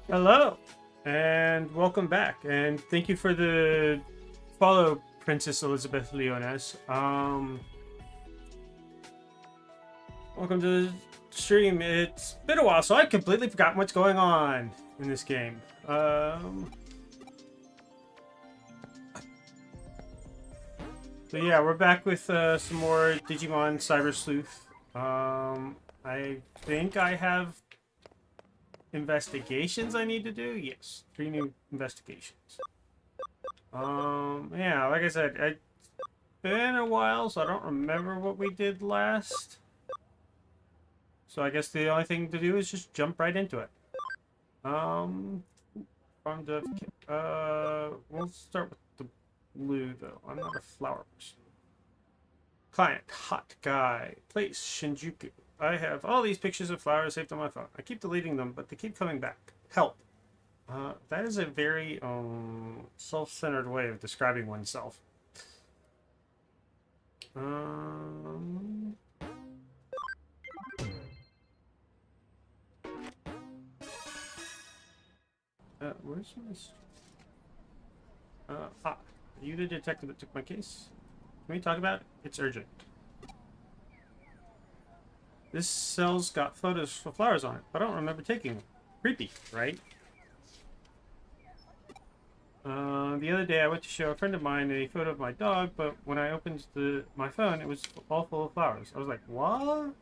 Hello, and welcome back, and thank you for the follow, Princess Elizabeth Leones. Welcome to the stream. It's been a while, so I completely forgot what's going on in this game. So yeah, we're back with some more Digimon Cyber Sleuth. I think I have investigations I need to do. Yes, 3 new investigations. Yeah, like I said, it's been a while, so I don't remember what we did last. So I guess the only thing to do is just jump right into it. From the we'll start with the blue though. I'm not a flower person. Client, hot guy, place Shinjuku. I have all these pictures of flowers saved on my phone. I keep deleting them, but they keep coming back. Help. That is a very self-centered way of describing oneself. Where's my... are you the detective that took my case? Can we talk about it? It's urgent. This cell's got photos of flowers on it, but I don't remember taking them. Creepy, right? The other day I went to show a friend of mine a photo of my dog, but when I opened my phone, it was all full of flowers. I was like, what?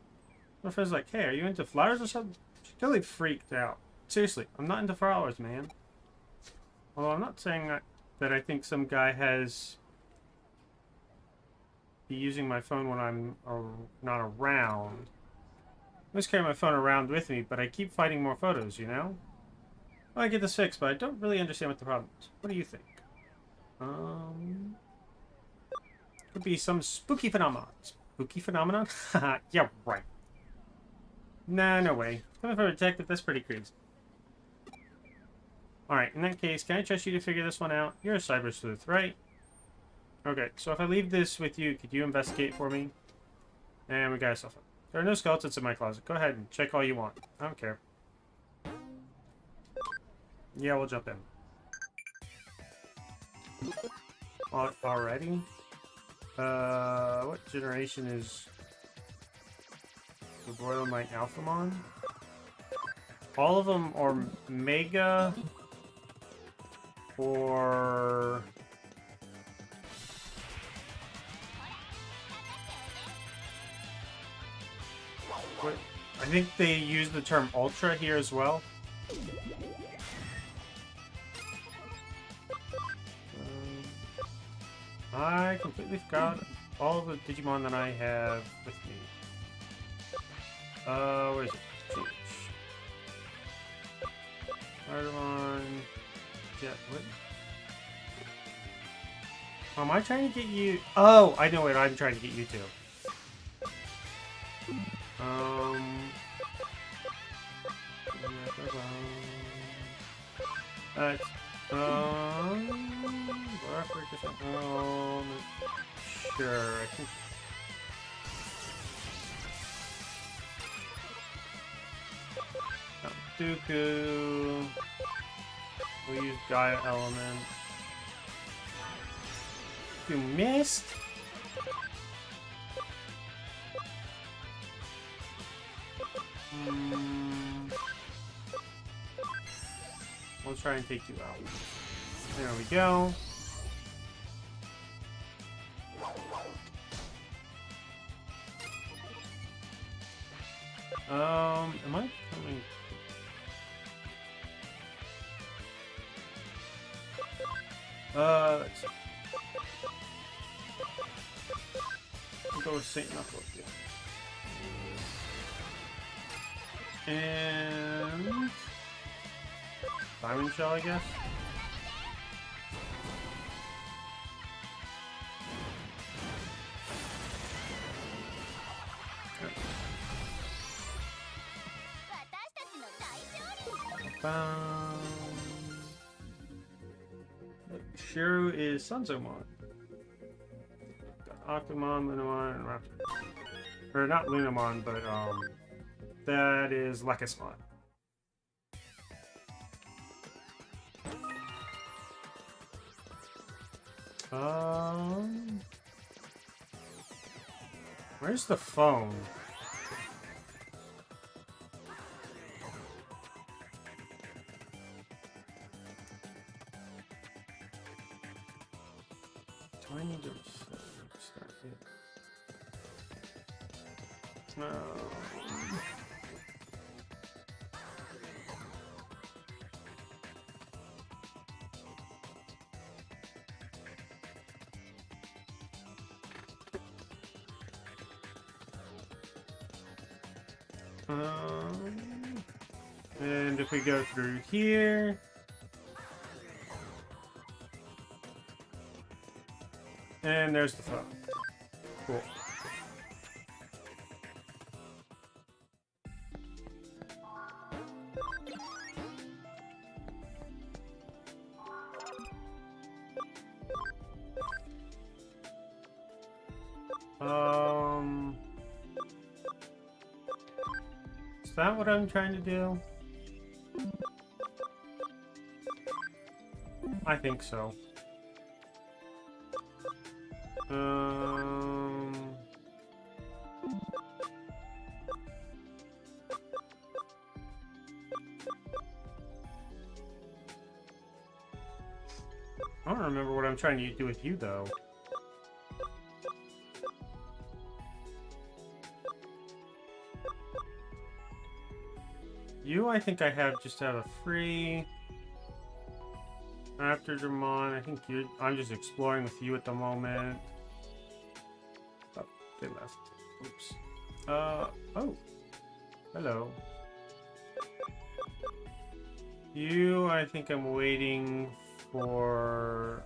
My friend's like, hey, are you into flowers or something? She totally freaked out. Seriously, I'm not into flowers, man. Although I'm not saying that I think some guy has be using my phone when I'm not around. I always carry my phone around with me, but I keep finding more photos, you know? Well, I get this fixed, but I don't really understand what the problem is. What do you think? Could be some spooky phenomenon. Spooky phenomenon? Haha, yeah, right. Nah, no way. Coming from a detective, that's pretty crazy. Alright, in that case, can I trust you to figure this one out? You're a cyber sleuth, right? Okay, so if I leave this with you, could you investigate for me? And we got ourselves up. There are no skeletons in my closet. Go ahead and check all you want. I don't care. Yeah, we'll jump in. Already? What generation is the Royal Knight Alphamon? All of them are Mega or... What? I think they use the term Ultra here as well. I completely forgot all of the Digimon that I have with me. Where is it? Artemon. Yeah, what? Am I trying to get you? Oh, I know what I'm trying to get you to. That's sure. I think. Dooku. We'll use Gaia Element. You missed? We'll try and take you out. There we go. Am I coming? Let's see. We'll go with Saint Knuckles here. And Diamond Shell, I guess. Shiru is Sunzomon. Got Octomon, Lunamon, and Raptor. Or not Lunamon, but that is Lekismon. Where's the phone? Do I need to start it? No. And if we go through here, and there's the phone. Cool. Is that what I'm trying to do? I think so. I don't remember what I'm trying to do with you, though. You, I think I have just have a free. After Digimon, I think you. I'm just exploring with you at the moment. Oh, they left. Oops. Oh. Hello. You, I think I'm waiting for.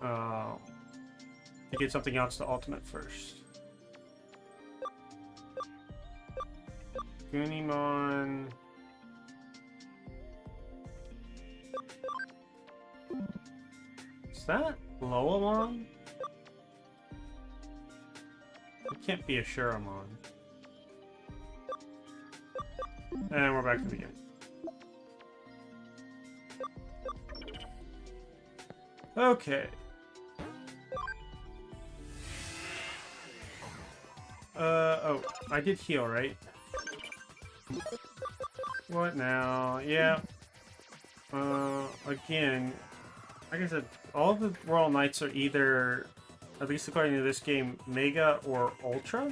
To get something else to Ultimate first. Digimon. Is that Loamon? It can't be a Shuramon. And we're back to the beginning. Okay. Oh, I did heal, right? What now? Yeah. Again, like I said, all the Royal Knights are either, at least according to this game, Mega or Ultra.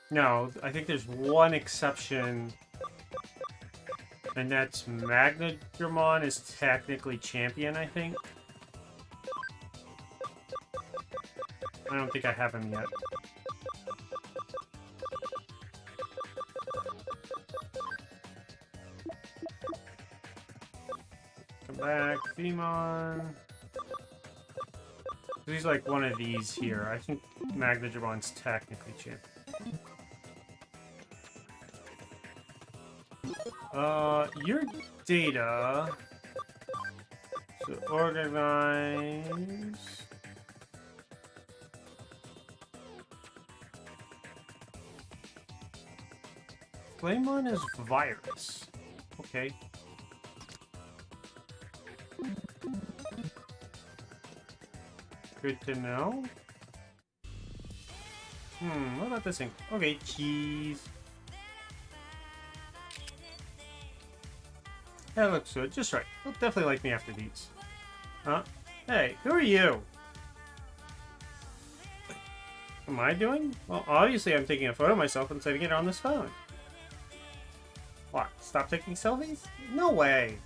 No, I think there's one exception, and that's Digimon is technically champion, I think. I don't think I have him yet. Come back, Digimon. He's like one of these here. I think Digimon's technically champion. Your data. So organize. Flamon is virus. Okay. Good to know. What about this thing? Okay, cheese. That looks good. Just right. They'll definitely like me after these. Huh? Hey, who are you? What am I doing? Well, obviously I'm taking a photo of myself and saving it on this phone. What? Stop taking selfies? No way!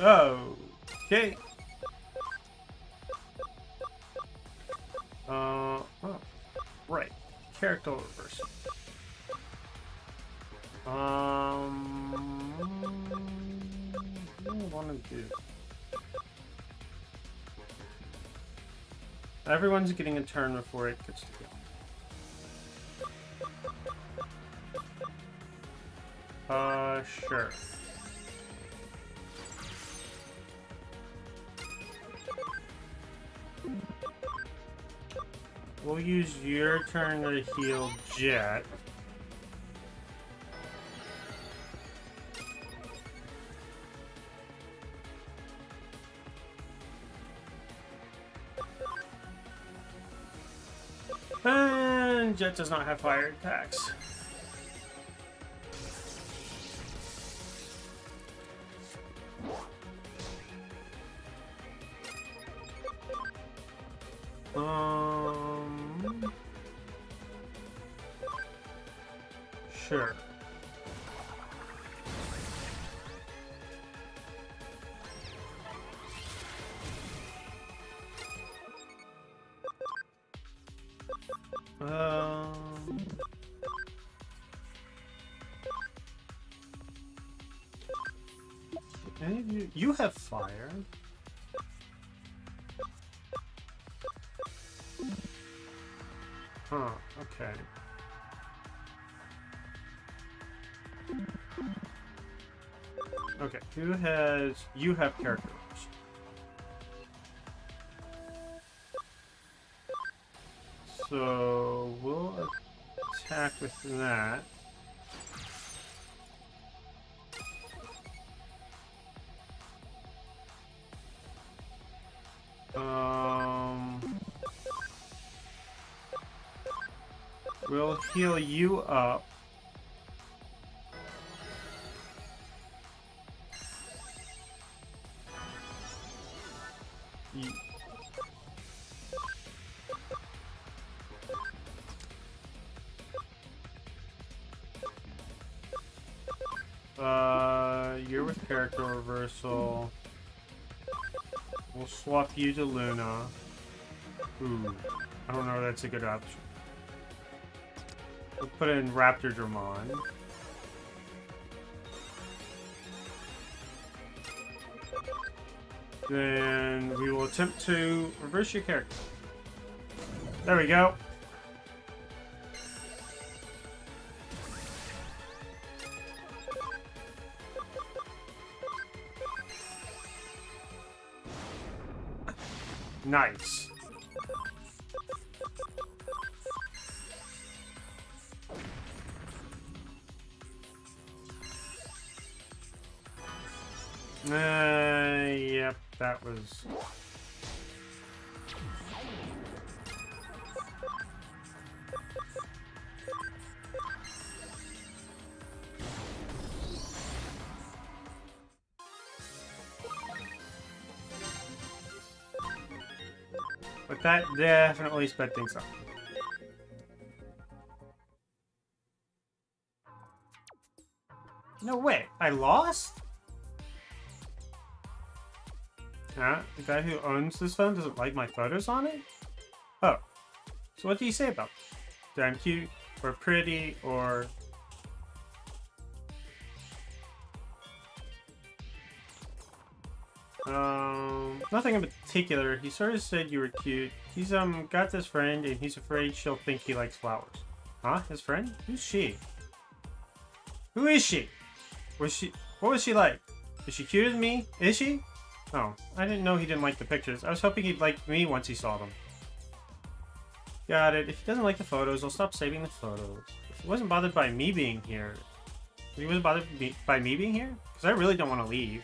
Oh, okay. Oh, right. Character reversal. What do I want to do? Everyone's getting a turn before it gets to go. Sure. we'll use your turn to heal Jet. And Jet does not have fire attacks. Sure. Any of you have fire. Huh, okay. Okay, you have characters. So, we'll attack with that. We'll heal you up. You're with character reversal. We'll swap you to Luna. Ooh, I don't know if that's a good option. We'll put in Raptor Dramon. Then we will attempt to reverse your character. There we go. Nice. Yep, that was... But that definitely sped things up. No way, I lost? Huh? The guy who owns this phone doesn't like my photos on it? Oh. So what do you say about it? That I'm cute, or pretty, or... Nothing in particular. He sort of said you were cute. He's got this friend and he's afraid she'll think he likes flowers. Huh? His friend? Who's she? Who is she? What was she like? Is she cuter than me? Is she? Oh, I didn't know he didn't like the pictures. I was hoping he'd like me once he saw them. Got it. If he doesn't like the photos, I'll stop saving the photos. If he wasn't bothered by me being here... If he wasn't bothered by me being here? Because I really don't want to leave.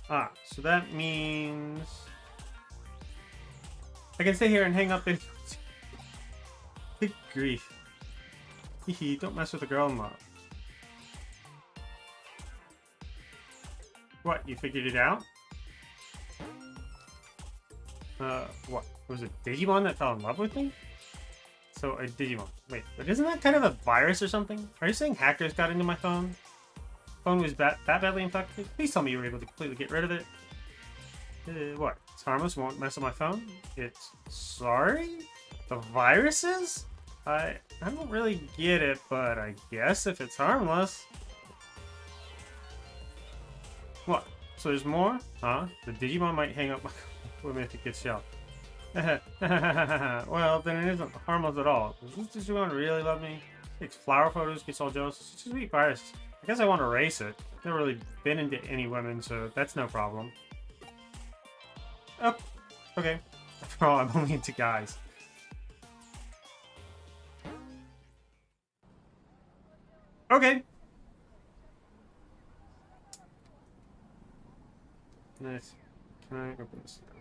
Ah, so that means... I can stay here and hang up and... Good grief. Hehe, don't mess with the girl in love. What, you figured it out? What? Was it Digimon that fell in love with me? So, a Digimon. Wait, but isn't that kind of a virus or something? Are you saying hackers got into my phone? Phone was that badly infected? Please tell me you were able to completely get rid of it. What? It's harmless, won't mess up my phone? It's... Sorry? The viruses? I don't really get it, but I guess if it's harmless... What? So there's more? Huh? The Digimon might hang up when it gets shelled. Well, then it isn't harmless at all. Does this Digimon really love me? Takes flower photos, gets all jealous. It's just a sweet virus. I guess I want to erase it. Never really been into any women, so that's no problem. Oh, okay. After all, I'm only into guys. Okay. Nice. Can I open this now?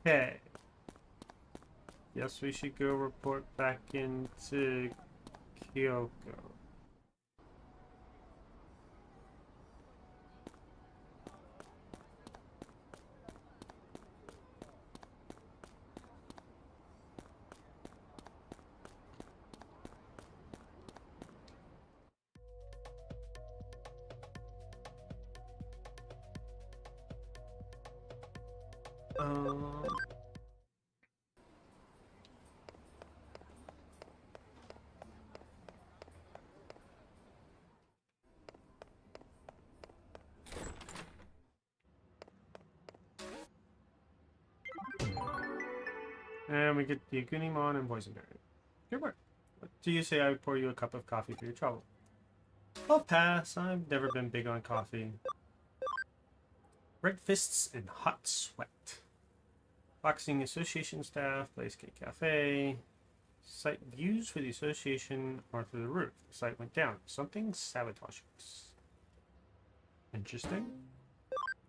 Okay. Yes, we should go report back into Kyoko. Um, and we get the Digimon and boysenberry. Good work. What do you say I would pour you a cup of coffee for your trouble? I'll pass. I've never been big on coffee. Red fists and hot sweat. Boxing Association staff, Blaze Cake Cafe. Site views for the association are through the roof. The site went down. Something sabotage us. Interesting.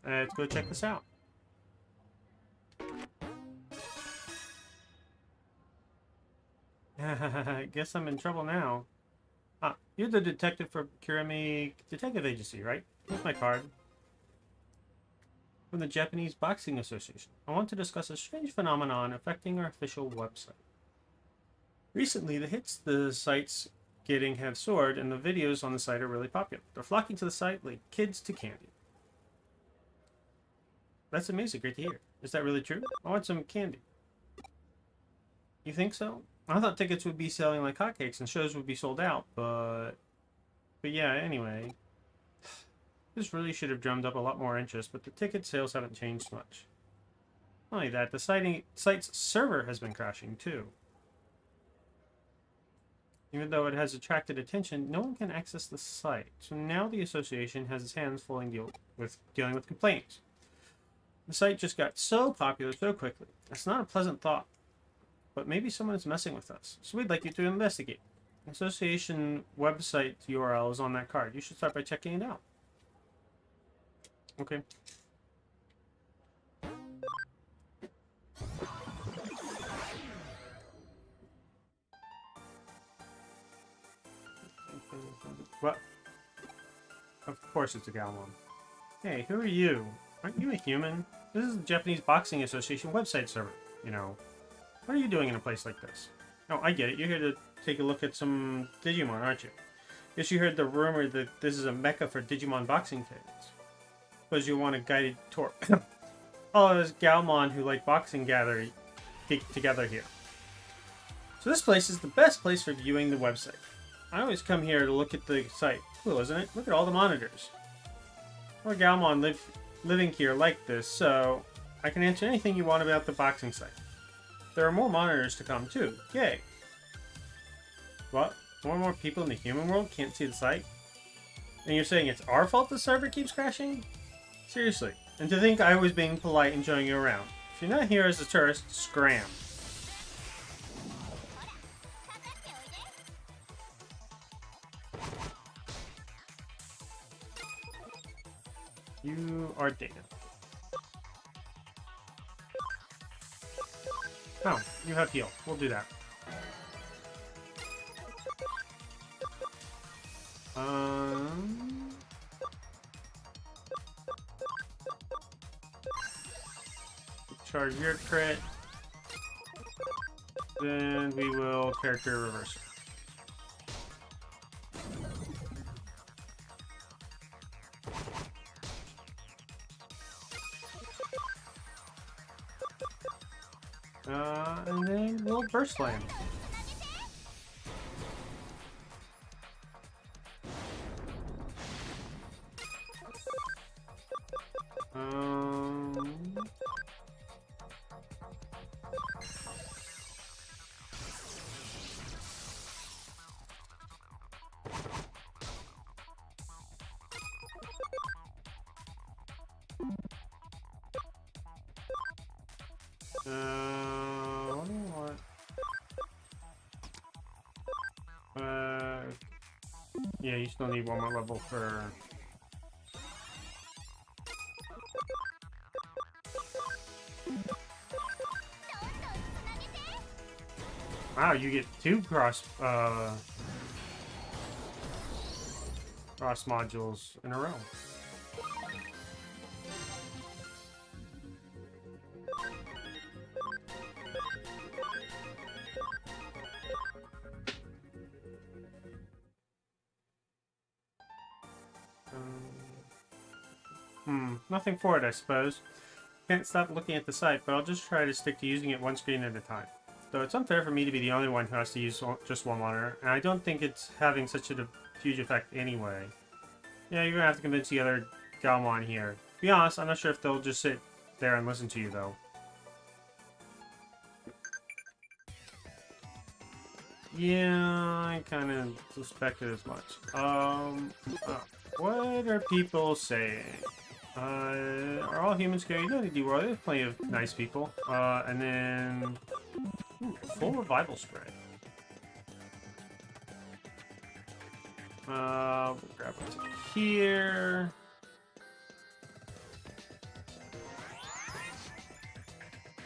Let's go check this out. Guess I'm in trouble now. Ah, you're the detective for Kirami Detective Agency, right? Here's my card. From the Japanese Boxing Association. I want to discuss a strange phenomenon affecting our official website. Recently, the hits the site's getting have soared, and the videos on the site are really popular. They're flocking to the site like kids to candy. That's amazing. Great to hear. Is that really true? I want some candy. You think so? I thought tickets would be selling like hotcakes and shows would be sold out, but yeah, anyway. This really should have drummed up a lot more interest, but the ticket sales haven't changed much. Not only that, the site's server has been crashing too. Even though it has attracted attention, no one can access the site. So now the association has its hands full in dealing with complaints. The site just got so popular so quickly. It's not a pleasant thought. But maybe someone is messing with us. So we'd like you to investigate. The association website URL is on that card. You should start by checking it out. Okay. What? Of course it's a Galmon. Hey, who are you? Aren't you a human? This is the Japanese Boxing Association website server. You know, what are you doing in a place like this? Oh, I get it. You're here to take a look at some Digimon, aren't you? Guess you heard the rumor that this is a mecca for Digimon boxing fans. Suppose you want a guided tour. All those Galmon who like boxing gather together here. So this place is the best place for viewing the website. I always come here to look at the site. Cool, isn't it? Look at all the monitors. More Galmon living here like this, so I can answer anything you want about the boxing site. There are more monitors to come too. Yay! What? More and more people in the human world can't see the site? And you're saying it's our fault the server keeps crashing? Seriously. And to think I was being polite and showing you around. If you're not here as a tourist, scram. You are Dana. Oh, you have heal. We'll do that. Charge your crit. Then we will character reversal. And then we'll burst slam. What do you want? Yeah, you still need one more level for... Wow, you get 2 cross modules in a row. Nothing for it, I suppose. Can't stop looking at the site, but I'll just try to stick to using it one screen at a time. Though it's unfair for me to be the only one who has to use just one monitor, and I don't think it's having such a huge effect anyway. Yeah, you're gonna have to convince the other Galmon here. To be honest, I'm not sure if they'll just sit there and listen to you, though. Yeah, I kind of suspected as much. What are people saying? Are all humans scary? No, they do. Well, there's plenty of nice people. And then... full revival spray. We'll grab what's here.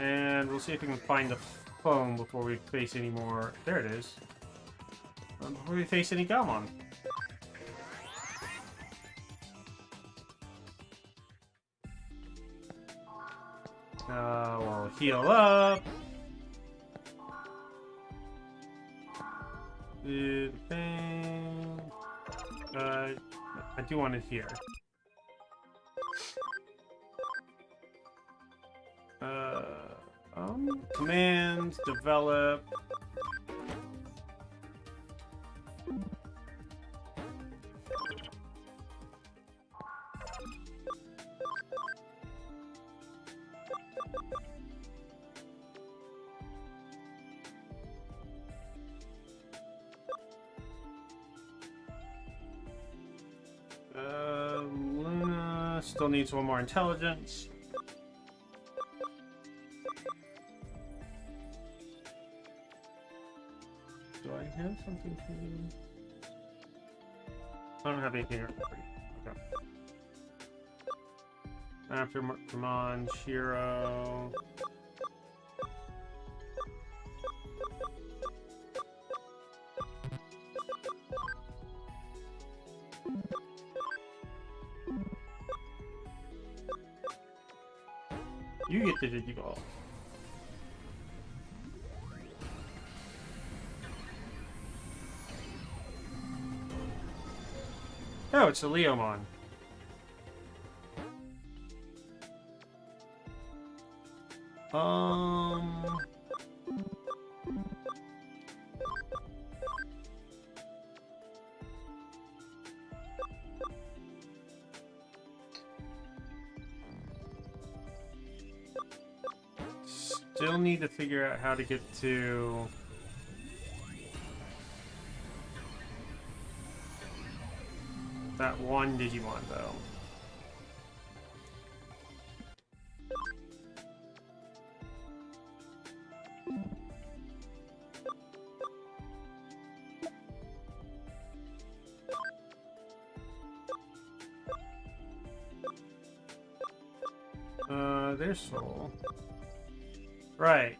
And we'll see if we can find the phone before we face any more... There it is. Before we face any Galmon. We'll heal up. Bang. I do want it here. Commands, develop. Luna still needs one more intelligence. Do I have something for you? I don't have anything. Okay. After Ramon, Shiro. You get the Digiball. Oh, it's a Leomon. Still need to figure out how to get to... that one Digimon, though. There's Soul. Right.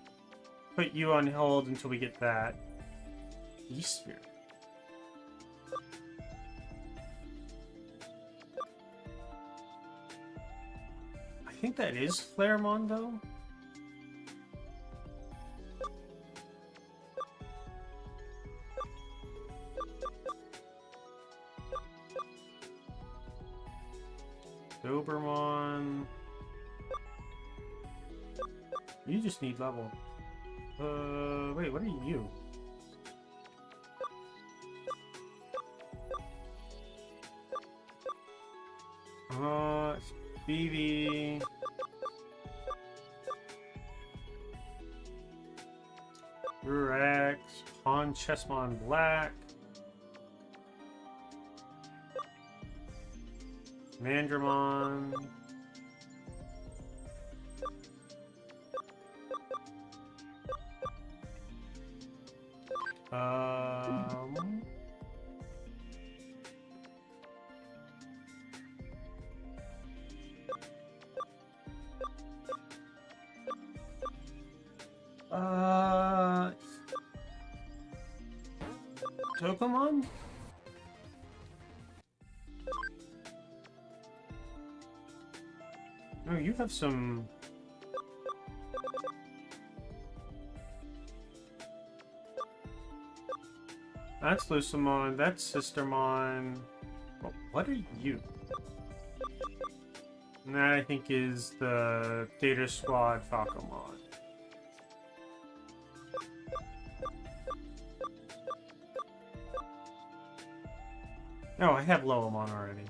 Put you on hold until we get that. E-Sphere. I think that is Flaremon, though. Dobermon. You just need level. Wait, what are you? It's BB. Rex. Pawn Chessmon Black. Mandramon. Um... Pokemon? Oh, you have some... That's Lucamon, that's Sistermon. Well, what are you? And that, I think, is the Data Squad Falcomon. No, I have Lowamon already.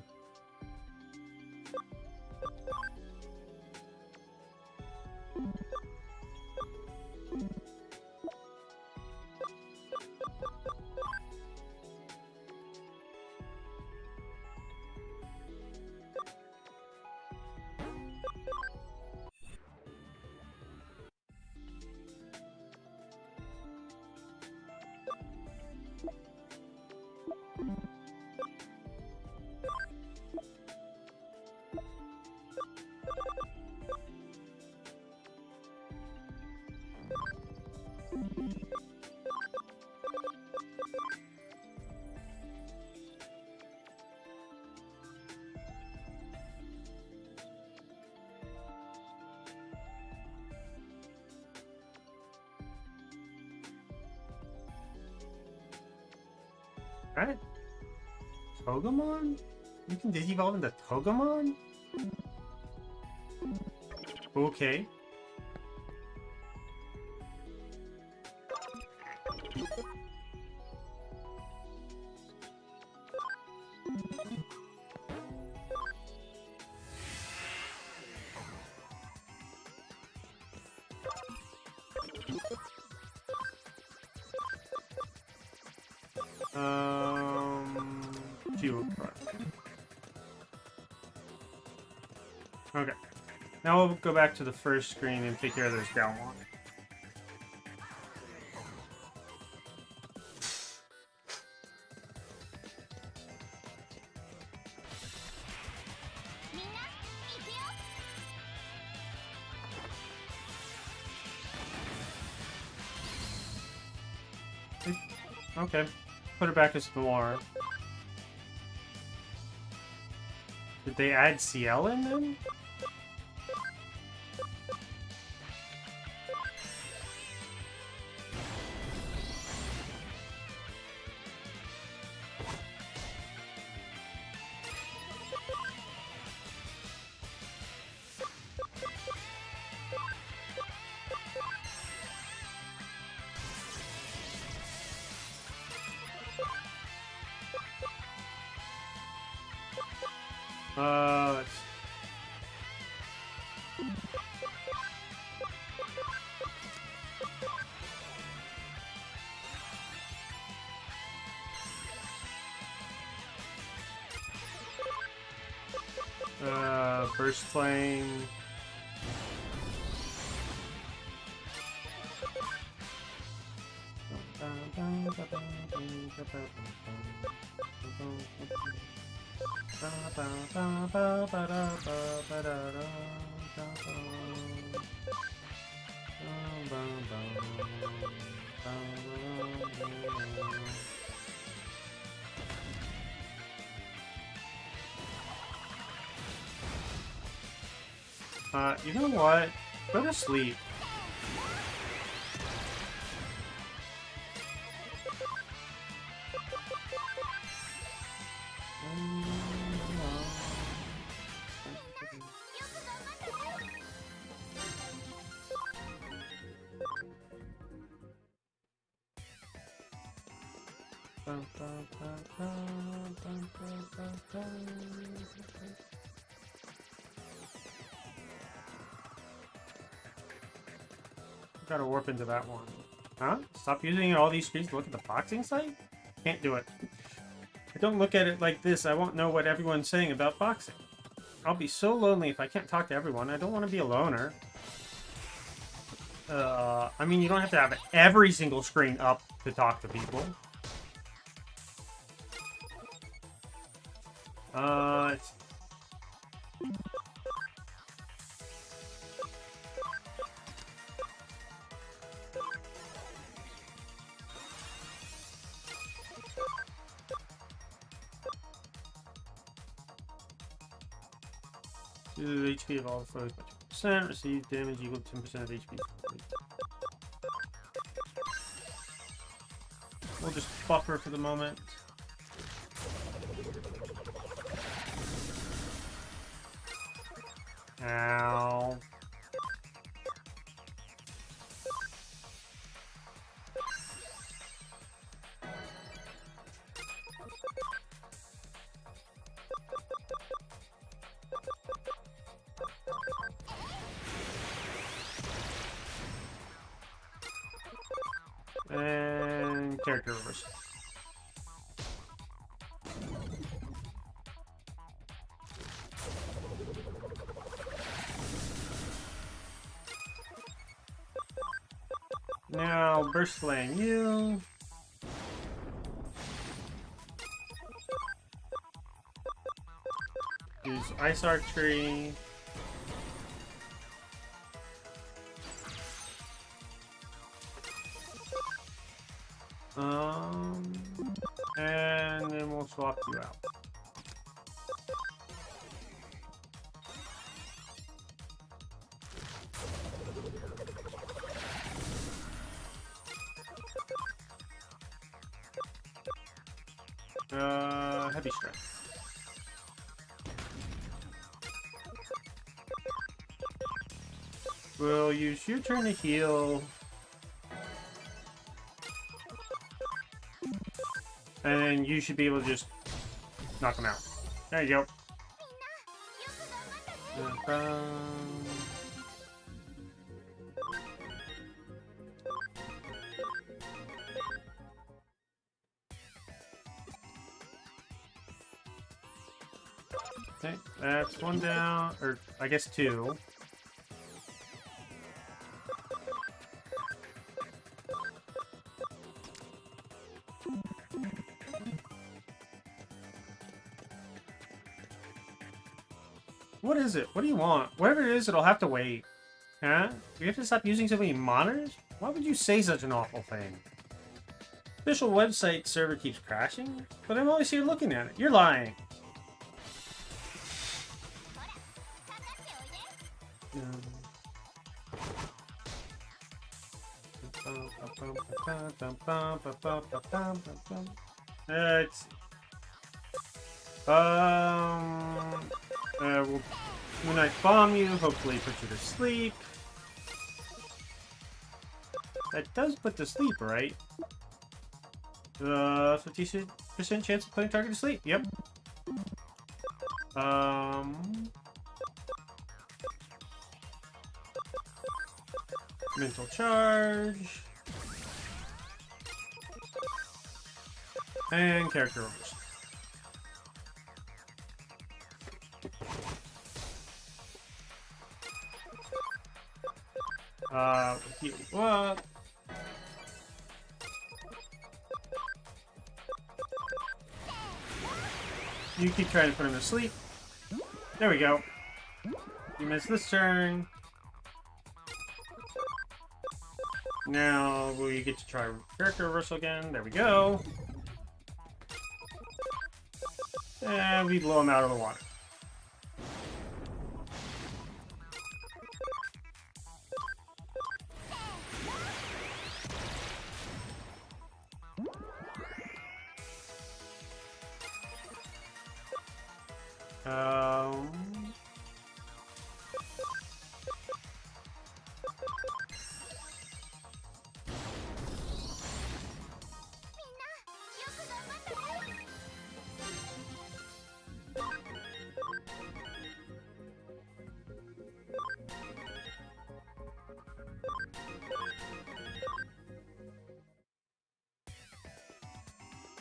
Alright. Togemon? You can Digivolve into Togemon? Okay. Okay. Now we'll go back to the first screen and take care of this down one. Okay. Put it back as Noir. Did they add CL in then? Burst Flame. You know what? Go to sleep. Gotta warp into that one. Huh? Stop using all these screens to look at the boxing site? Can't do it. I don't look at it like this. I won't know what everyone's saying about boxing. I'll be so lonely if I can't talk to everyone. I don't want to be a loner. I mean, you don't have to have every single screen up to talk to people. It's... HP of all foes by 2%. Receive damage equal to 10% of HP. We'll just buffer for the moment. Ow. And character reverse. Now burst slaying you. Use ice archery. And then we'll swap you out. Heavy strength. We'll use your turn to heal. And you should be able to just knock them out. There you go. Okay, that's one down, or I guess two. What is it? What do you want? Whatever it is, it'll have to wait. Huh? Do you have to stop using so many monitors? Why would you say such an awful thing? Official website server keeps crashing, but I'm always here looking at it. You're lying. Let's see. We'll Moonlight Bomb you, hopefully put you to sleep. That does put to sleep, right? 50% chance of putting target to sleep. Yep. Mental charge. And character reverse. Heal up. You keep trying to put him to sleep. There we go. You missed this turn. Now we get to try character reversal again. There we go. And we blow him out of the water.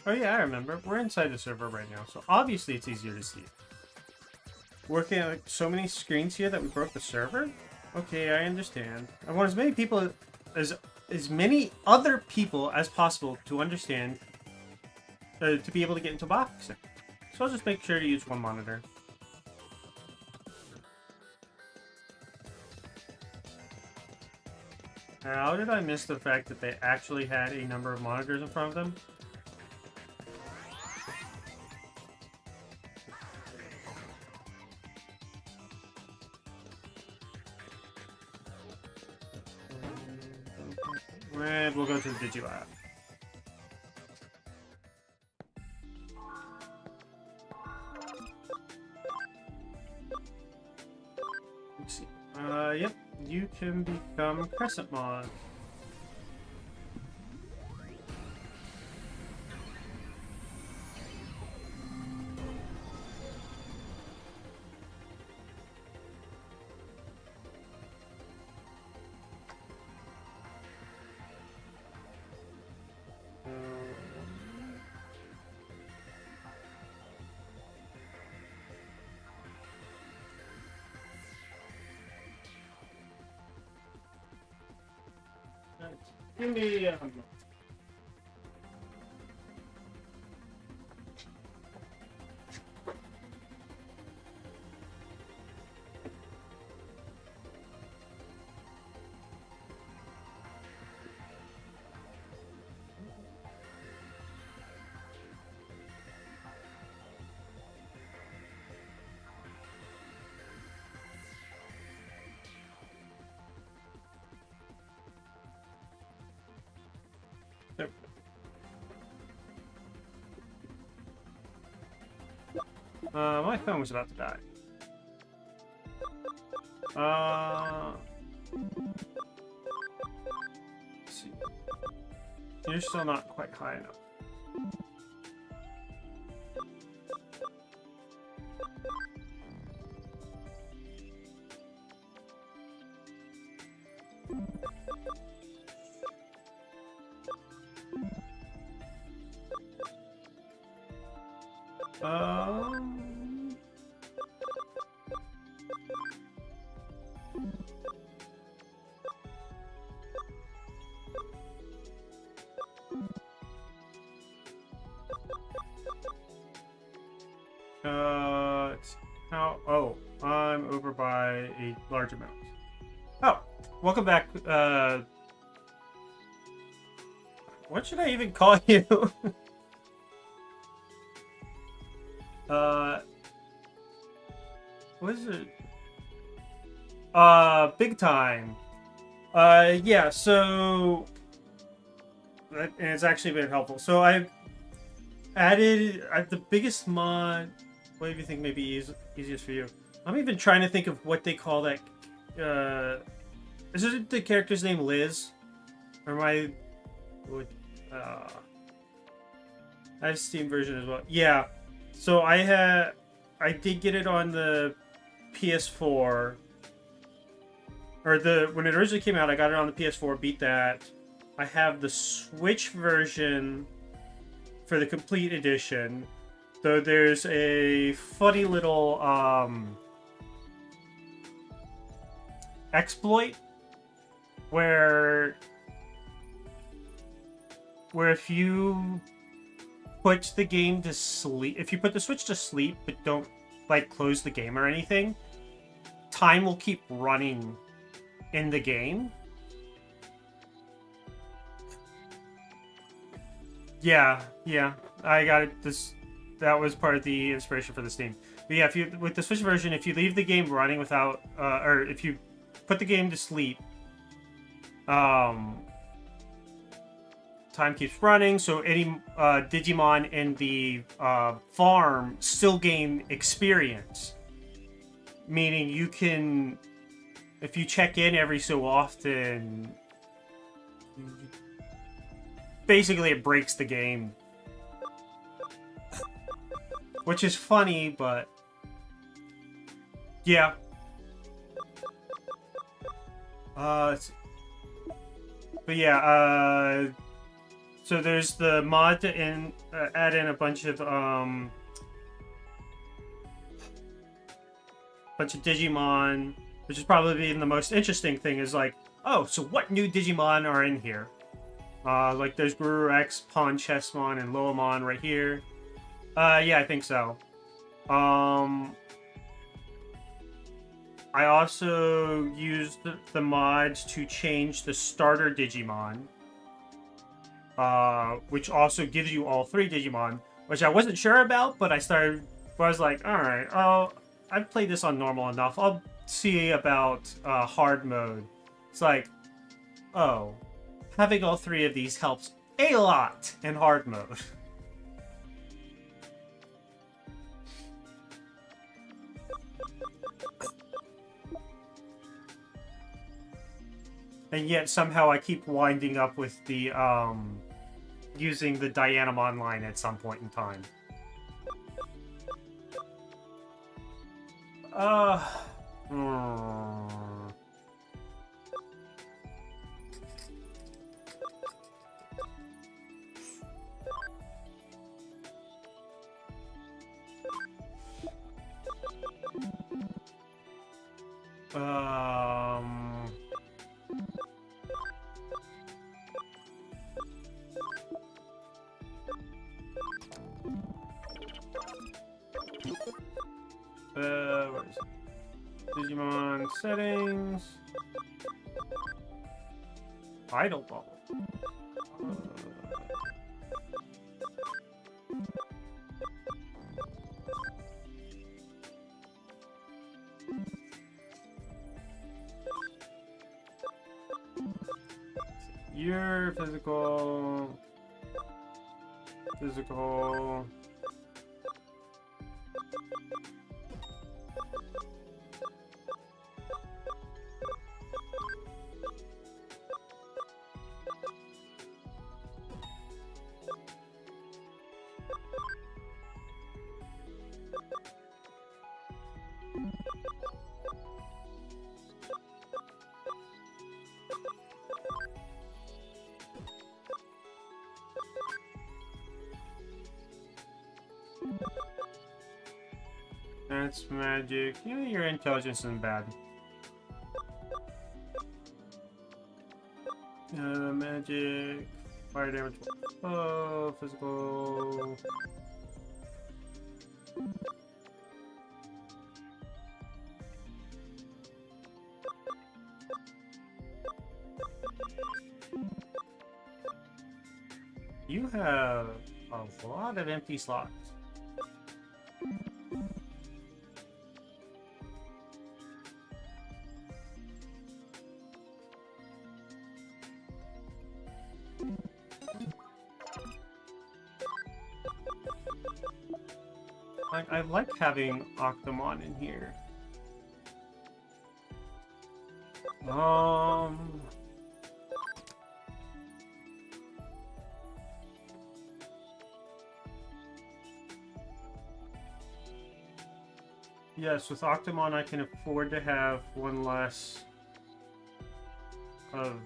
Oh yeah, I remember. We're inside the server right now, so obviously it's easier to see. Working at so many screens here that we broke the server? Okay, I understand. I want as many people as many other people as possible to understand to be able to get into boxing. So I'll just make sure to use one monitor. How did I miss the fact that they actually had a number of monitors in front of them? And we'll go to the Digilab. Let's see. Yep. You can become Crescent Mod. Give me Yep. My phone was about to die. Let's see. You're still not quite high enough. Oh, I'm over by a large amount. Oh, welcome back. What should I even call you? What is it? Big time. Yeah, so... And it's actually been helpful. So I've added the biggest mod... What do you think may be easiest for you? I'm even trying to think of what they call that. Is it the character's name Liz? Or am I... I have Steam version as well. Yeah. So I did get it on the PS4. Or when it originally came out, I got it on the PS4, beat that. I have the Switch version for the complete edition. So there's a funny little exploit where if you put the game to sleep, if you put the Switch to sleep but don't like close the game or anything, time will keep running in the game. Yeah, I got it. That was part of the inspiration for the Steam. But yeah, with the Switch version, if you leave the game running without, or if you put the game to sleep, time keeps running. So any Digimon in the farm still gain experience, meaning you can, if you check in every so often, basically it breaks the game. Which is funny, but yeah. But yeah, so there's the mod to add in a bunch of Digimon. which is probably the most interesting thing, is like, oh, so what new Digimon are in here? Like there's Guru X, Pon Chessmon, and Loamon right here. Yeah, I think so. I also used the mods to change the starter Digimon, which also gives you all 3 Digimon, which I wasn't sure about, but I was like, alright, I've played this on normal enough. I'll see about hard mode. It's like, oh, having all 3 of these helps a lot in hard mode. And yet somehow I keep winding up with the using the Dianamon line at some point in time. Hmm. Where is it? Digimon settings. Idle bubble. Your physical. That's magic. Yeah, your intelligence isn't bad. Magic. Fire damage. Oh, physical. You have a lot of empty slots. I like having Octomon in here. Yes, with Octomon I can afford to have one less of...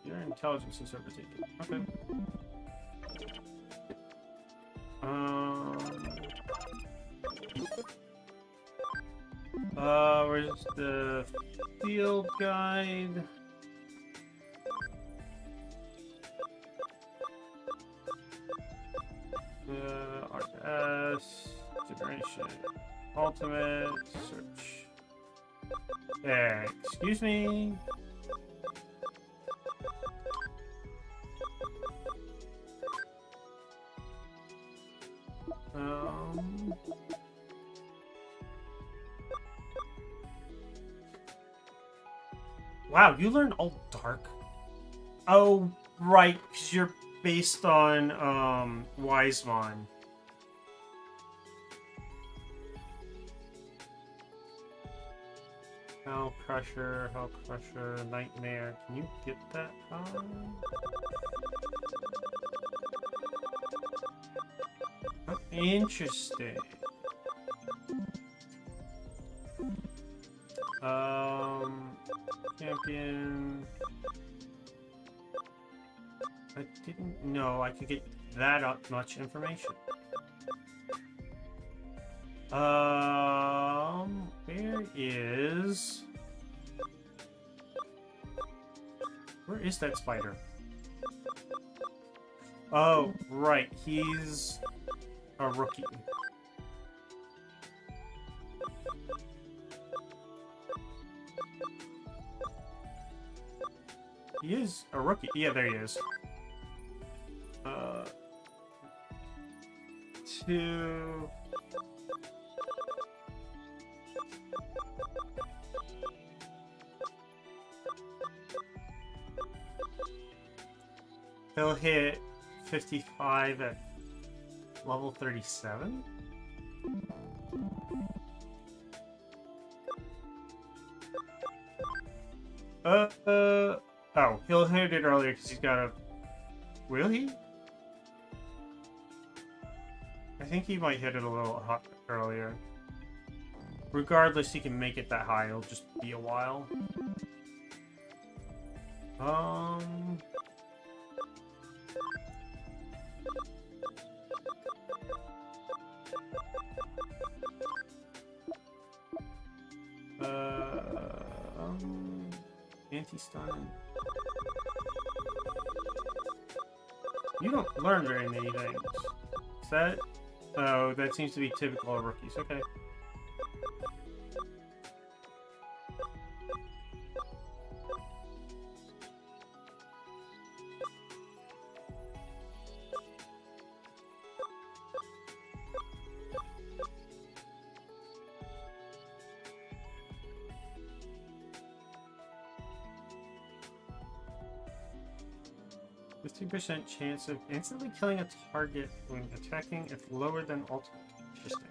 your intelligence is overtaken. Okay. Where's the field guide? RS, generation, ultimate, search. Excuse me. Wow, you learned all dark? Oh, right, because you're based on Wisemon. Hell Crusher, Nightmare. Can you get that? Oh, interesting. Champion. I didn't know I could get that much information. Where is that spider? Oh, right. He's a rookie. He is a rookie. Yeah, there he is. 2... He'll hit 55 at level 37? Oh, he'll hit it earlier because he's got a... Will he? I think he might hit it a little hot earlier. Regardless, he can make it that high. It'll just be a while. Anti-stun. You don't learn very many things. Is that... Oh, that seems to be typical of rookies. Okay. % chance of instantly killing a target when attacking if lower than ultimate. Interesting.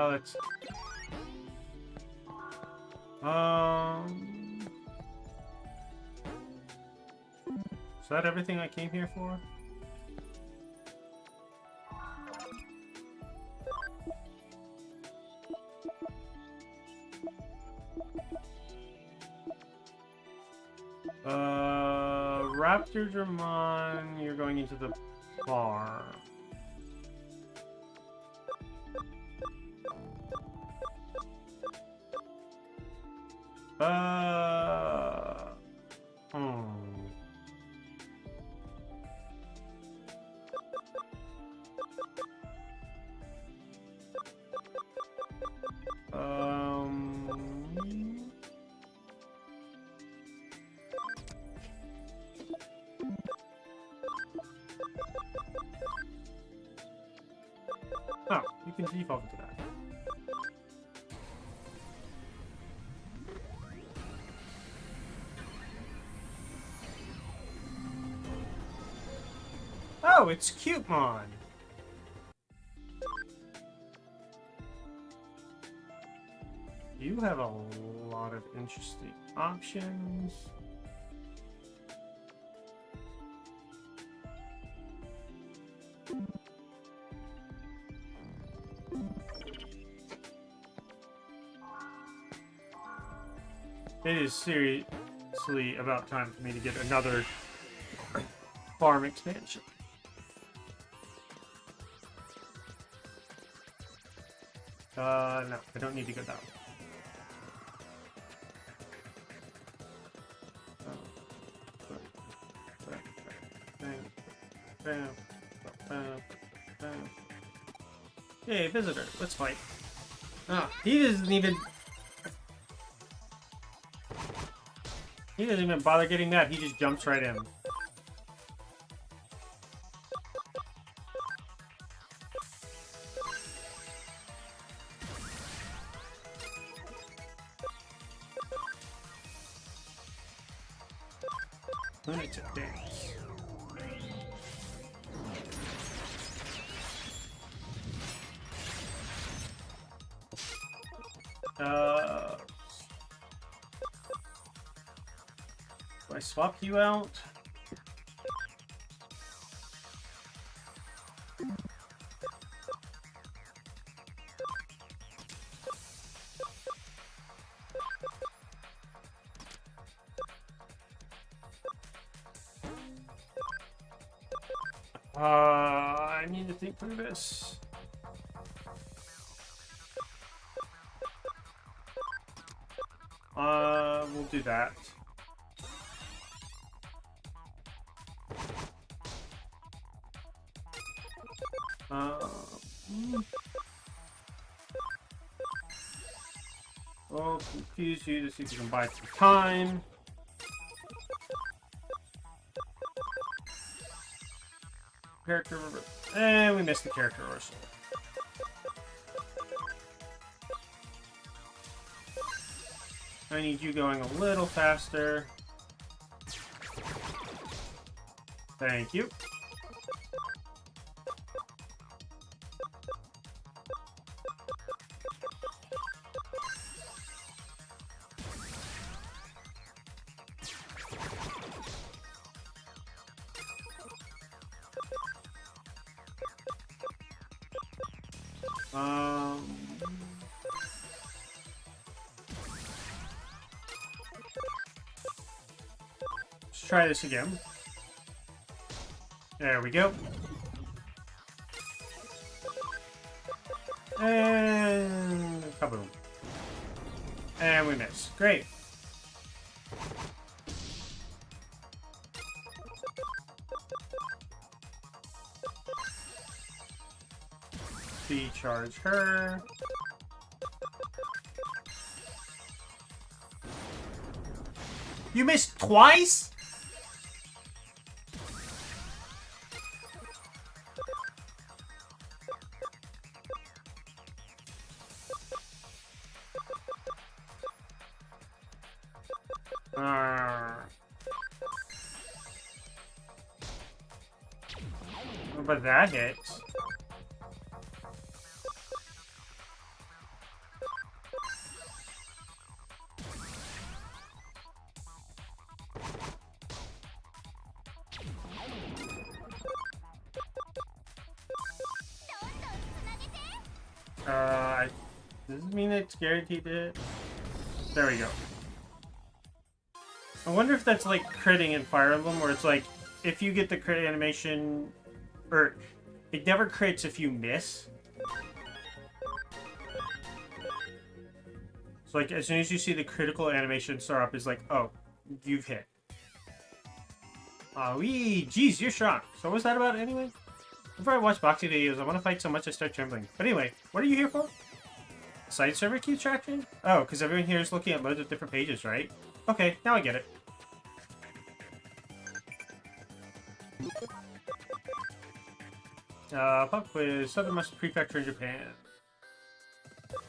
Let's... Is that everything I came here for? Raptor Dramon, you're going into the bar. Oh, you can default into that. Oh, it's Cutemon! You have a lot of interesting options. It is seriously about time for me to get another farm expansion. No, I don't need to go down. Hey, visitor, let's fight. Oh, he doesn't even bother getting that, he just jumps right in. Lunatic dance. Do I swap you out? I need to think through this. We'll do that. I'll confuse you to see if you can buy some time. Character, and we missed the character reversal. I need you going a little faster. Thank you. Let's try this again. There we go. And kaboom. And we miss. Great. Charge her. You missed twice? But that hits. Does this mean it's guaranteed to hit? There we go. I wonder if that's like critting in Fire Emblem, where it's like, if you get the crit animation, or it never crits if you miss. So like, as soon as you see the critical animation start up, it's like, oh, you've hit. Wee, geez, you're strong. So what's that about anyway? Before I watch boxing videos, I want to fight so much I start trembling. But anyway, what are you here for? Side server queue traction? Oh, because everyone here is looking at loads of different pages, right? Okay, now I get it. Pop quiz, Southernmost Prefecture in Japan.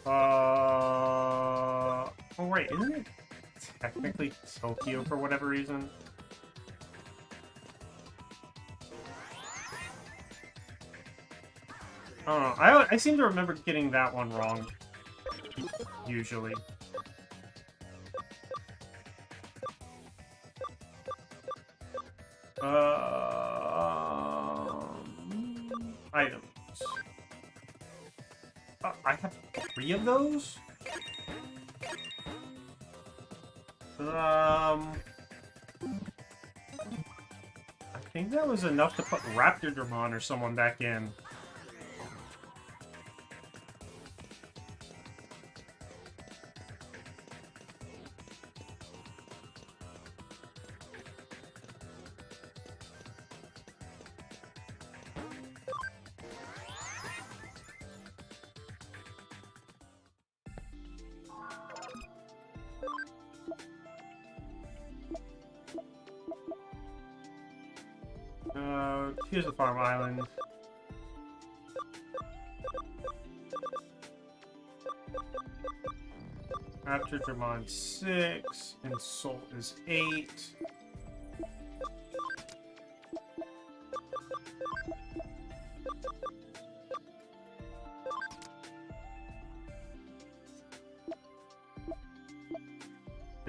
Oh wait, isn't it technically Tokyo for whatever reason? I don't know. I seem to remember getting that one wrong. Usually. Items. I have 3 of those? I think that was enough to put Raptor Digimon or someone back in. Here's the farm island. After Digimon 6, and Soul is 8.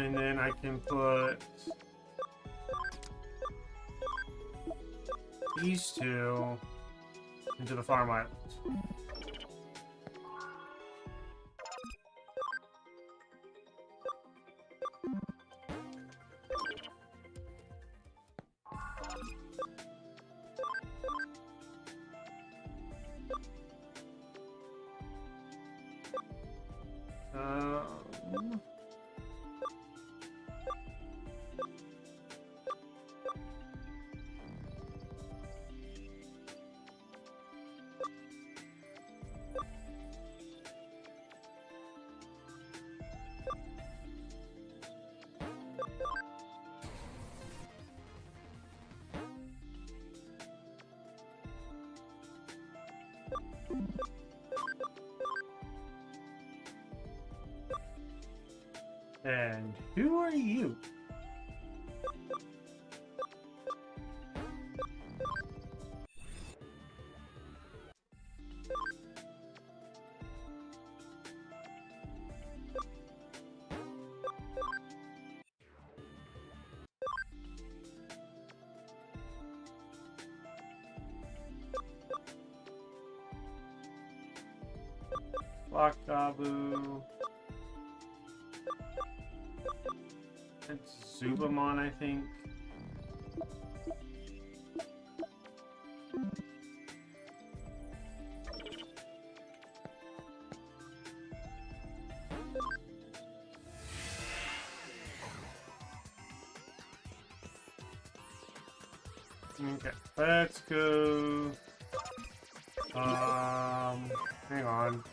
And then I can put these two into the farm island. And who are you? Wakabu. It's Zubamon, I think. Okay, let's go. Hang on.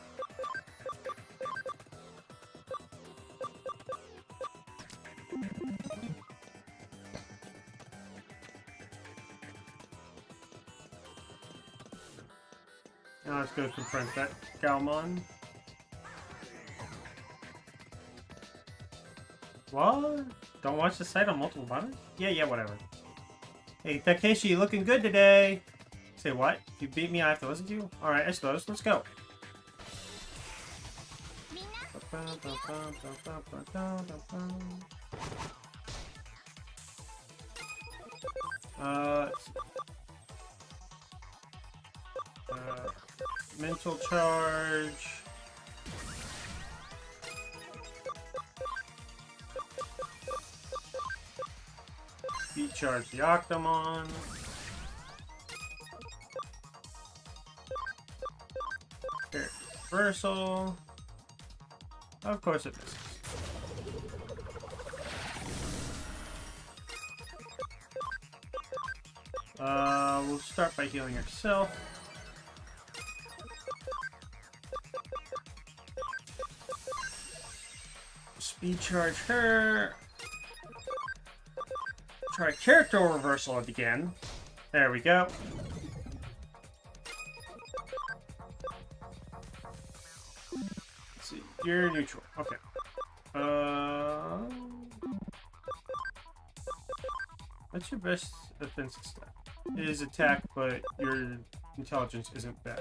Now let's go confront that Galmon. What? Don't watch the site on multiple buttons? Yeah, whatever. Hey, Takeshi, you looking good today. Say what? If you beat me, I have to listen to you? Alright, I suppose. Let's go. Mental charge. Speed charge the Octomon. Reversal. Of course it misses. We'll start by healing ourselves. Speed charge her. Try character reversal again. There we go. Let's see. You're neutral. Okay. What's your best offensive stat? It is attack, but your intelligence isn't bad.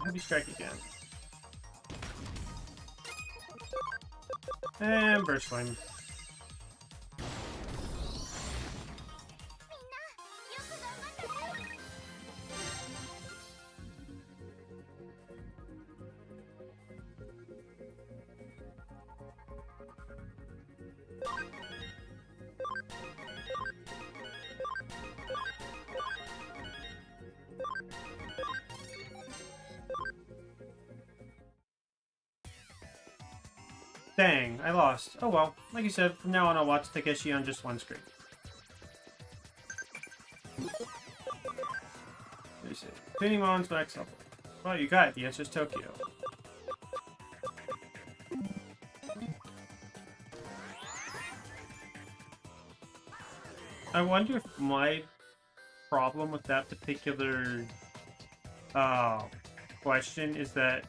Heavy strike again. And burst flame. Dang, I lost. Oh well. Like you said, from now on I'll watch Takeshi on just one screen. What do you say? Digimon's max level. Well, you got it. The answer is Tokyo. I wonder if my problem with that particular question is that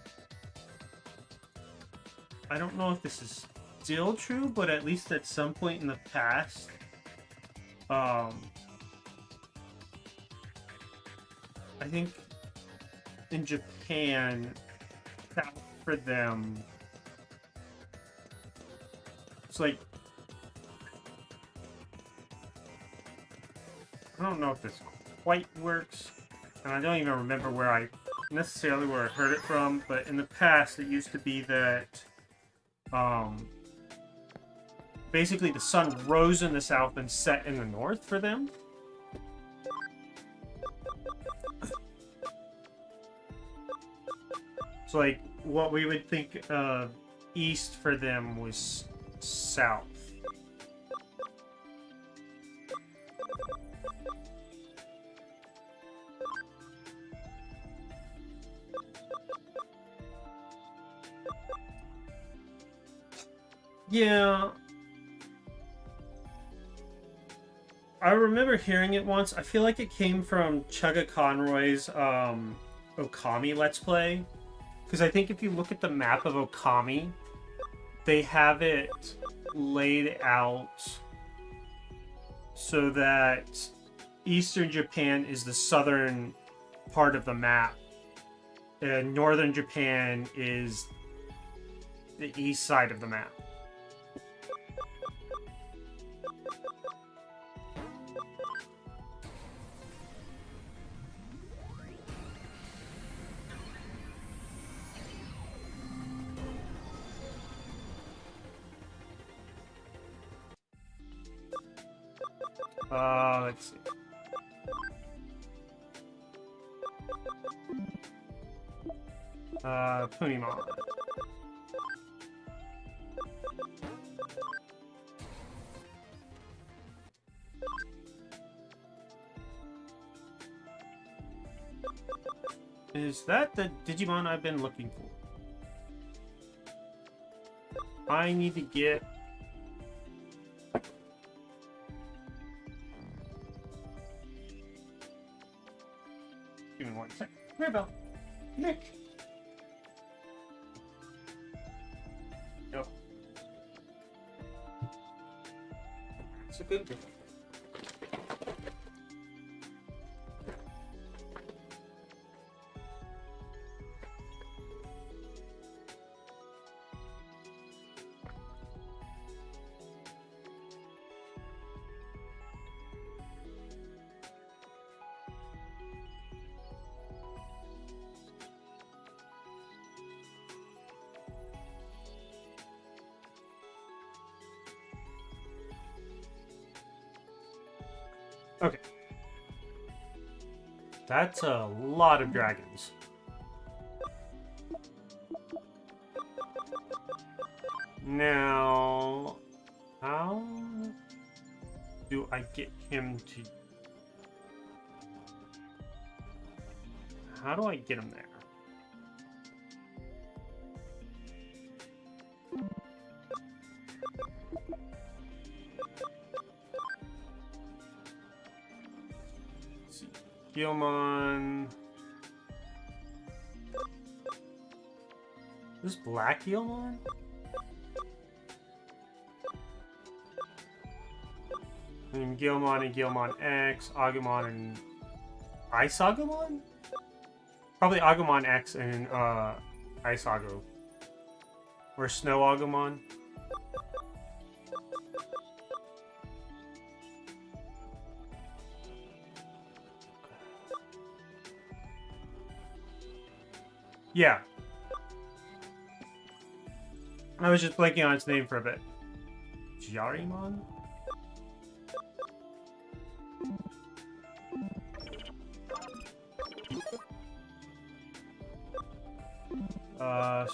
I don't know if this is still true, but at least at some point in the past, I think in Japan, for them, it's like, I don't know if this quite works, and I don't even remember where I heard it from, but in the past it used to be that basically the sun rose in the south and set in the north for them. So like what we would think of east for them was south. Yeah. I remember hearing it once. I feel like it came from Chugga Conroy's Okami Let's Play. Because I think if you look at the map of Okami, they have it laid out so that Eastern Japan is the southern part of the map, and Northern Japan is the east side of the map. Let's see. Punimon. Is that the Digimon I've been looking for? I need to get... Give me 1 second. Come here, Belle. Nick. Go. It's a good girl. Okay. That's a lot of dragons. Now, how do I get him to... How do I get him there? Guilmon. This black Guilmon? And Guilmon and Guilmon X, Agumon and Ice Agumon? Probably Agumon X and Ice Agu. Or Snow Agumon. Yeah. I was just blanking on its name for a bit. Jarimon?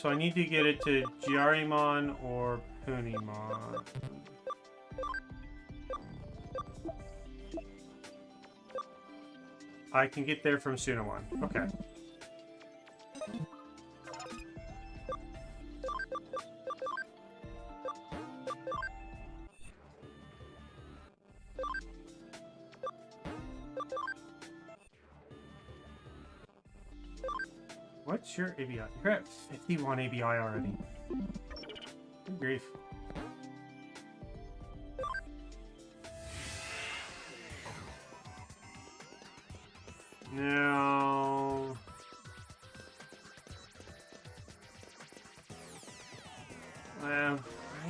So I need to get it to Jarimon or Punimon. I can get there from Sunamon. Okay. What's your ABI? You're at 51 ABI already. Good grief. No. I have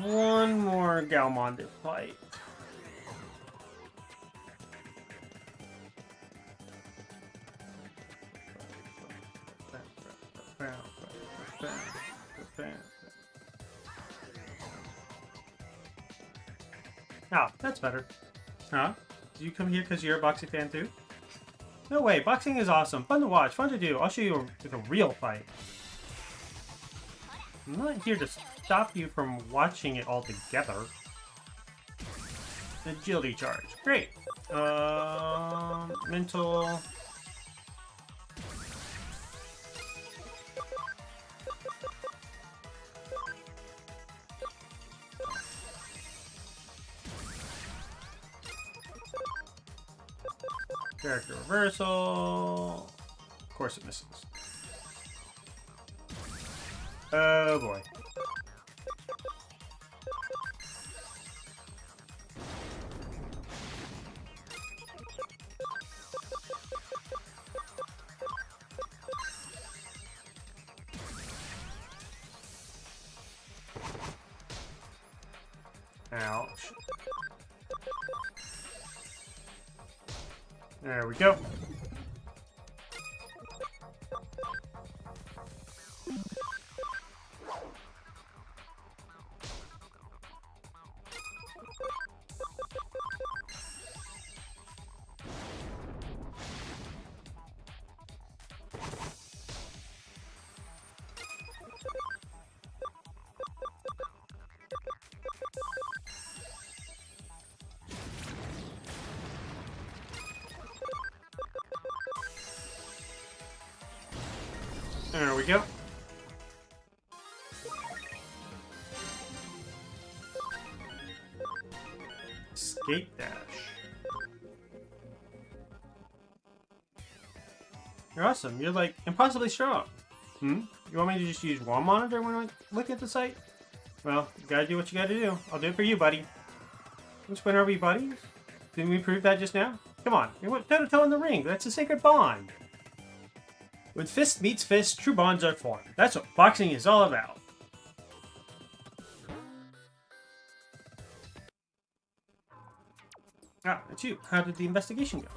one more Galmon to fight. Ah, that's better. Huh? Did you come here because you're a boxing fan too? No way, boxing is awesome. Fun to watch, fun to do. I'll show you a real fight. I'm not here to stop you from watching it all together. Agility charge. Great. Mental. Character reversal. Of course it misses. Oh boy. Ouch. There we go. There we go. Escape dash. You're awesome. You're like impossibly strong. You want me to just use wall monitor when I look at the site? Well, you gotta do what you gotta do. I'll do it for you, buddy. Which one are we, buddies? Didn't we prove that just now? Come on, we went toe-to-toe in the ring. That's a sacred bond. When fist meets fist, true bonds are formed. That's what boxing is all about. Ah, it's you. How did the investigation go?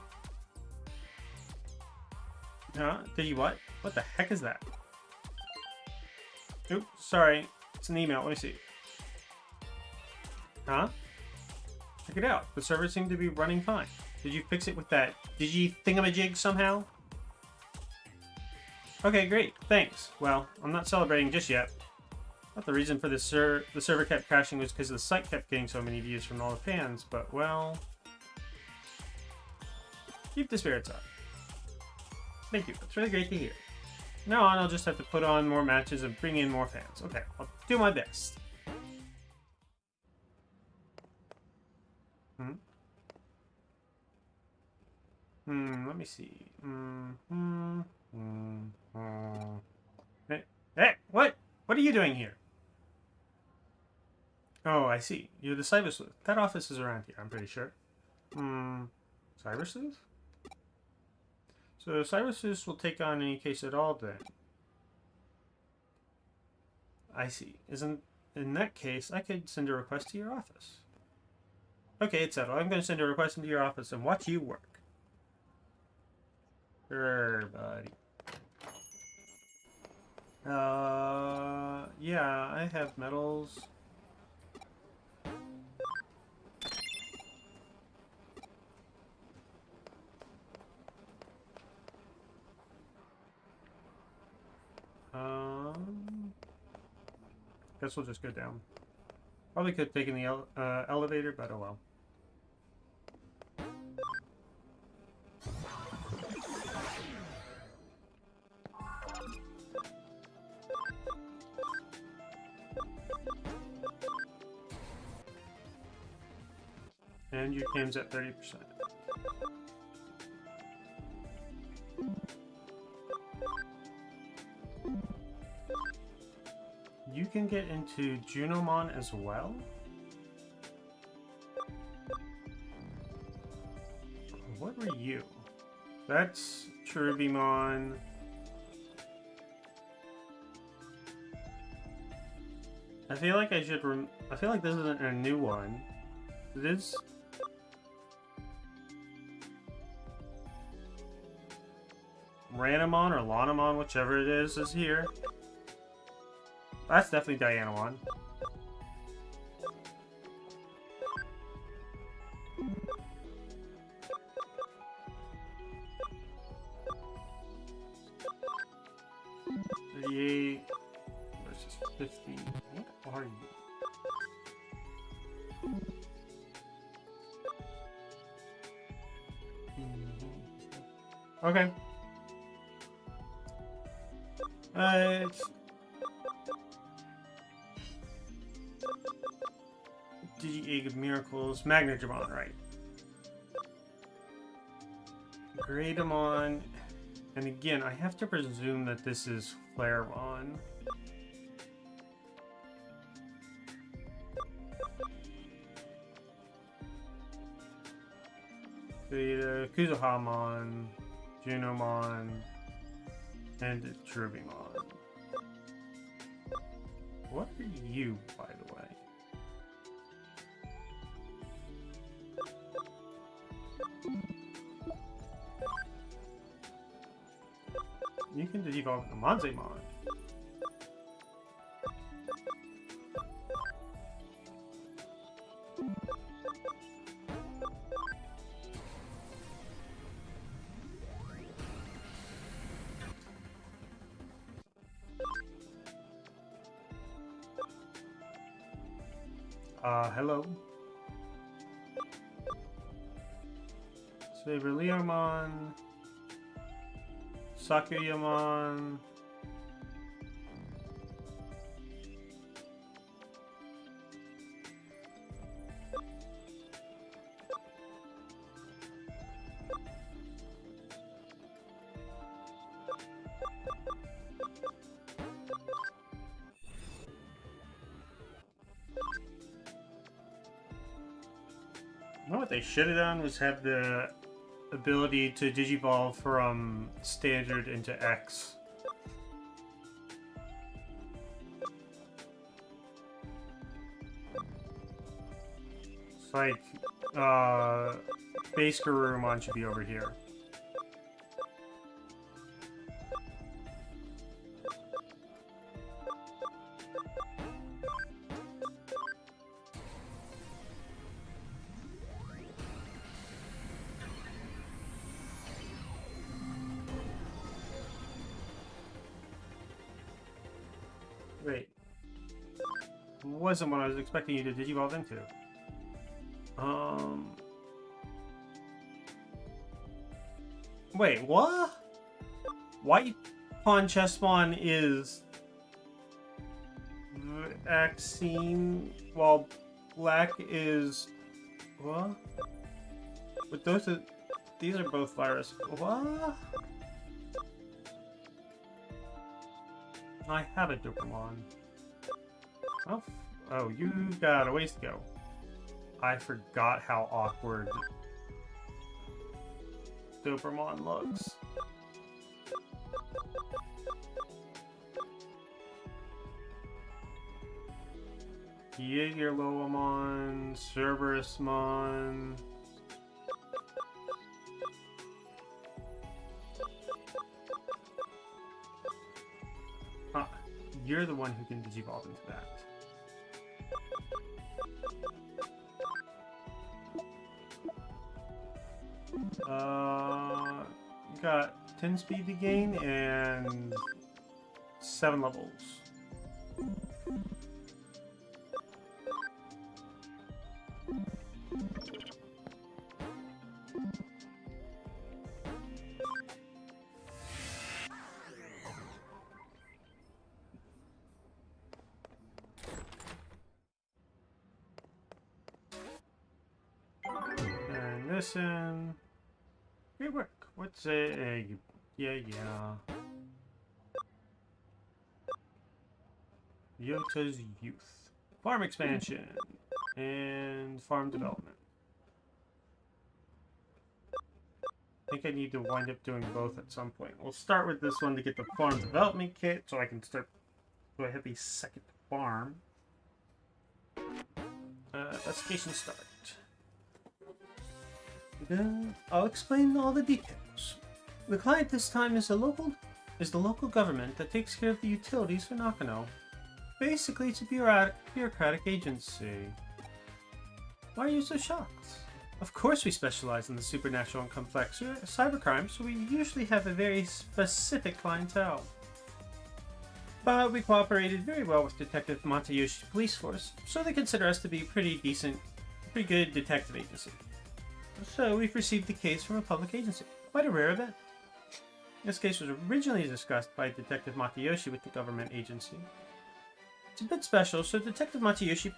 Huh? Did you what? What the heck is that? Oops, sorry. It's an email. Let me see. Huh? Check it out. The server seemed to be running fine. Did you fix it with that digi thingamajig somehow? Okay, great. Thanks. Well, I'm not celebrating just yet. Thought the reason for the server kept crashing was because the site kept getting so many views from all the fans, but well... Keep the spirits up. Thank you. It's really great to hear. Now on, I'll just have to put on more matches and bring in more fans. Okay, I'll do my best. Let me see. Hey, what? What are you doing here? Oh, I see. You're the Cyber Sleuth. That office is around here, I'm pretty sure. Cyber Sleuth? So Cyber Sleuth will take on any case at all then. I see. In that case, I could send a request to your office. Okay, it's settled. I'm going to send a request into your office and watch you work. Sure, buddy. Yeah, I have medals. Guess we'll just go down. Probably could have taken the elevator, but oh well. And your cam's at 30%. you can get into Junomon as well? What were you? That's Cherubimon. I feel like I should I feel like this isn't a new one. It is. Ranamon or Lanamon, whichever it is here. That's definitely Dianamon. Versus 50. What are you? Okay. It's Digi-Egg of Miracles, Magnagramon, right? Greatamon, and again, I have to presume that this is Flareon. The Kuzuhamon, Junomon, and Cherubimon. What are you, by the way? You can evolve into Monzemon. Hello. Saberleomon. Sakuyamon. You know what they should have done was have the ability to digivolve from standard into X. It's like, base Garurumon should be over here. Wait. Wasn't what I was expecting you to digivolve into. Wait, what? White Ponchesmon is vaccine, while black is what? But these are both virus. What? I have a Digimon. Oh, you got a ways to go. I forgot how awkward Dobermon looks. Jaegerloamon, Cerberusmon. You're the one who can digivolve into that. You got 10 speed to gain and 7 levels. And listen. Great work. What's a yeah. Yota's youth. Farm expansion. And farm development. I think I need to wind up doing both at some point. We'll start with this one to get the farm development kit so I can start. Do I have a second farm? Investigation start. Then I'll explain all the details. The client this time is the local government that takes care of the utilities for Nakano. Basically, it's a bureaucratic agency. Why are you so shocked? Of course we specialize in the supernatural and complex cybercrime, so we usually have a very specific clientele. But we cooperated very well with Detective Matayoshi's police force, so they consider us to be pretty good detective agency. So we've received the case from a public agency. Quite a rare event. This case was originally discussed by Detective Matayoshi with the government agency. It's a bit special, so Detective Matayoshi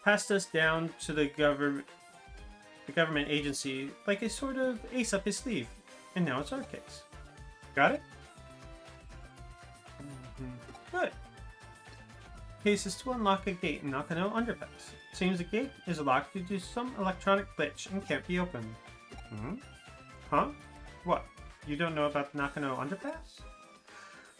passed us down to the government agency like a sort of ace up his sleeve. And now it's our case. Got it? Good. Case is to unlock a gate in Nakano Underpass. Seems the gate is locked due to some electronic glitch and can't be opened. Huh? What? You don't know about the Nakano Underpass?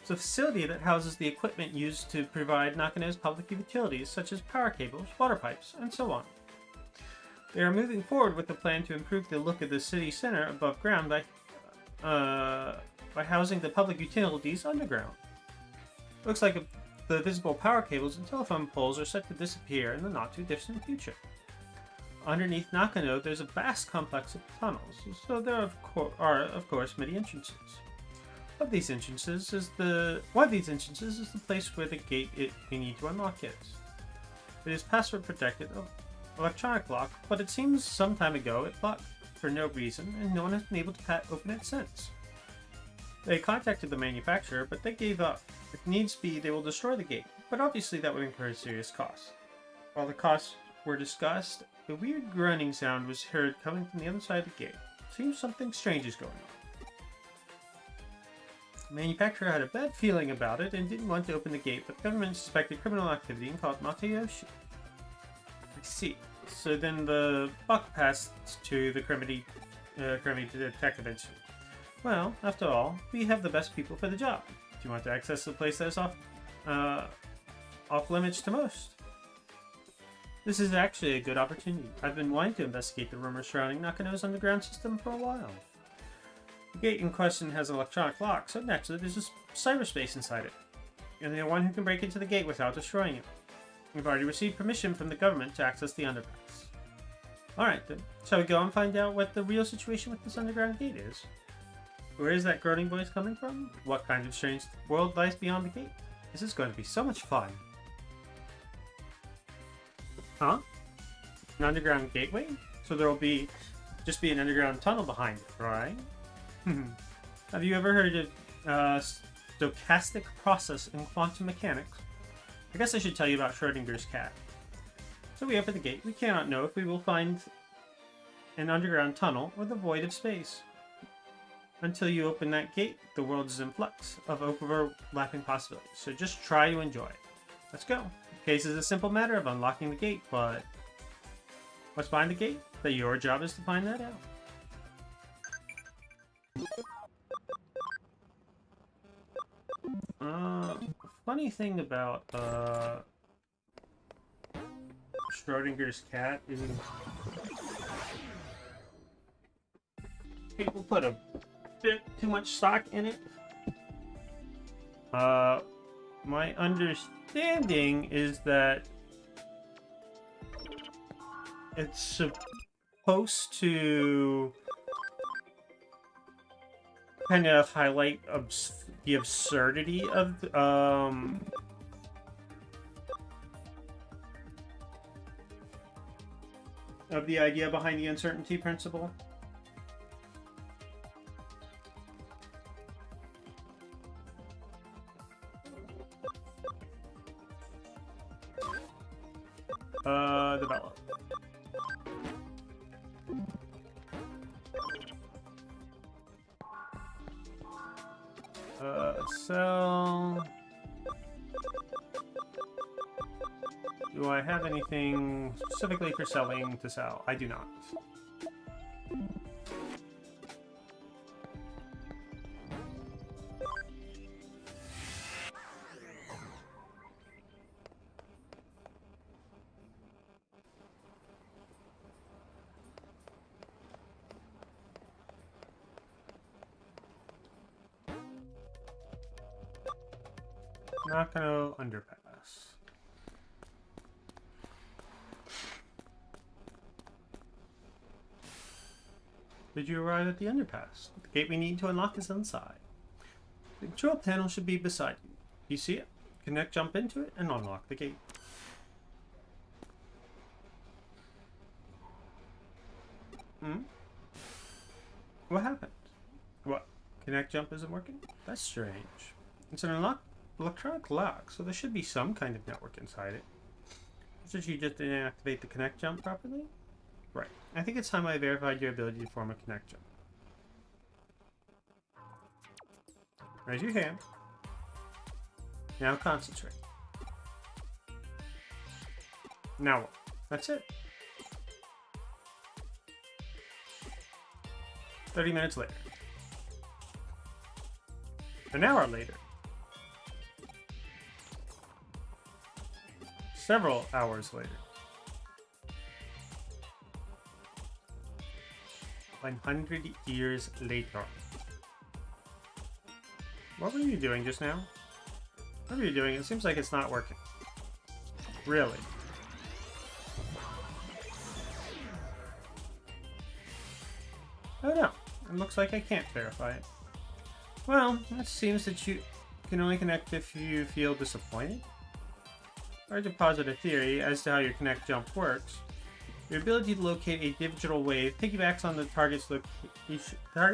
It's a facility that houses the equipment used to provide Nakano's public utilities such as power cables, water pipes, and so on. They are moving forward with a plan to improve the look of the city center above ground by housing the public utilities underground. Looks like the visible power cables and telephone poles are set to disappear in the not-too-distant future. Underneath Nakano, there's a vast complex of tunnels, so there are, of course, many entrances. One of these entrances is the place where the gate we need to unlock is. It is password protected, electronic lock, but it seems some time ago it locked for no reason, and no one has been able to open it since. They contacted the manufacturer, but they gave up. If needs be, they will destroy the gate, but obviously that would incur serious costs. While the costs were discussed, a weird grunting sound was heard coming from the other side of the gate. Seems something strange is going on. The manufacturer had a bad feeling about it and didn't want to open the gate, but the government suspected criminal activity and called Matayoshi. I see. So then the buck passed to the Kremity Detective Agency. Well, after all, we have the best people for the job. Do you want to access the place that is off limits to most? This is actually a good opportunity. I've been wanting to investigate the rumors surrounding Nakano's underground system for a while. The gate in question has an electronic lock, so naturally there's a cyberspace inside it. You're the one who can break into the gate without destroying it. We've already received permission from the government to access the underpass. Alright then, shall we go and find out what the real situation with this underground gate is? Where is that groaning voice coming from? What kind of strange world lies beyond the gate? This is going to be so much fun. Huh? An underground gateway? So there will just be an underground tunnel behind it, right? Have you ever heard of stochastic process in quantum mechanics? I guess I should tell you about Schrodinger's cat. So we open the gate. We cannot know if we will find an underground tunnel or the void of space. Until you open that gate, the world is in flux of overlapping possibilities, so just try to enjoy it. Let's go. The case is a simple matter of unlocking the gate, but what's behind the gate? That your job is to find that out. Funny thing about Schrodinger's cat is people put a bit too much stock in it. My understanding is that it's supposed to kind of highlight the absurdity of the idea behind the uncertainty principle. Develop. Sell. Do I have anything specifically for selling to sell? I do not. Nakano Underpass. Did you arrive at the underpass? The gate we need to unlock is inside. The control panel should be beside you. You see it? Connect, jump into it, and unlock the gate. Hmm? What happened? What? Connect, jump isn't working? That's strange. It's an electronic lock, so there should be some kind of network inside it. Did you just didn't activate the connect jump properly? Right. I think it's time I verified your ability to form a connect jump. Raise your hand. Now concentrate. Now what? That's it. 30 minutes later. An hour later. Several hours later. 100 years later. What were you doing just now? What were you doing? It seems like it's not working. Really? Oh no. It looks like I can't verify it. Well, it seems that you can only connect if you feel disappointed. Or to posit a theory as to how your connect jump works. Your ability to locate a digital wave piggybacks on the target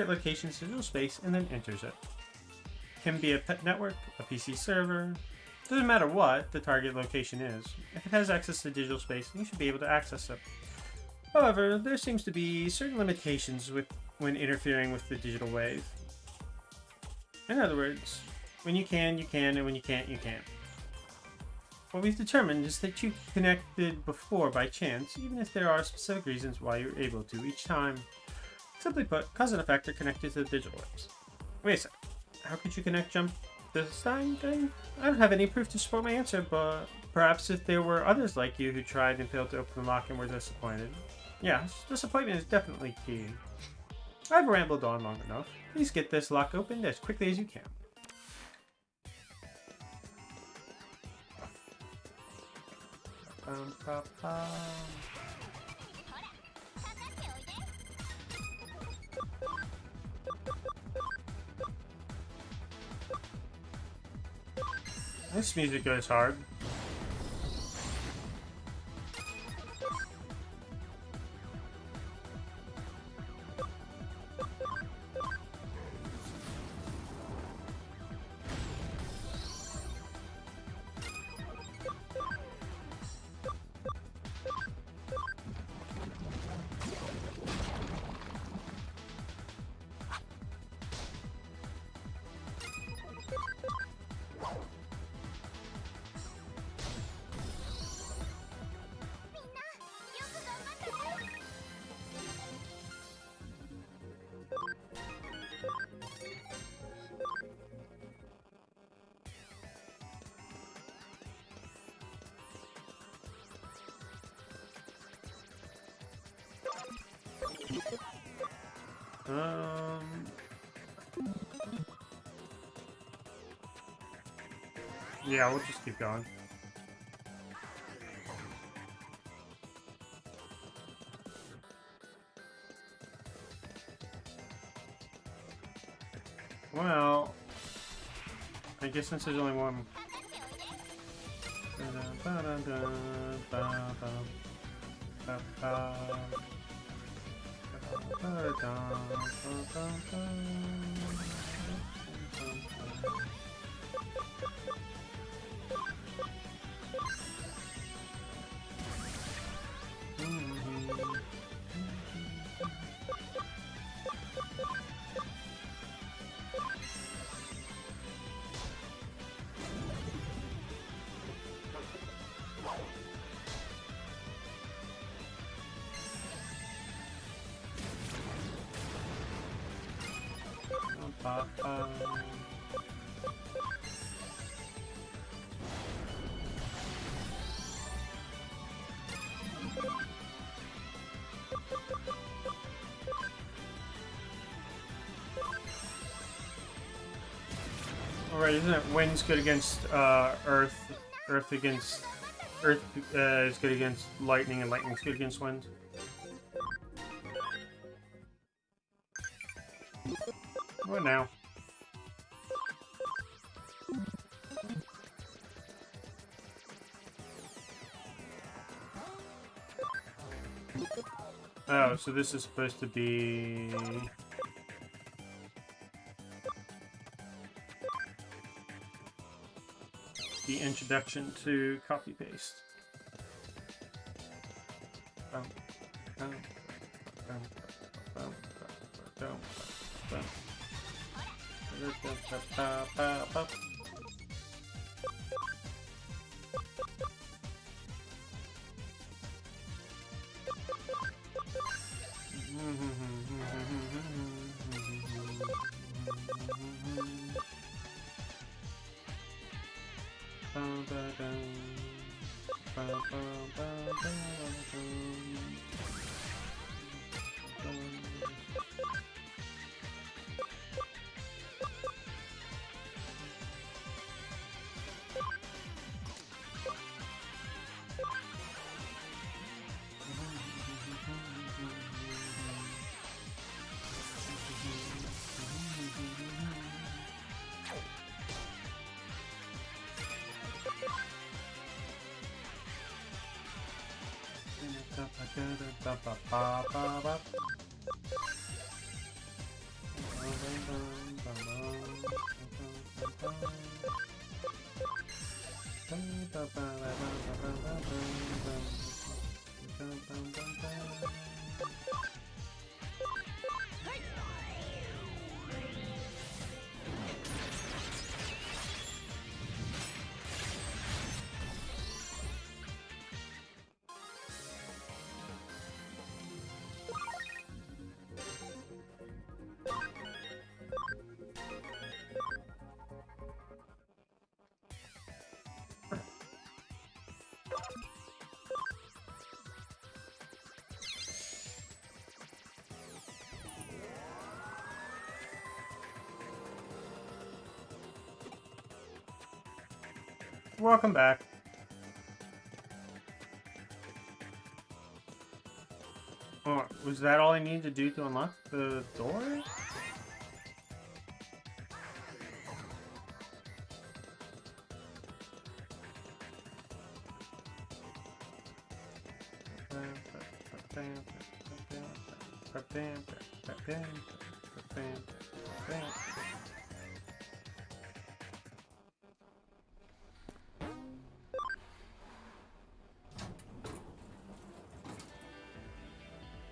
location's digital space and then enters it. It can be a pet network, a PC server. Doesn't matter what the target location is. If it has access to digital space, you should be able to access it. However, there seems to be certain limitations when interfering with the digital wave. In other words, when you can, and when you can't, you can't. What we've determined is that you connected before by chance, even if there are specific reasons why you're able to each time. Simply put, cause and effect are connected to the digital waves. Wait a sec. How could you connect jump this time, then? I don't have any proof to support my answer, but perhaps if there were others like you who tried and failed to open the lock and were disappointed. Yes, disappointment is definitely key. I've rambled on long enough. Please get this lock opened as quickly as you can. This music goes hard. Yeah, we'll just keep going. Well, I guess since there's only one. Alright, isn't it wind's good against earth? Earth against earth is good against lightning, and lightning's good against wind. What now? Oh, so this is supposed to be the introduction to copy paste. Welcome back. Oh, was that all I needed to do to unlock the door?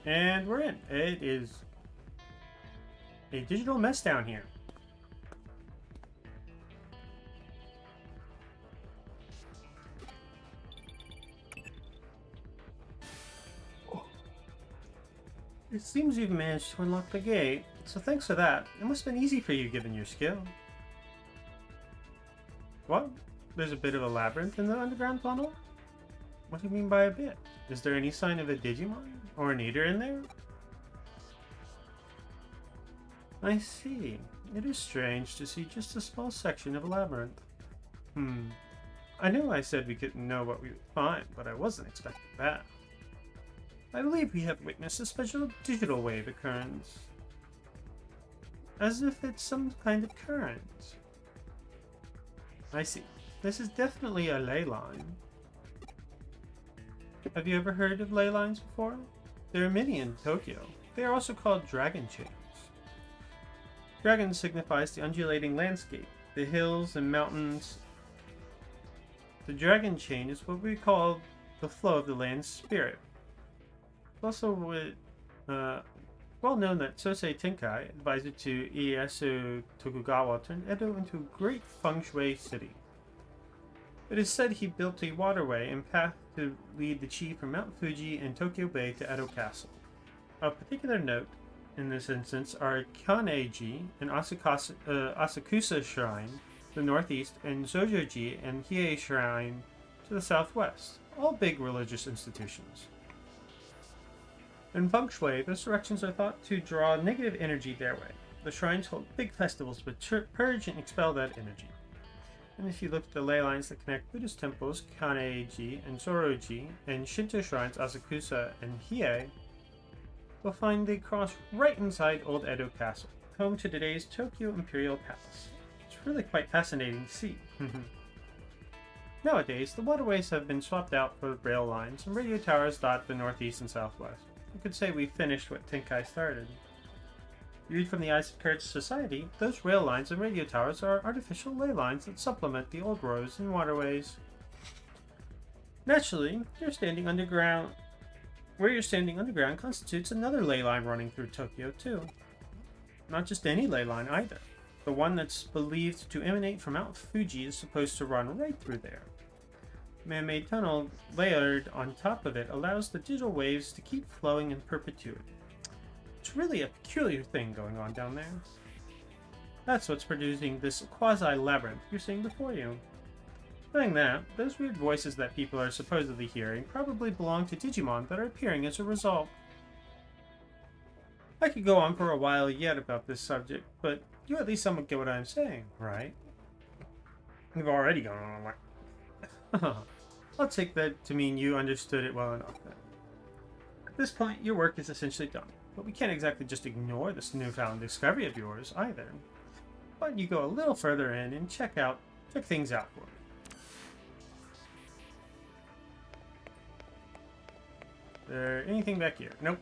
And we're in. It is a digital mess down here. It seems you've managed to unlock the gate, so thanks for that. It must have been easy for you given your skill. What? There's a bit of a labyrinth in the underground tunnel? What do you mean by a bit? Is there any sign of a Digimon? Or an eater in there? I see. It is strange to see just a small section of a labyrinth. I knew I said we couldn't know what we would find, but I wasn't expecting that. I believe we have witnessed a special digital wave occurrence. As if it's some kind of current. I see. This is definitely a ley line. Have you ever heard of ley lines before? There are many in Tokyo. They are also called dragon chains. Dragon signifies the undulating landscape, the hills and mountains. The dragon chain is what we call the flow of the land's spirit. It's also well known that Sosei Tenkai, advisor to Ieyasu Tokugawa, turned Edo into a great feng shui city. It is said he built a waterway and path to lead the chi from Mount Fuji and Tokyo Bay to Edo Castle. Of particular note, in this instance are Kaneji and Asakusa Shrine to the northeast, and Zojoji and Hiei Shrine to the southwest, all big religious institutions. In feng shui, those directions are thought to draw negative energy their way. The shrines hold big festivals to purge and expel that energy. And if you look at the ley lines that connect Buddhist temples, Kaneji and Zoroji, and Shinto shrines, Asakusa and Hiei, you'll find they cross right inside Old Edo Castle, home to today's Tokyo Imperial Palace. It's really quite fascinating to see. Nowadays, the waterways have been swapped out for rail lines, and radio towers dot the northeast and southwest. You could say we finished what Tenkai started. Viewed from the eyes of current society, those rail lines and radio towers are artificial ley lines that supplement the old roads and waterways. Naturally, where you're standing underground constitutes another ley line running through Tokyo too. Not just any ley line either. The one that's believed to emanate from Mount Fuji is supposed to run right through there. Man-made tunnel layered on top of it allows the digital waves to keep flowing in perpetuity. It's really a peculiar thing going on down there. That's what's producing this quasi-labyrinth you're seeing before you. Saying that, those weird voices that people are supposedly hearing probably belong to Digimon that are appearing as a result. I could go on for a while yet about this subject, but you at least somewhat get what I'm saying, right? We've already gone on like... I'll take that to mean you understood it well enough then. At this point, your work is essentially done, but we can't exactly just ignore this newfound discovery of yours either. But you go a little further in and check things out for me. There anything back here? Nope.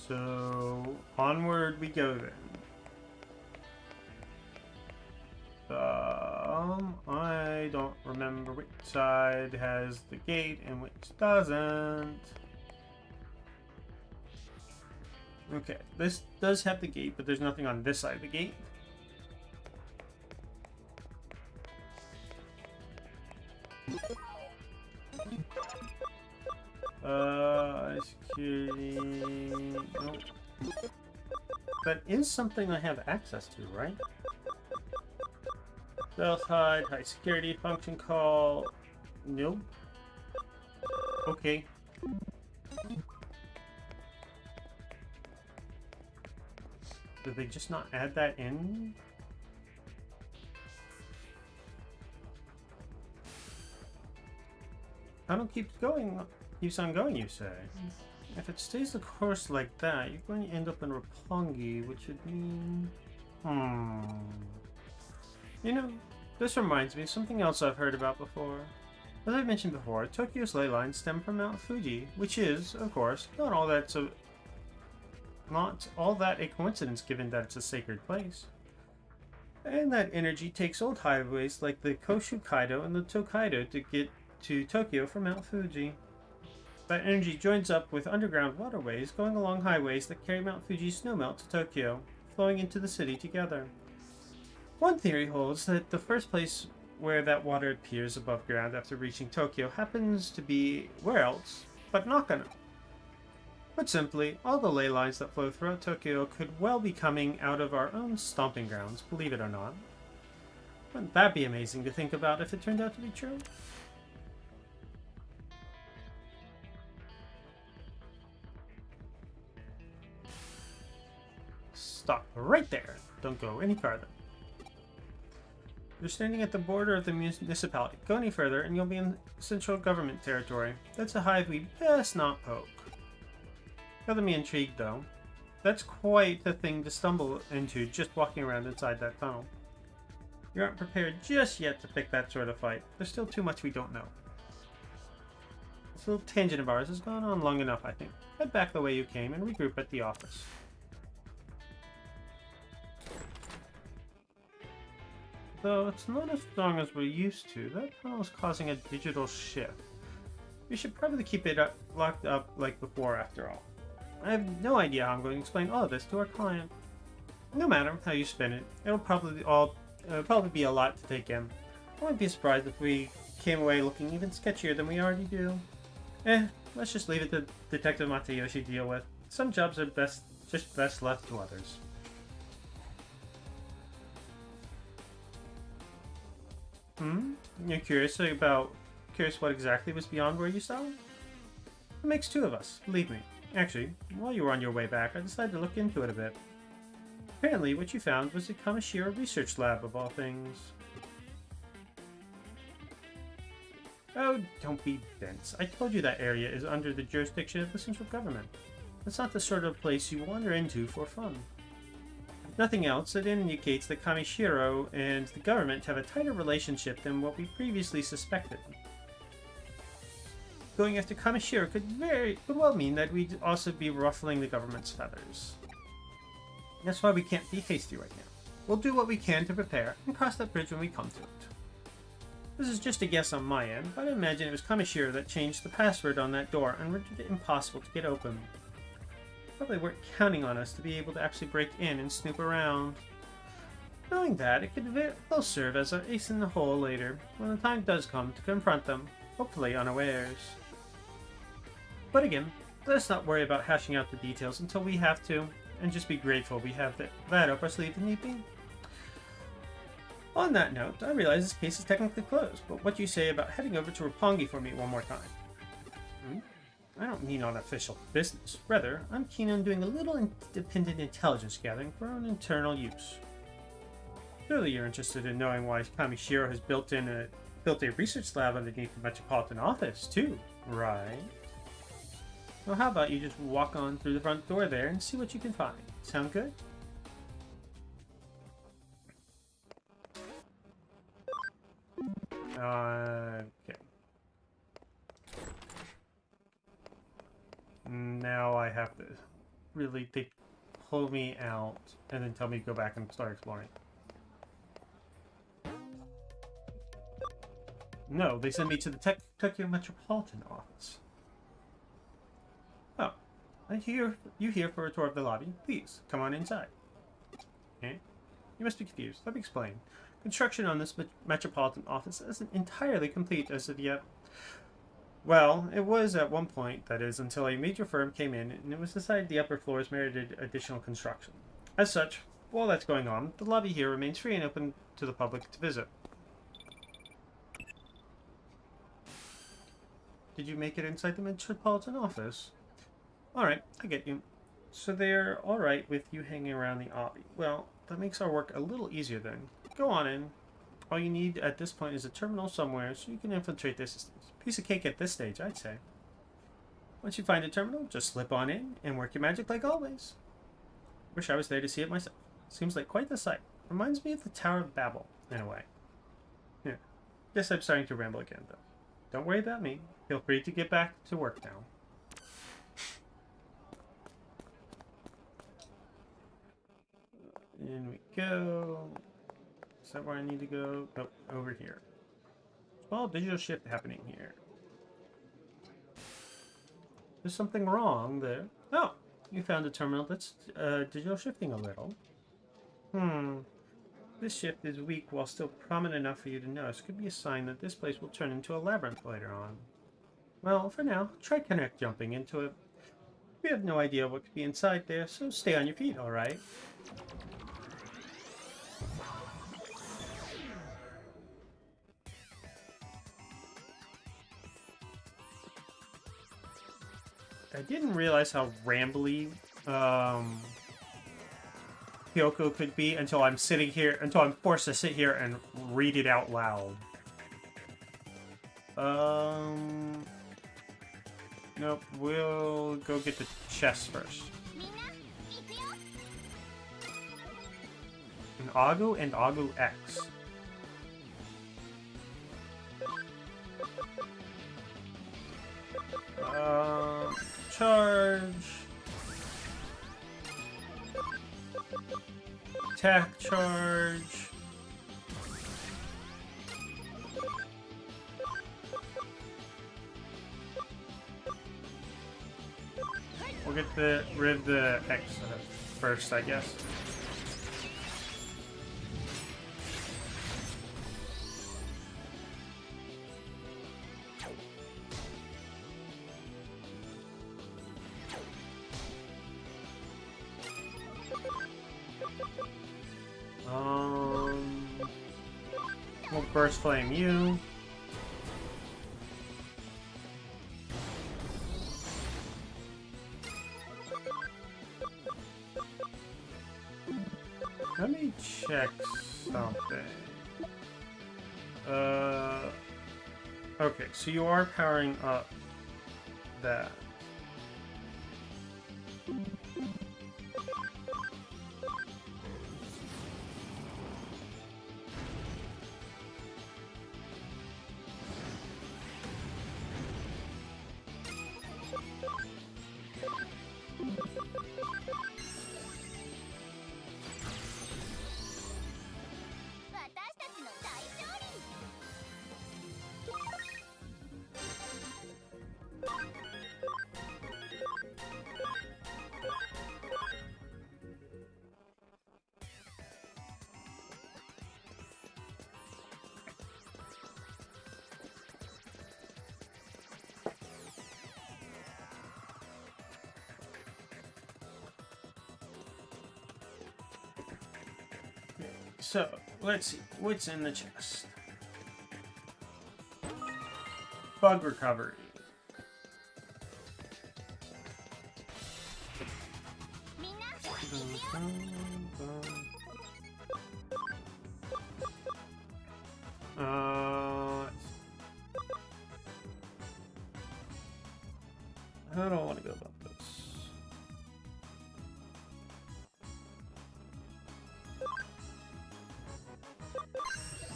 So onward we go then. I don't remember which side has the gate and which doesn't. Okay, this does have the gate, but there's nothing on this side of the gate. Security. Nope. That is something I have access to, right? Stealth hide, high security, function call. Nope. Okay. Did they just not add that in? Tunnel keeps on going, you say? If it stays the course like that, you're going to end up in Roppongi, which would mean... You know, this reminds me of something else I've heard about before. As I mentioned before, Tokyo's ley lines stem from Mount Fuji, which is, of course, not all that a coincidence given that it's a sacred place. And that energy takes old highways like the Koshu Kaido and the Tokaido to get to Tokyo from Mount Fuji. That energy joins up with underground waterways going along highways that carry Mount Fuji's snowmelt to Tokyo, flowing into the city together. One theory holds that the first place where that water appears above ground after reaching Tokyo happens to be where else but Nakano. Put simply, all the ley lines that flow throughout Tokyo could well be coming out of our own stomping grounds, believe it or not. Wouldn't that be amazing to think about if it turned out to be true? Stop right there. Don't go any farther. You're standing at the border of the municipality. Go any further and you'll be in central government territory. That's a hive we best not poke. Gather me intrigued though. That's quite the thing to stumble into just walking around inside that tunnel. You aren't prepared just yet to pick that sort of fight. There's still too much we don't know. This little tangent of ours has gone on long enough, I think. Head back the way you came and regroup at the office. Though it's not as strong as we're used to, that tunnel is causing a digital shift. We should probably keep it locked up like before after all. I have no idea how I'm going to explain all of this to our client. No matter how you spin it, it'll probably be a lot to take in. I wouldn't be surprised if we came away looking even sketchier than we already do. Let's just leave it to Detective Matayoshi to deal with. Some jobs are best left to others. You're curious what exactly was beyond where you saw him? It makes two of us, believe me. Actually, while you were on your way back, I decided to look into it a bit. Apparently, what you found was the Kamishiro research lab, of all things. Oh, don't be dense. I told you that area is under the jurisdiction of the central government. It's not the sort of place you wander into for fun. If nothing else, it indicates that Kamishiro and the government have a tighter relationship than what we previously suspected. Going after Kamishiro could well mean that we'd also be ruffling the government's feathers. That's why we can't be hasty right now. We'll do what we can to prepare and cross that bridge when we come to it. This is just a guess on my end, but I imagine it was Kamishiro that changed the password on that door and rendered it impossible to get open. Probably weren't counting on us to be able to actually break in and snoop around. Knowing that, it could very well serve as an ace in the hole later, when the time does come to confront them, hopefully unawares. But again, let's not worry about hashing out the details until we have to, and just be grateful we have that up our sleeve if need be. On that note, I realize this case is technically closed, but what do you say about heading over to Roppongi for me one more time? I don't mean on official business. Rather, I'm keen on doing a little independent intelligence gathering for our own internal use. Clearly you're interested in knowing why Kamishiro has built a research lab underneath the Metropolitan Office, too, right? Well, how about you just walk on through the front door there and see what you can find. Sound good? Okay. Now I have to they pull me out and then tell me to go back and start exploring. No, they send me to the Tokyo Metropolitan Office. Oh, I hear you here for a tour of the lobby. Please, come on inside. Okay? You must be confused. Let me explain. Construction on this Metropolitan Office isn't entirely complete as of yet. Well, it was at one point, that is, until a major firm came in and it was decided the upper floors merited additional construction. As such, while that's going on, the lobby here remains free and open to the public to visit. Did you make it inside the Metropolitan Office? Alright, I get you. So they're alright with you hanging around the lobby. Well, that makes our work a little easier then. Go on in. All you need at this point is a terminal somewhere so you can infiltrate their systems. Piece of cake at this stage, I'd say. Once you find a terminal, just slip on in and work your magic like always. Wish I was there to see it myself. Seems like quite the sight. Reminds me of the Tower of Babel, in a way. Yeah. Guess I'm starting to ramble again, though. Don't worry about me. Feel free to get back to work now. In we go. Is that where I need to go? Nope, over here. Small digital shift happening here. There's something wrong there. Oh, you found a terminal that's digital shifting a little. This shift is weak while still prominent enough for you to notice. Could be a sign that this place will turn into a labyrinth later on. Well, for now, try connect jumping into it. We have no idea what could be inside there, so stay on your feet, alright? I didn't realize how rambly Kyoko could be until I'm forced to sit here and read it out loud. Nope, we'll go get the chest first. An Agu and Agu X. Charge. Attack charge. We'll get rid of the X first, I guess. We'll burst flame you. Let me check something. Okay, so you are powering up that. So, let's see. What's in the chest? Bug recovery. How do I want to go about this?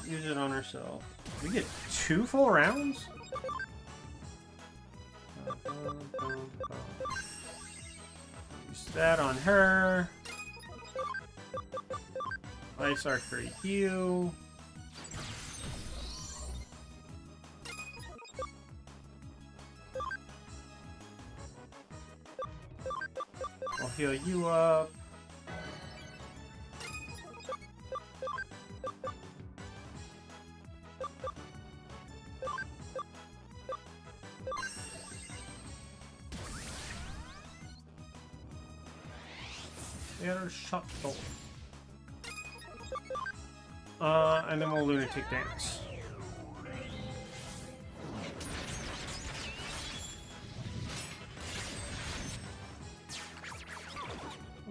Use it on herself. We get 2 full rounds? Use that on her. Ice Arc for you. I'll heal you up. Air shot door. And then we'll lunatic dance.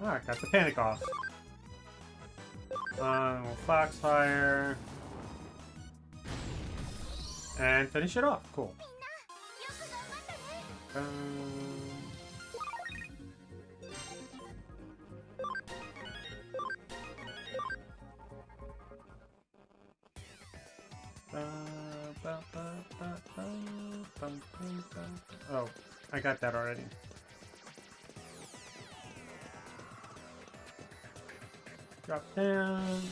Alright, got the panic off. We'll Foxfire. And finish it off. Cool. Oh, I got that already. Drop down.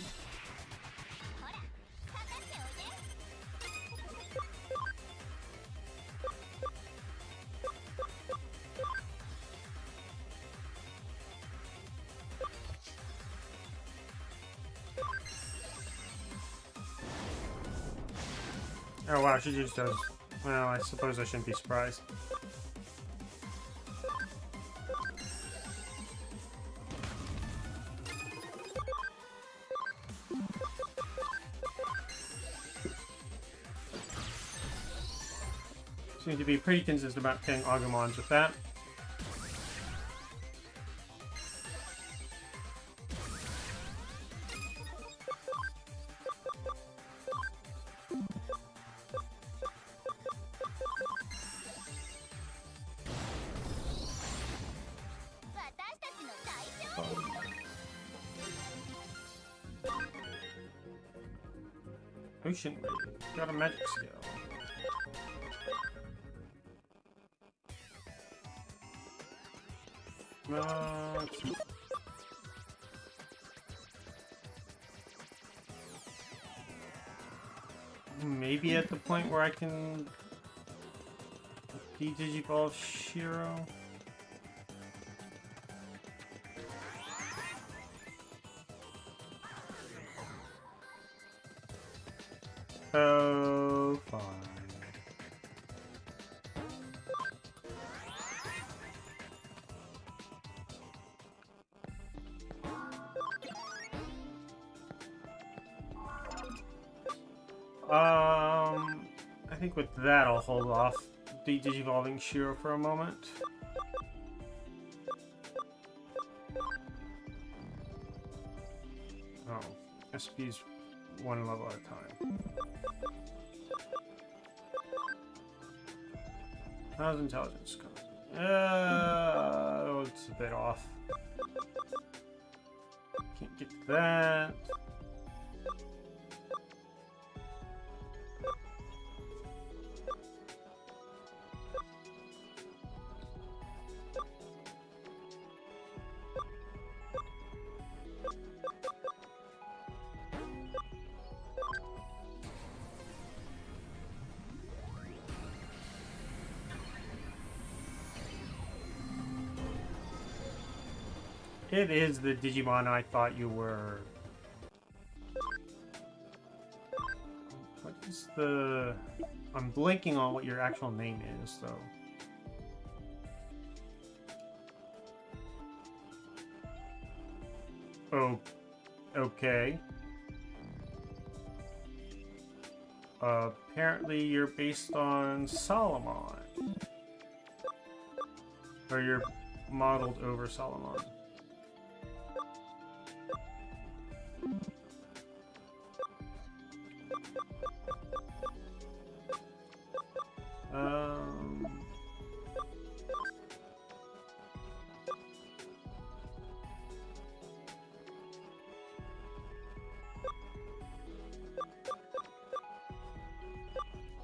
Oh wow, she just does. Well, I suppose I shouldn't be surprised. Seem to be pretty consistent about getting Agumons with that. Ocean Wave. Got a magic skill. Maybe at the point where I can de-digiball Shiro. Oh, fine. I think with that I'll hold off digivolving Shiro for a moment. Oh, SP's one level at a time. How's intelligence going? It's a bit off. Can't get to that. It is the Digimon I thought you were. What is the... I'm blanking on what your actual name is, though. Oh, okay. Apparently you're based on Solomon. Or you're modeled over Solomon.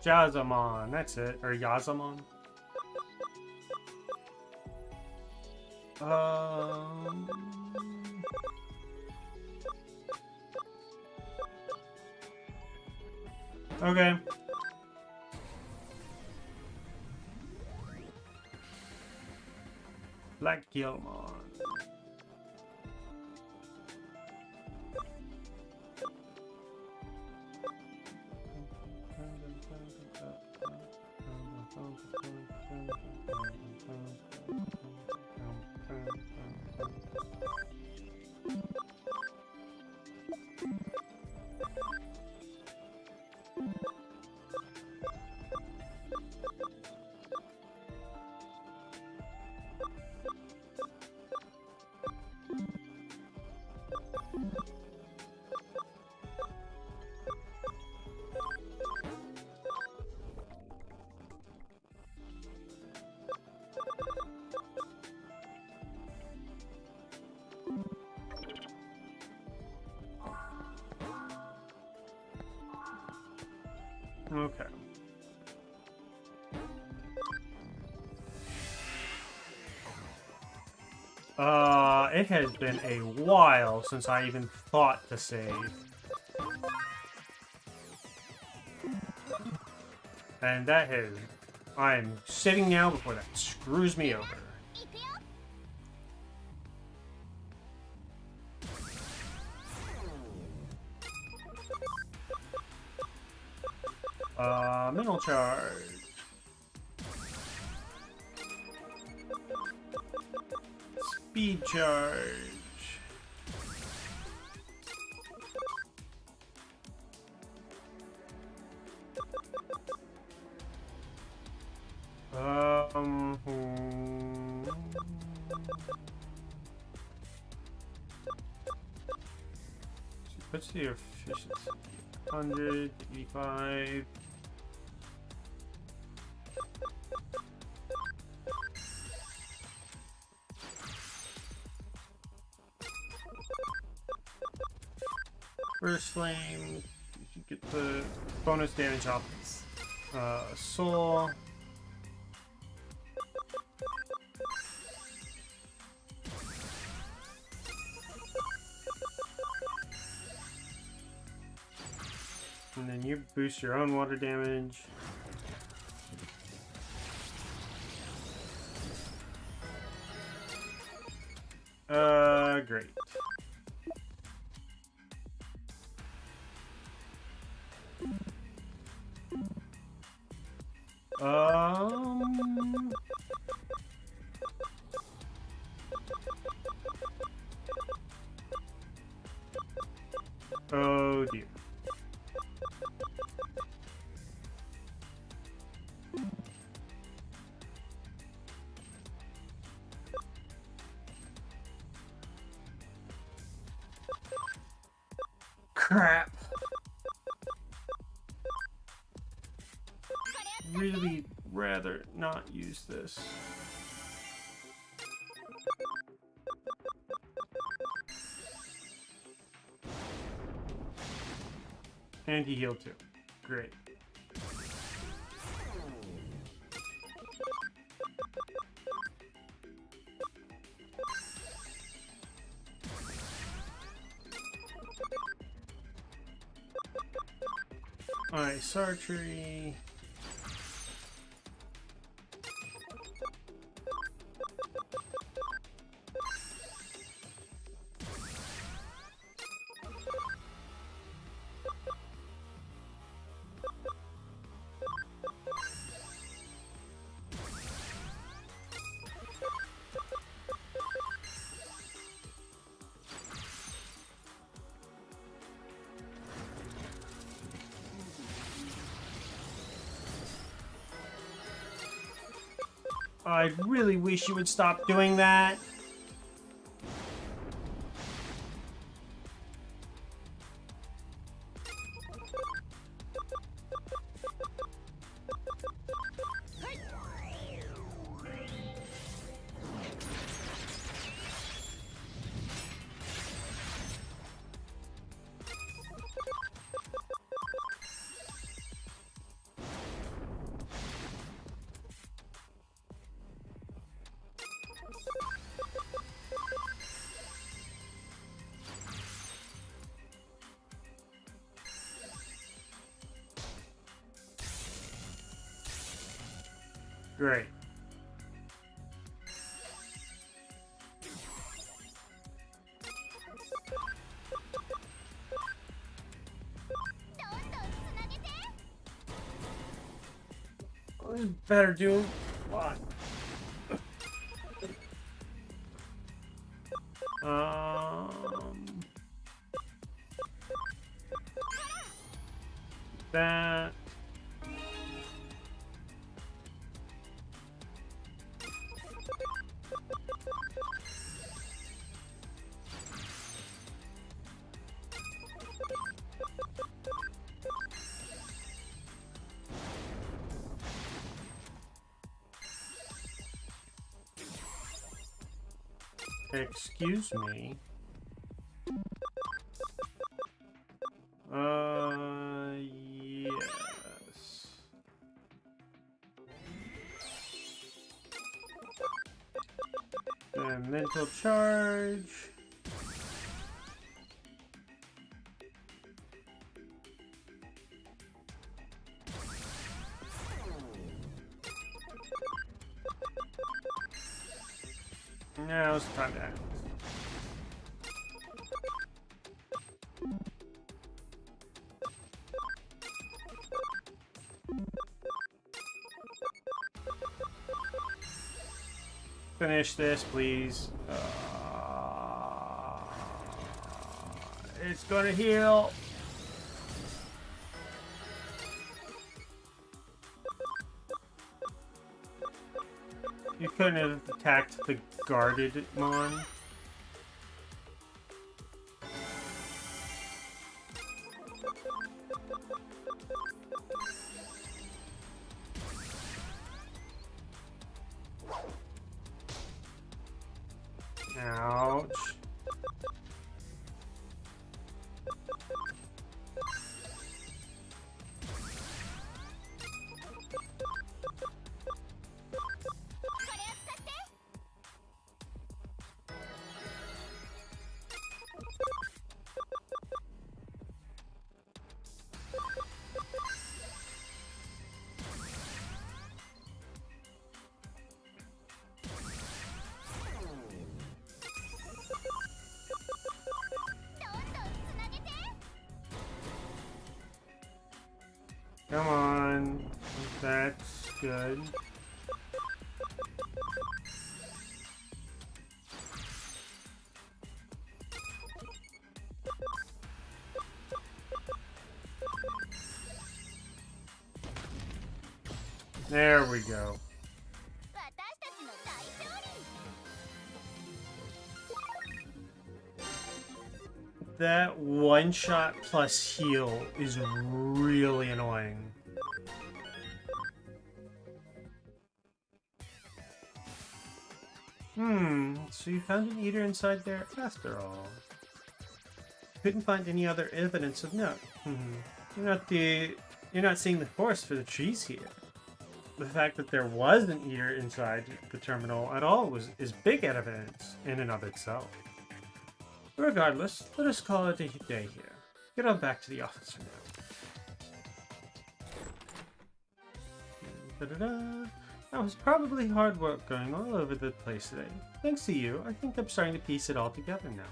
Yazamon, that's it. Or Yazamon. Okay. Black Gilmon. Okay. It has been a while since I even thought to save. And that has... I am sitting now before that screws me over. Mental charge. Speed charge. What's the efficiency? 185. Burst Flame, you get the bonus damage off Soul. And then you boost your own water damage. Great. Oh dear. crap. Really rather not use this. And he healed too. Great. Ice archery. I really wish you would stop doing that. Great. Well, better do what? That. Excuse me. Yes. And mental charge. Now it's time to act. Finish this, please. It's gonna heal. You couldn't have attacked the guarded mon. Ouch. Come on. That's good. There we go. That one shot plus heal is really annoying. So you found an eater inside there after all. Couldn't find any other evidence of note. You're not seeing the forest for the trees here. The fact that there was an eater inside the terminal at all is big evidence in and of itself. Regardless, let us call it a day here. Get on back to the office for now. Da-da-da. That was probably hard work going all over the place today. Thanks to you, I think I'm starting to piece it all together now.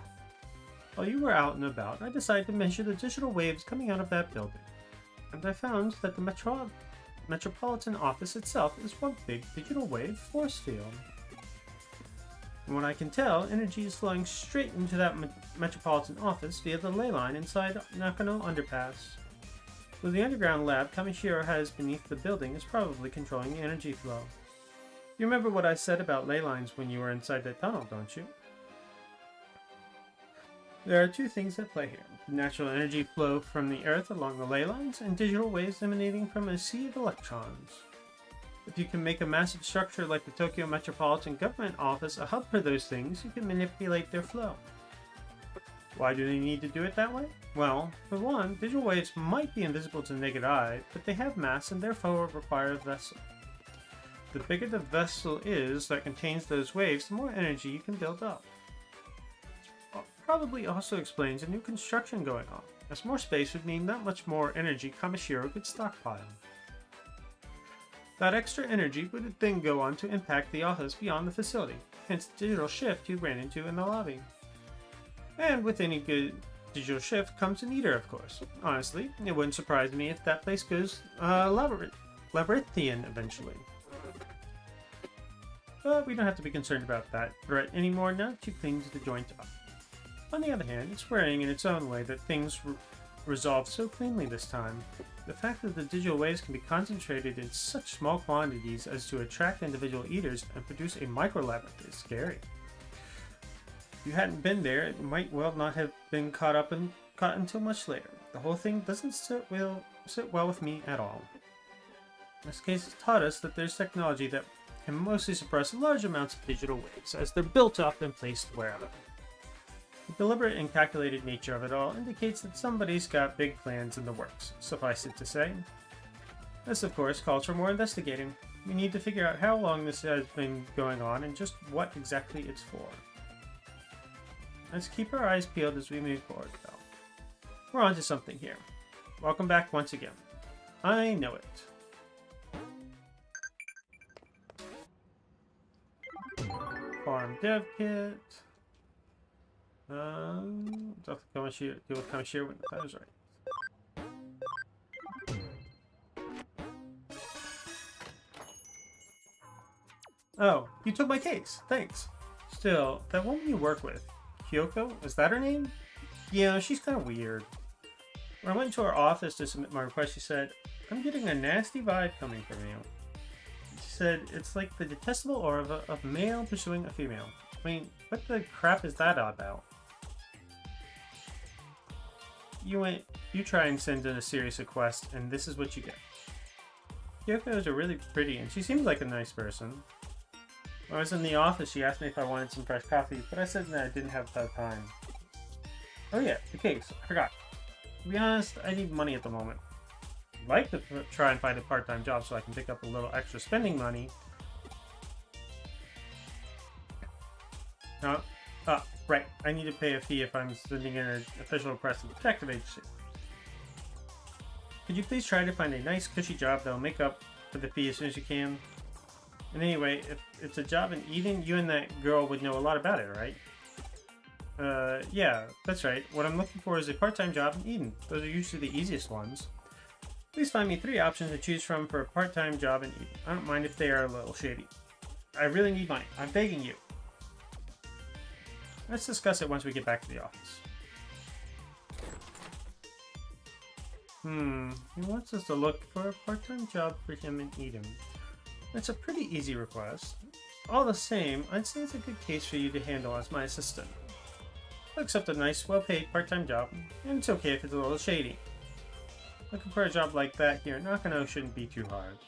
While you were out and about, I decided to measure the digital waves coming out of that building. And I found that the Metropolitan office itself is one big digital wave force field. From what I can tell, energy is flowing straight into that Metropolitan office via the ley line inside Nakano Underpass. So the underground lab Kamishiro has beneath the building is probably controlling the energy flow. You remember what I said about ley lines when you were inside that tunnel, don't you? There are two things at play here. Natural energy flow from the Earth along the ley lines, and digital waves emanating from a sea of electrons. If you can make a massive structure like the Tokyo Metropolitan Government Office a hub for those things, you can manipulate their flow. Why do they need to do it that way? Well, for one, digital waves might be invisible to the naked eye, but they have mass and therefore require a vessel. The bigger the vessel is that contains those waves, the more energy you can build up. Probably also explains a new construction going on, as more space would mean that much more energy Kamishiro could stockpile. That extra energy would then go on to impact the office beyond the facility, hence the digital shift you ran into in the lobby. And with any good digital shift comes an eater, of course. Honestly, it wouldn't surprise me if that place goes labyrinthian eventually. But we don't have to be concerned about that threat anymore now that you cleaned the joint up. On the other hand, it's worrying in its own way that things resolved so cleanly this time. The fact that the digital waves can be concentrated in such small quantities as to attract individual eaters and produce a micro-labyrinth is scary. If you hadn't been there, it might well not have been caught until much later. The whole thing doesn't sit well with me at all. This case has taught us that there's technology that can mostly suppress large amounts of digital waves as they're built up and placed wherever. The deliberate and calculated nature of it all indicates that somebody's got big plans in the works, suffice it to say. This, of course, calls for more investigating. We need to figure out how long this has been going on and just what exactly it's for. Let's keep our eyes peeled as we move forward, though. We're on to something here. Welcome back once again. I know it. Farm dev kit. Deal with Kamishiro when the time is right. Oh, you took my case. Thanks. Still, that woman you work with, Kyoko, is that her name? Yeah, she's kind of weird. When I went to her office to submit my request, she said, I'm getting a nasty vibe coming from you. She said, it's like the detestable aura of male pursuing a female. I mean, what the crap is that about? You try and send in a serious request, and this is what you get. Kyoko is really pretty, and she seems like a nice person. When I was in the office, she asked me if I wanted some fresh coffee, but I said that I didn't have the time. Oh yeah, the case. I forgot. To be honest, I need money at the moment. I'd like to try and find a part-time job so I can pick up a little extra spending money. Right. I need to pay a fee if I'm sending in an official request to the detective agency. Could you please try to find a nice, cushy job that'll make up for the fee as soon as you can? And anyway, if it's a job in Eden, you and that girl would know a lot about it, right? Yeah, that's right. What I'm looking for is a part-time job in Eden. Those are usually the easiest ones. Please find me 3 options to choose from for a part-time job in Eden. I don't mind if they are a little shady. I really need money. I'm begging you. Let's discuss it once we get back to the office. He wants us to look for a part-time job for him in Eden. It's a pretty easy request. All the same, I'd say it's a good case for you to handle as my assistant. accept a nice, well-paid part-time job, and it's okay if it's a little shady. Looking for a job like that here in Nakano shouldn't be too hard.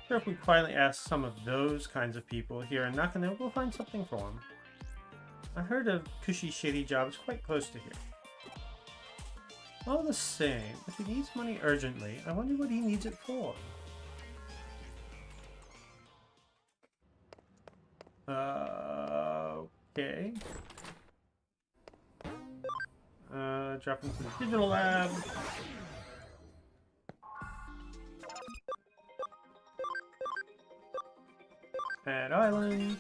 Sure, if we quietly ask some of those kinds of people here in Nakano, we'll find something for him. I heard of cushy, shady jobs quite close to here. All the same, if he needs money urgently, I wonder what he needs it for. Okay. Drop into the digital lab. Add island.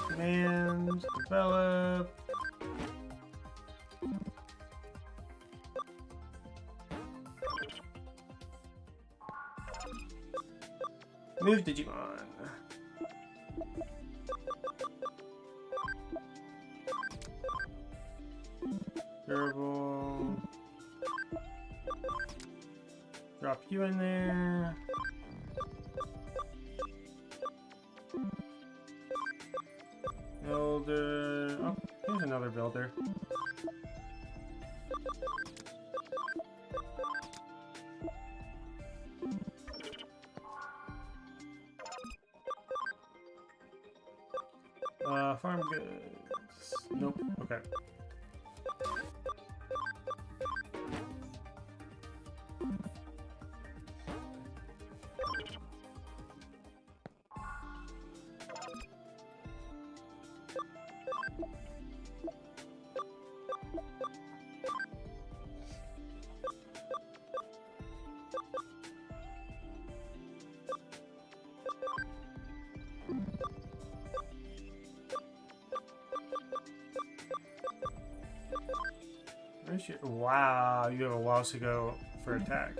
Command, develop. Move Digimon. Durable. Drop you in there. Builder. Oh, here's another builder. Farm goods. Nope. Okay. Wow, you have a while to go for attack.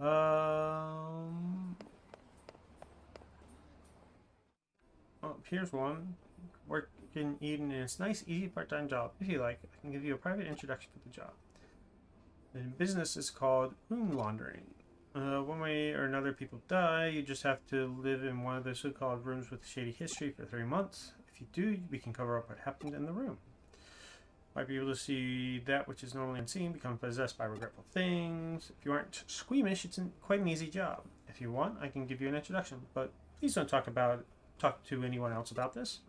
Oh, here's one. Work in Eden, and it's a nice, easy part-time job. If you like, I can give you a private introduction to the job. The business is called room laundering. One way or another, people die. You just have to live in one of the so-called rooms with shady history for 3 months. If you do, we can cover up what happened in the room. Might be able to see that which is normally unseen, become possessed by regretful things. If you aren't squeamish, it's quite an easy job. If you want, I can give you an introduction, but please don't talk to anyone else about this.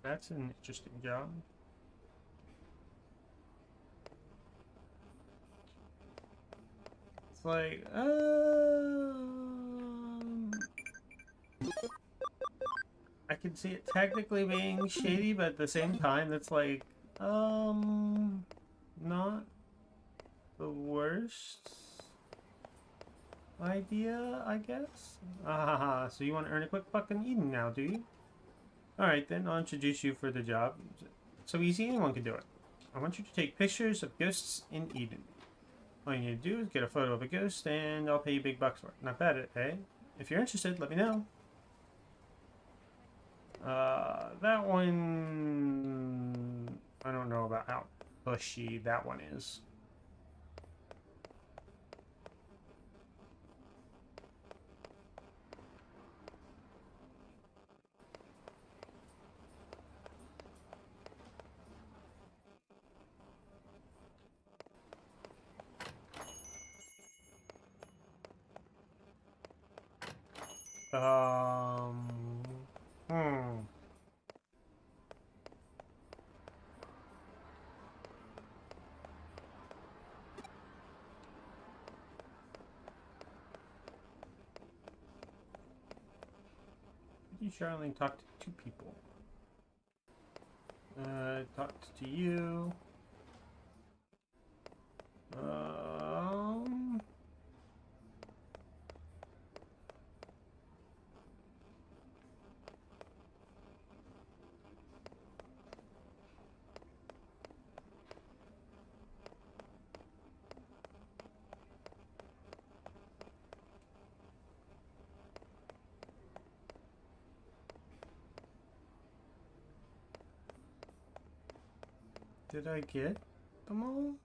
That's an interesting job. It's like, I can see it technically being shady, but at the same time, it's like, not the worst idea, I guess. Ah, so you want to earn a quick buck in Eden now, do you? Alright then, I'll introduce you for the job. It's so easy, anyone can do it. I want you to take pictures of ghosts in Eden. All you need to do is get a photo of a ghost, and I'll pay you big bucks for it. Not bad, eh? If you're interested, let me know. That one... I don't know about how pushy that one is. You Charlene talked to 2 people. Talked to you. Did I get them all?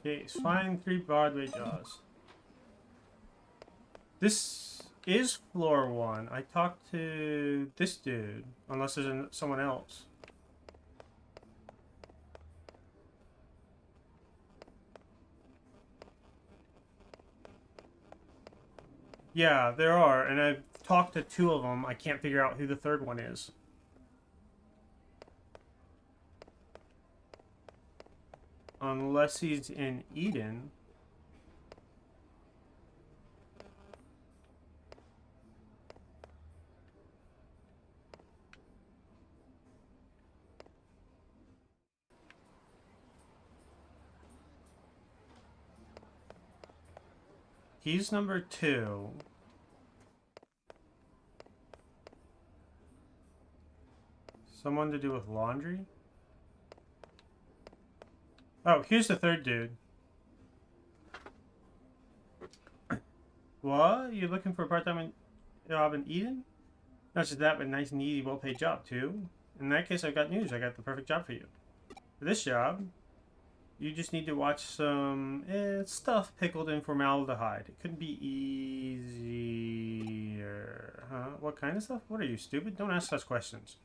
Okay, find 3 Broadway jaws. This is floor 1. I talked to this dude, unless there's someone else. Yeah, there are, and I've talked to 2 of them. I can't figure out who the 3rd one is. Unless he's in Eden. He's number 2. Someone to do with laundry? Oh, here's the 3rd dude. What? You're looking for a part-time job in Eden? Not just that, but a nice and easy, well-paid job, too. In that case, I've got news. I got the perfect job for you. For this job, you just need to watch some stuff pickled in formaldehyde. It couldn't be easier. Huh? What kind of stuff? What are you, stupid? Don't ask such questions.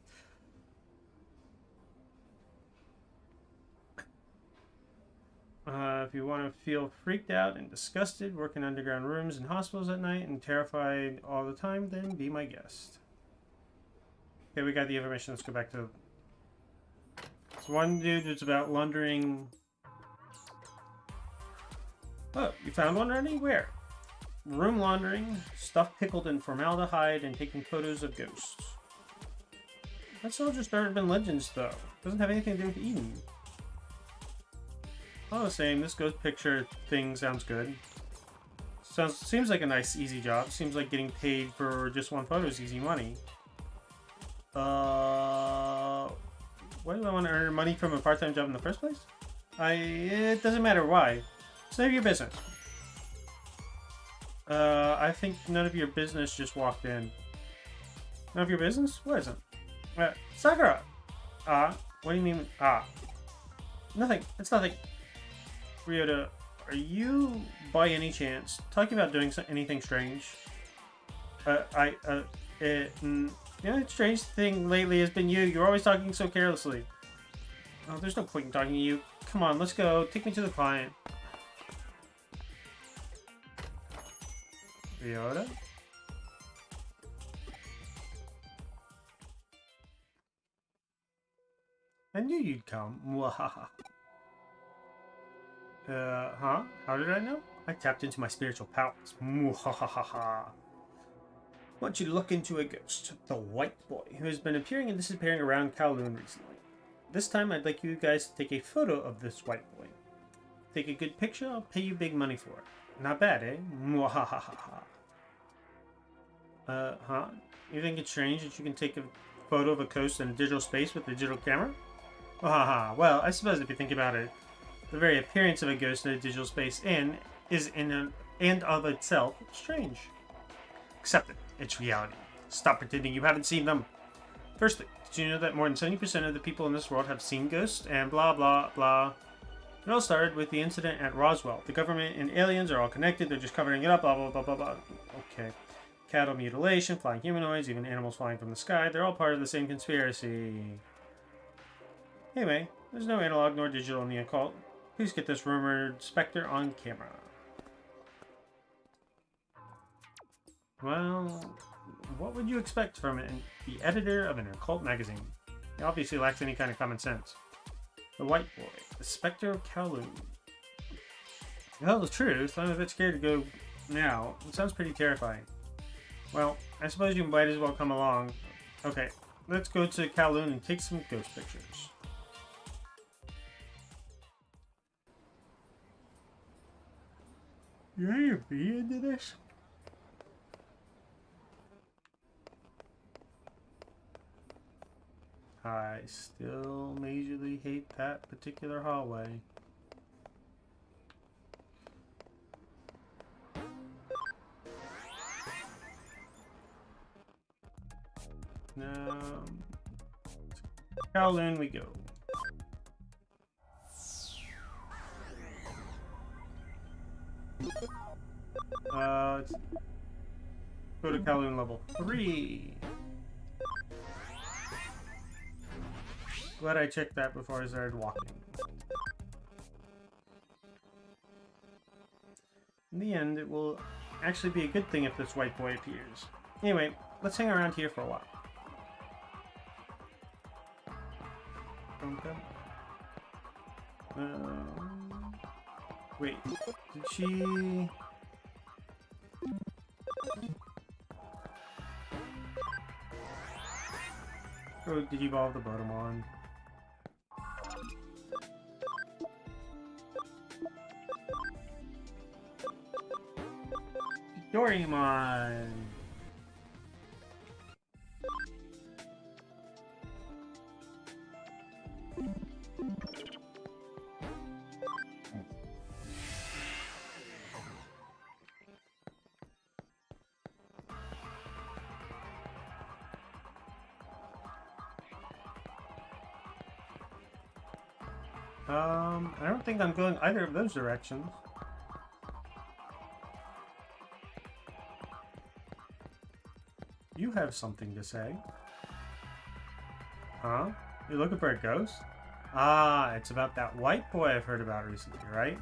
If you want to feel freaked out and disgusted working underground rooms in hospitals at night and terrified all the time, then be my guest. Okay, we got the information. Let's go back to... This one dude is about laundering... Oh, you found one already? Where? Room laundering, stuff pickled in formaldehyde, and taking photos of ghosts. That's all just urban legends, though. Doesn't have anything to do with Eden. All the same, this ghost picture thing sounds good. Seems like a nice, easy job. Seems like getting paid for just one photo is easy money. Why do I want to earn money from a part-time job in the first place? It doesn't matter why. It's none of your business. I think none of your business just walked in. None of your business? What is it? Sakura! What do you mean, Nothing. It's nothing. Ryota, are you, by any chance, talking about doing anything strange? The only strange thing lately has been you. You're always talking so carelessly. Oh, there's no point in talking to you. Come on, let's go. Take me to the client. Ryota? I knew you'd come. Mwahaha. Huh? How did I know? I tapped into my spiritual powers. Mwahaha. I want you to look into a ghost, the white boy, who has been appearing and disappearing around Kowloon recently. This time, I'd like you guys to take a photo of this white boy. Take a good picture, I'll pay you big money for it. Not bad, eh? Mwahaha. Huh? You think it's strange that you can take a photo of a ghost in a digital space with a digital camera? Well, I suppose if you think about it, the very appearance of a ghost in a digital space is in and of itself strange. Accept it. It's reality. Stop pretending you haven't seen them. Firstly, did you know that more than 70% of the people in this world have seen ghosts and blah blah blah? It all started with the incident at Roswell. The government and aliens are all connected. They're just covering it up. Blah blah blah blah blah. Okay. Cattle mutilation, flying humanoids, even animals flying from the sky. They're all part of the same conspiracy. Anyway, there's no analog nor digital in the occult. Please get this rumored specter on camera. Well, what would you expect from the editor of an occult magazine? He obviously lacks any kind of common sense. The white boy, the specter of Kowloon. To tell the truth, I'm a bit scared to go now. It sounds pretty terrifying. Well, I suppose you might as well come along. Okay, let's go to Kowloon and take some ghost pictures. You ready to be into this? I still majorly hate that particular hallway. Kowloon we go. Let's go to Kowloon level 3. Glad I checked that before I started walking. In the end, it will actually be a good thing if this white boy appears. Anyway, let's hang around here for a while. Okay. Wait, did she... Oh, did you evolve the Botamon? Doraemon! I don't think I'm going either of those directions. You have something to say. Huh? You're looking for a ghost? Ah, it's about that white boy I've heard about recently, right?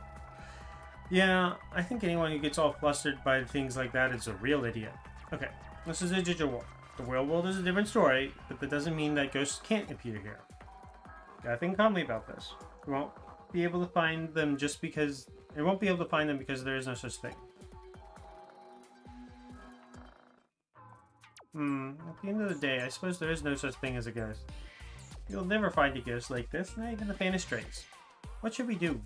Yeah, I think anyone who gets all flustered by things like that is a real idiot. Okay, this is a digital world. The real world is a different story, but that doesn't mean that ghosts can't appear here. Gotta think calmly about this. We won't be able to find them just because... It won't be able to find them because there is no such thing. At the end of the day, I suppose there is no such thing as a ghost. You'll never find a ghost like this, not even the faintest trace. What should we do?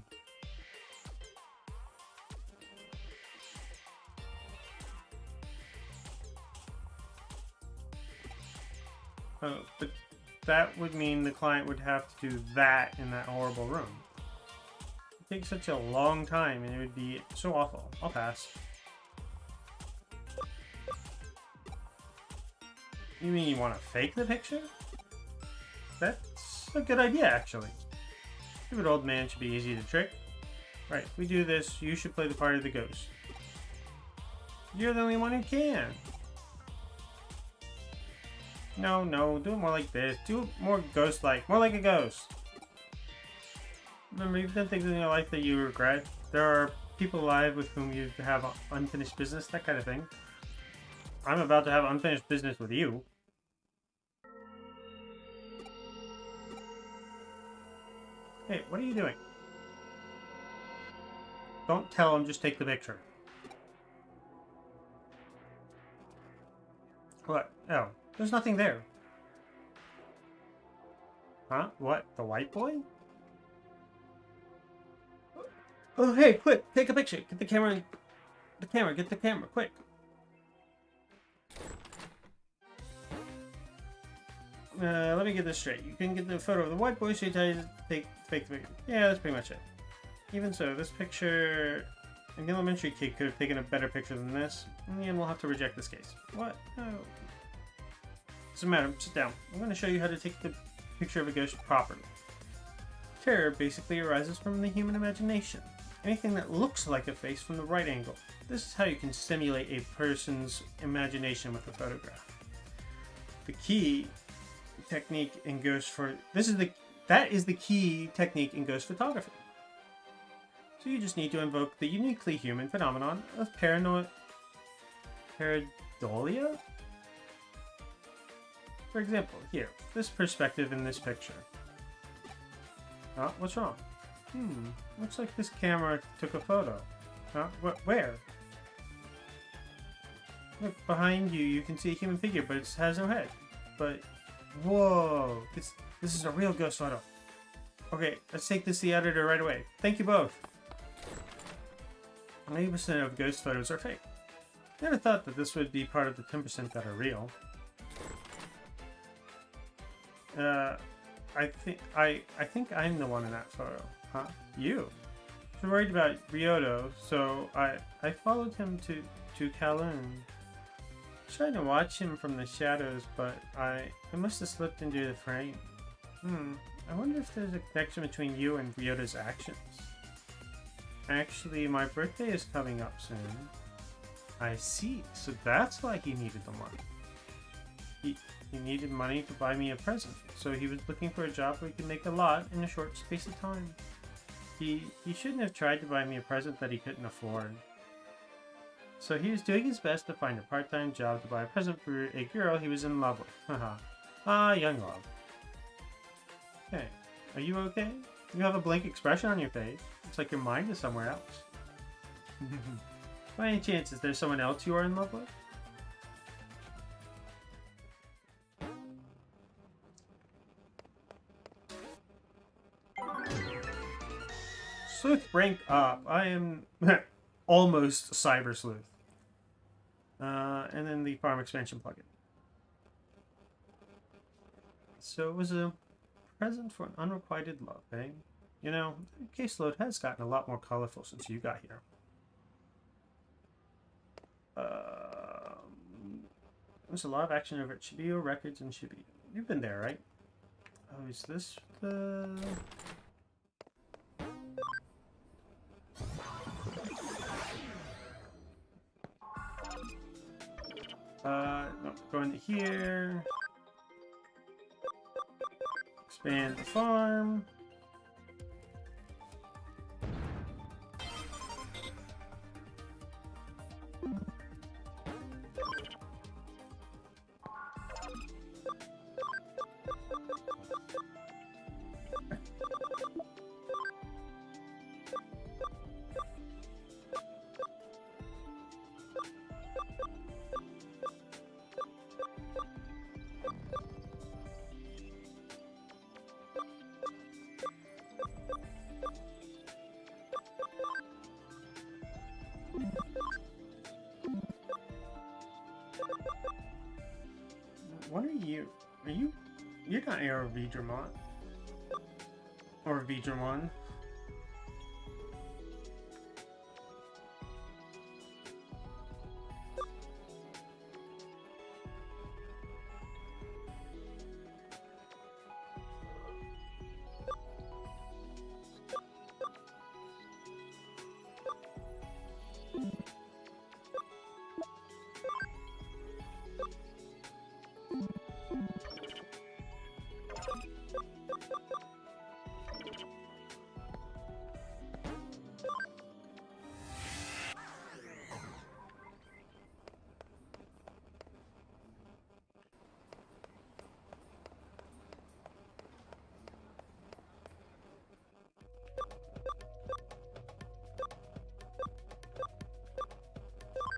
Oh, but that would mean the client would have to do that in that horrible room. It takes such a long time and it would be so awful. I'll pass. You mean you want to fake the picture? That's a good idea, actually. Stupid old man should be easy to trick. Right, if we do this, you should play the part of the ghost. You're the only one who can. No, do it more like this. Do it more ghost-like. More like a ghost. Remember, you've done things in your life that you regret. There are people alive with whom you have unfinished business, that kind of thing. I'm about to have unfinished business with you. Hey, what are you doing? Don't tell him, just take the picture. What? Oh, there's nothing there. Huh? What? The white boy? Oh, hey, quick! Take a picture! Get the camera... Get the camera, quick! Let me get this straight. You can get the photo of the white boy, so you tell you to fake the picture. Yeah, that's pretty much it. Even so, this picture... An elementary kid could have taken a better picture than this, and we'll have to reject this case. What? Oh. Doesn't matter. Sit down. I'm going to show you how to take the picture of a ghost properly. Terror basically arises from the human imagination. Anything that looks like a face from the right angle. This is how you can stimulate a person's imagination with a photograph. The key technique in ghost that is the key technique in ghost photography. So you just need to invoke the uniquely human phenomenon of pareidolia? For example, here, this perspective in this picture. Oh, what's wrong? Looks like this camera took a photo. Huh? Where? Look, behind you, you can see a human figure, but it has no head. But, whoa, this is a real ghost photo. Okay, let's take this to the editor right away. Thank you both. 90% of ghost photos are fake. Never thought that this would be part of the 10% that are real. I think I'm the one in that photo. Huh? You? I was worried about Ryoto, so I followed him to Kowloon. Trying to watch him from the shadows, but I must have slipped into the frame. I wonder if there's a connection between you and Ryota's actions. Actually, my birthday is coming up soon. I see. So that's why he needed the money. He needed money to buy me a present, so he was looking for a job where he could make a lot in a short space of time. He shouldn't have tried to buy me a present that he couldn't afford. So he was doing his best to find a part-time job to buy a present for a girl he was in love with. Haha. Ah, young love. Hey, are you okay? You have a blank expression on your face. It's like your mind is somewhere else. By any chance, is there someone else you are in love with? Sleuth rank up. I am almost Cyber Sleuth. And then the farm expansion plugin. So it was a present for an unrequited love, eh? You know, the caseload has gotten a lot more colorful since you got here. There's a lot of action over at Shibuya Records in Shibuya. You've been there, right? Oh, is this the... No, go into here. Expand the farm. What are you? Are you? You're not Aero Digimon. Or Digimon.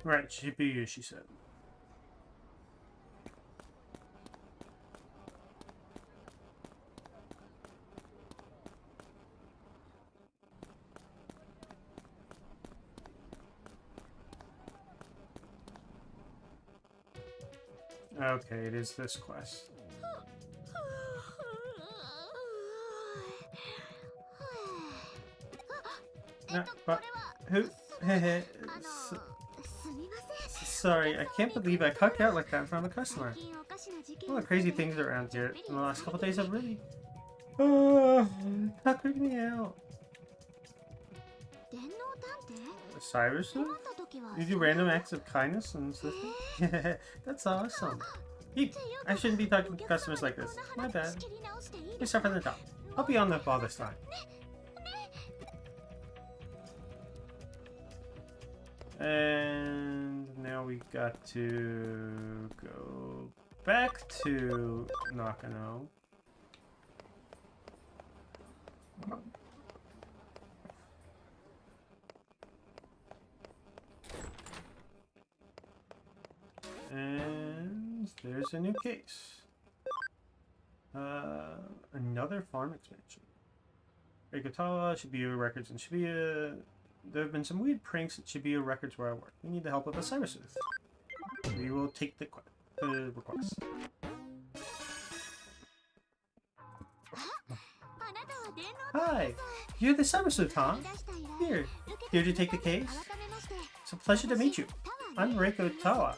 Right, Shibuya, she said. Okay, it is this quest. No, but who? Sorry, I can't believe I cucked out like that in front of a customer. All the crazy things around here in the last couple days have really cucked me out. A Cyrus? You do random acts of kindness and stuff? That's awesome. Eek, I shouldn't be talking to customers like this. My bad. We start from the top. I'll be on the ball this time. And now we got to go back to Nakano. And there's a new case. Another farm expansion. Reikotawa, Shibuya Records, and Shibuya. There have been some weird pranks at Shibuya Records where I work. We need the help of a Cyber Sleuth. We will take the request. Hi! You're the Cyber Sleuth, huh? Here to take the case? It's a pleasure to meet you. I'm Reiko Tawa.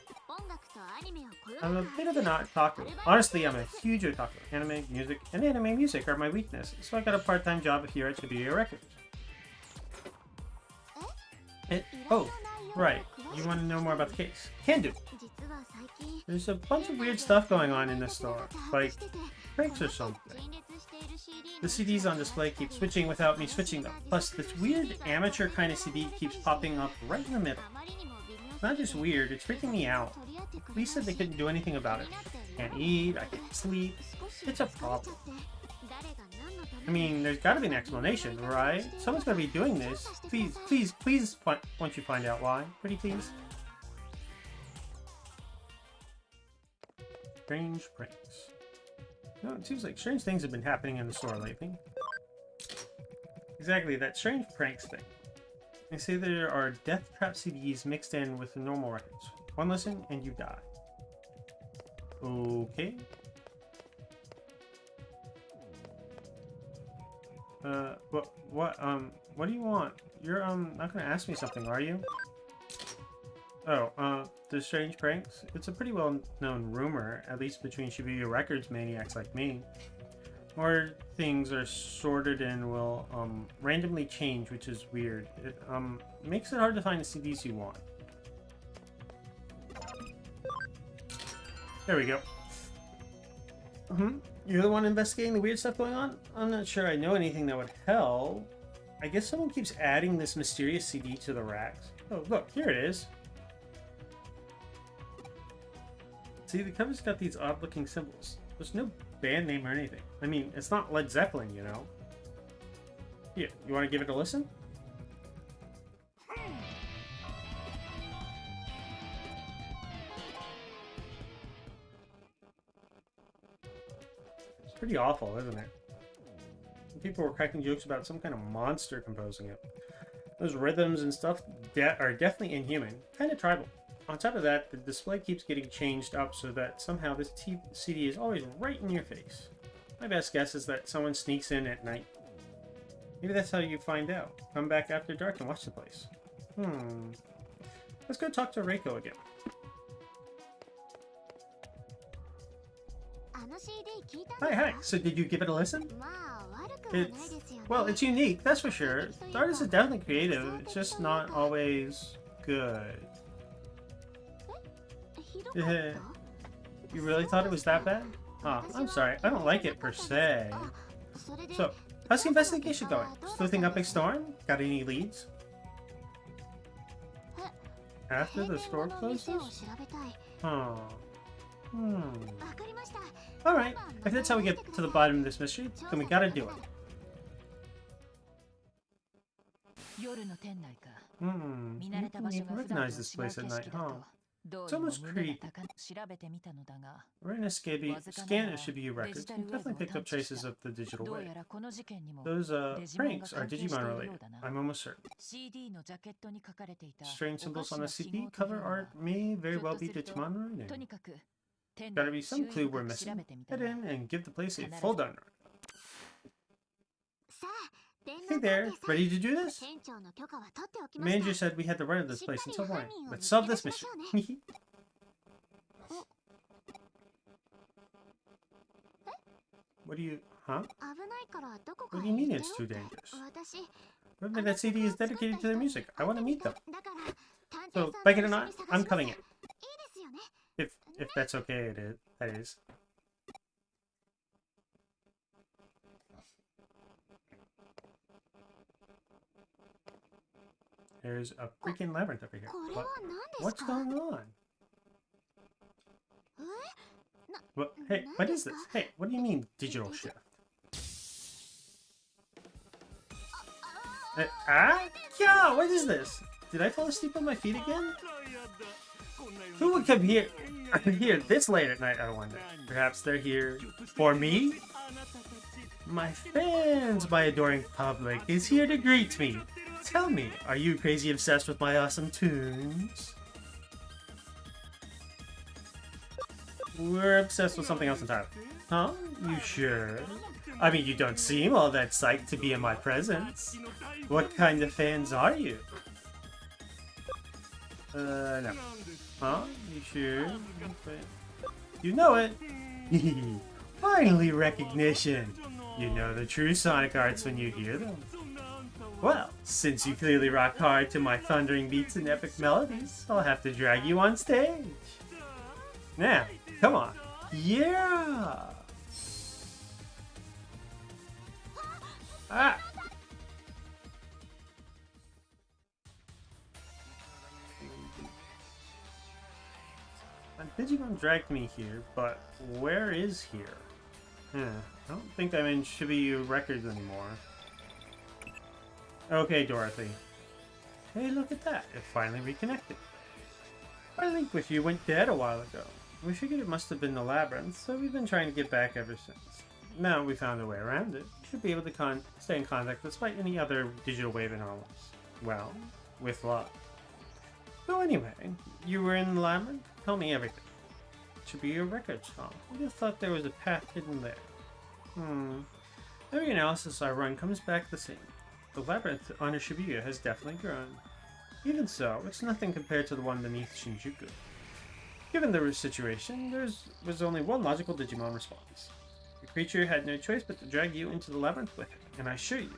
I'm a bit of an otaku. Honestly, I'm a huge otaku. Anime, music, and anime music are my weakness, so I got a part-time job here at Shibuya Records. Oh, right. You want to know more about the case? Can do. There's a bunch of weird stuff going on in this store, like pranks or something. The CDs on display keep switching without me switching them. Plus, this weird amateur kind of CD keeps popping up right in the middle. It's not just weird, it's freaking me out. The police said they couldn't do anything about it. Can't eat, I can't sleep. It's a problem. I mean, there's gotta be an explanation, right? Someone's gotta be doing this. Please, please, please, won't you find out why? Pretty please. Strange pranks. No, it seems like strange things have been happening in the store lately. Exactly, that strange pranks thing. They say there are death trap CDs mixed in with the normal records. One listen and you die. Okay. What do you want? You're, not gonna ask me something, are you? Oh, the strange pranks? It's a pretty well-known rumor, at least between Shibuya Records maniacs like me. More things are sorted and will, randomly change, which is weird. It, makes it hard to find the CDs you want. There we go. You're the one investigating the weird stuff going on? I'm not sure I know anything that would help. I guess someone keeps adding this mysterious CD to the racks. Oh, look, here it is. See, the cover's got these odd-looking symbols. There's no band name or anything. I mean, it's not Led Zeppelin, you know? Here, you want to give it a listen? It's pretty awful, isn't it? People were cracking jokes about some kind of monster composing it. Those rhythms and stuff are definitely inhuman, kind of tribal. On top of that, the display keeps getting changed up so that somehow this CD is always right in your face. My best guess is that someone sneaks in at night. Maybe that's how you find out. Come back after dark and watch the place. Let's go talk to Reiko again. Hi. So did you give it a listen? It's unique, that's for sure. The artist is definitely creative, it's just not always good. You really thought it was that bad? Oh, I'm sorry, I don't like it per se. So, how's the investigation going? Sleuthing up a storm? Got any leads? After the store closes? Oh. Alright, if that's how we get to the bottom of this mystery, then we gotta do it. You recognize this place at night, huh? It's almost creepy. We're in a scan of Shibuya Records. We definitely picked up traces of the digital wave. Those pranks are Digimon related, I'm almost certain. Strange symbols on the CD cover art may very well be Digimon related. Gotta be some clue we're missing. Head in and give the place a full done run. Hey there, ready to do this? The manager said we had to run this place until morning. Let's solve this mission. What do you... Huh? What do you mean it's too dangerous? Remember that CD is dedicated to their music. I want to meet them. So, like it or not, I'm coming in. If that's okay, that is. There's a freaking labyrinth over here. What's going on? What? Hey, what is this? Hey, what do you mean digital shift? Yeah, what is this? Did I fall asleep on my feet again? Who would come here this late at night, I wonder? Perhaps they're here for me? My fans, my adoring public, is here to greet me. Tell me, are you crazy obsessed with my awesome tunes? We're obsessed with something else entirely. Huh? You sure? I mean, you don't seem all that psyched to be in my presence. What kind of fans are you? No. Huh? You sure? You know it! Finally recognition! You know the true Sonic arts when you hear them. Well, since you clearly rock hard to my thundering beats and epic melodies, I'll have to drag you on stage. Now, come on. Yeah! Ah! Digimon dragged me here, but where is here? I don't think I'm in Shibuya Records anymore. Okay, Dorothy. Hey, look at that. It finally reconnected. Our link with you went dead a while ago. We figured it must have been the labyrinth, so we've been trying to get back ever since. Now we found a way around it. We should be able to stay in contact despite any other digital wave in our lives. Well, with luck. So anyway, you were in the labyrinth? Tell me everything. It should be your records, huh? I just thought there was a path hidden there. Every analysis I run comes back the same. The labyrinth under Shibuya has definitely grown. Even so, it's nothing compared to the one beneath Shinjuku. Given the situation, there was only one logical Digimon response. The creature had no choice but to drag you into the labyrinth with it, and I assure you,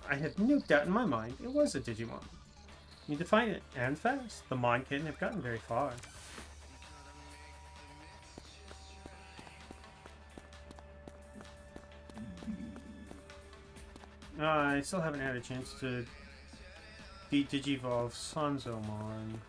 I have no doubt in my mind it was a Digimon. You need to find it, and fast. The Mon couldn't have gotten very far. I still haven't had a chance to de-digivolve Sanzomon.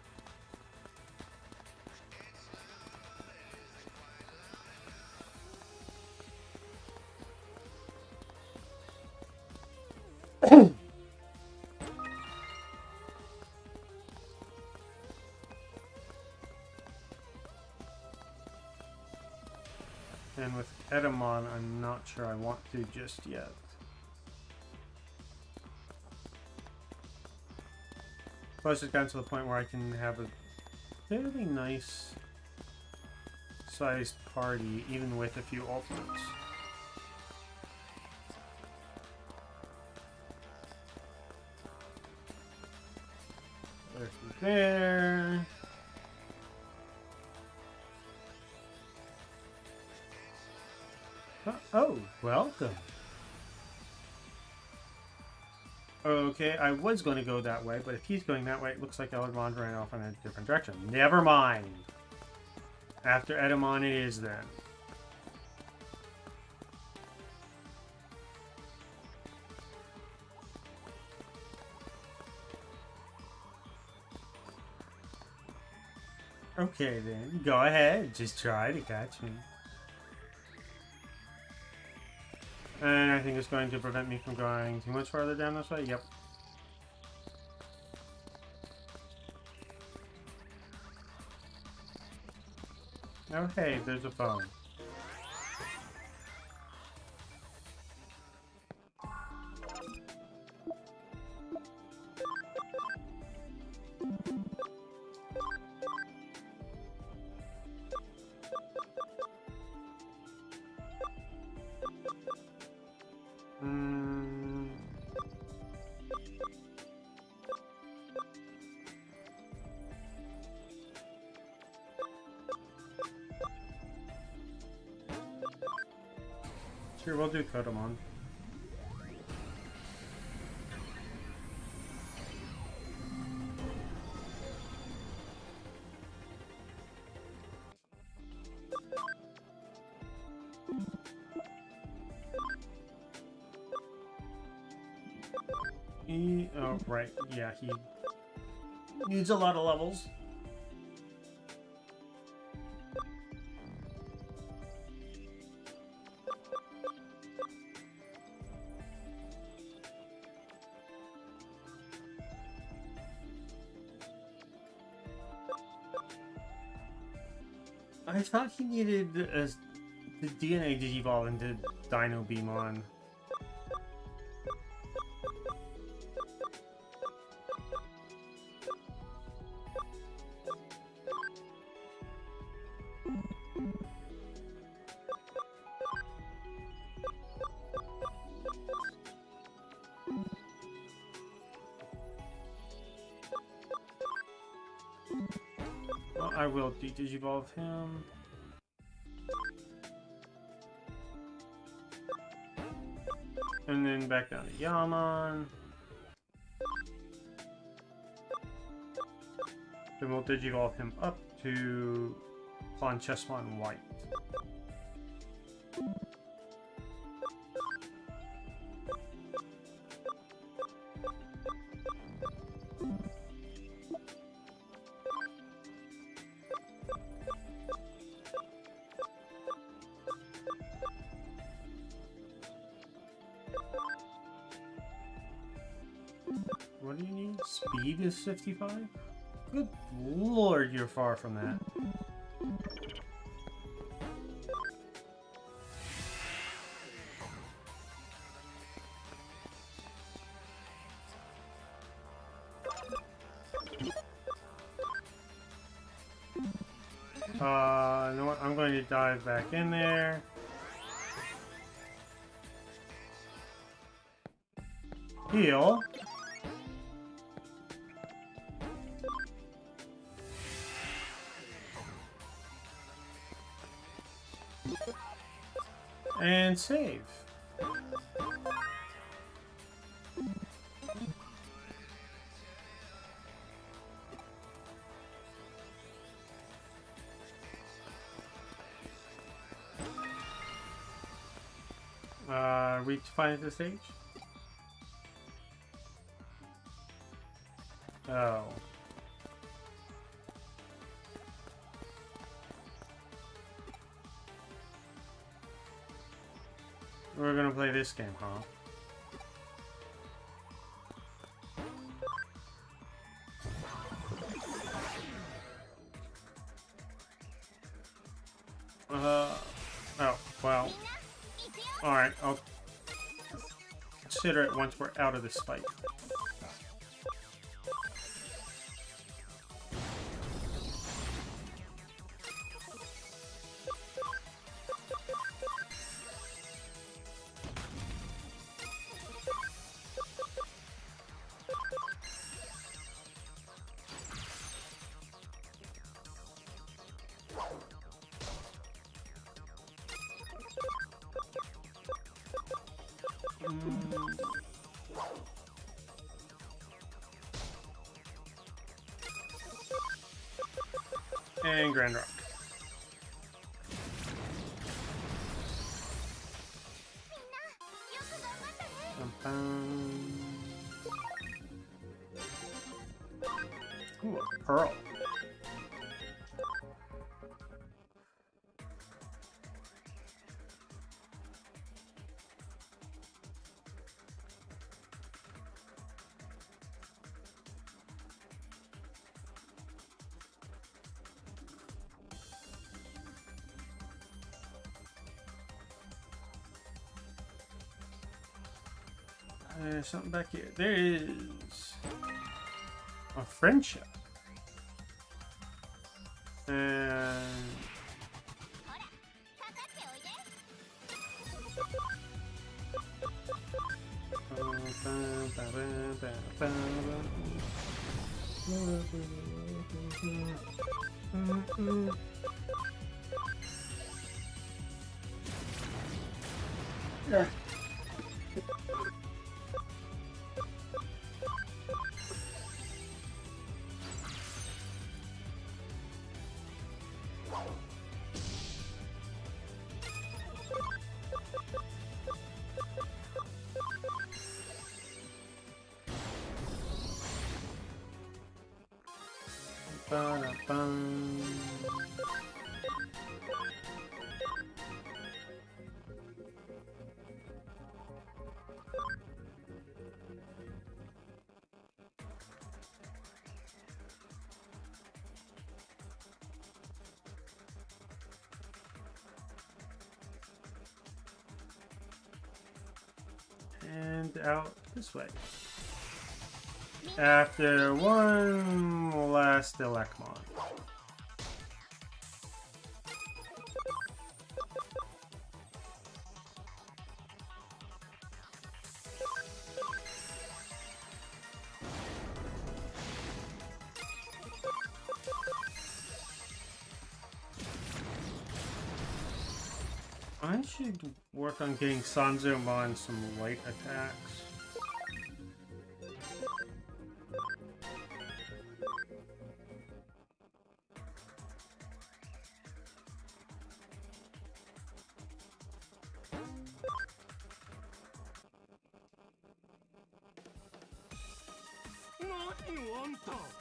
And with Edamon, I'm not sure I want to just yet. Plus, it's gotten to the point where I can have a fairly nice sized party, even with a few ultimates. There's there. Oh, welcome. Okay, I was going to go that way, but if he's going that way, it looks like Edamon ran off in a different direction. Never mind. After Edamon it is then. Okay then, go ahead. Just try to catch me. And I think it's going to prevent me from going too much farther down this way. Yep. Oh hey, there's a phone. Sure, we'll do Kodomon. Oh, right. Yeah, he needs a lot of levels. I thought he needed the DNA Digivolve into Dino Beamon. Well, I will de-digivolve him. And then back down to Yaman. Then we'll Digivolve him up to Von Chessmon White. What do you need? Speed is 55? Good lord, you're far from that. You know what? I'm going to dive back in there. Heal. And save. Reach final stage? Oh. We're gonna play this game, huh? Oh, well. Alright, I'll consider it once we're out of this fight. And Grand Rock. Ooh, a pearl. There's something back here. There is a friendship. And yeah. Ba-da-bum. And out this way. After one last Elecmon. I I should work on getting Sanzomon some light attacks.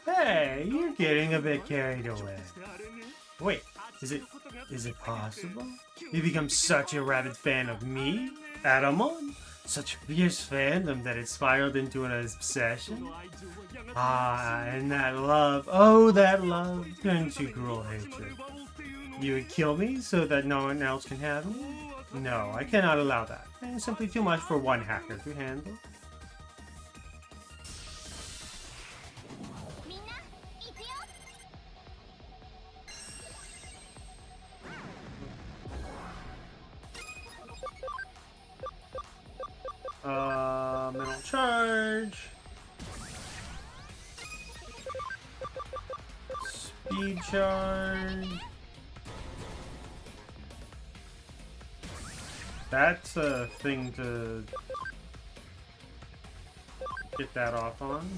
Hey, you're getting a bit carried away. Wait, is it possible? You become such a rabid fan of me, Adamon? Such fierce fandom that it spiraled into an obsession? Ah, and that love, oh that love, turned to cruel hatred. You would kill me so that no one else can have me? No, I cannot allow that. It's simply too much for one hacker to handle. Mental charge. Speed charge. That's a thing to get that off on.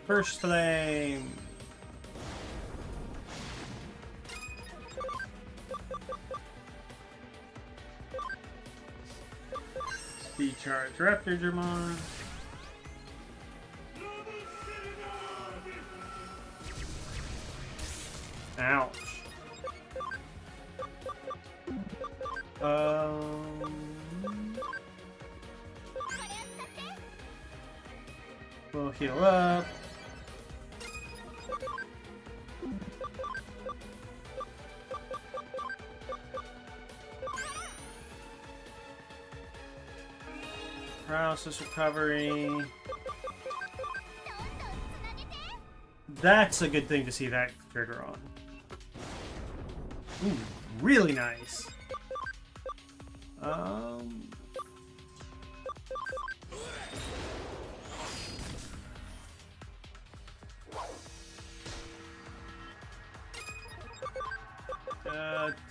First flame. Speed charge Raptor Digimon. Ouch. We'll heal up. Paralysis recovery. That's a good thing to see that trigger on. Ooh, really nice.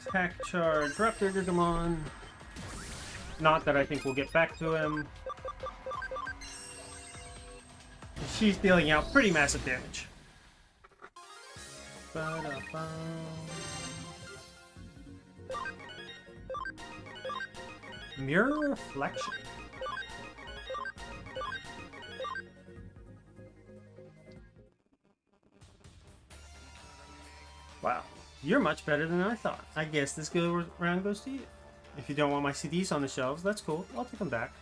Attack charge Raptor Digimon. Not that I think we'll get back to him. She's dealing out pretty massive damage. Mirror reflection. Wow, you're much better than I thought. I guess this go round goes to you. If you don't want my CDs on the shelves, that's cool. I'll take them back.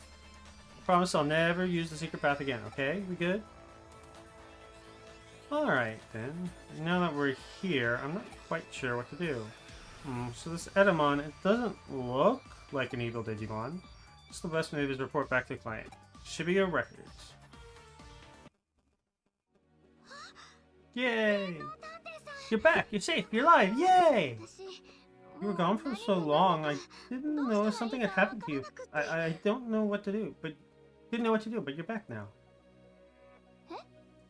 I promise I'll never use the secret path again, okay? We good? Alright then. Now that we're here, I'm not quite sure what to do. So this Edamon, it doesn't look like an evil Digimon. Just the best move is report back to the client. Shibuya Records. Yay! You're back! You're safe! You're alive! Yay! You were gone for so long, I didn't know something had happened to you. I don't know what to do, but you're back now.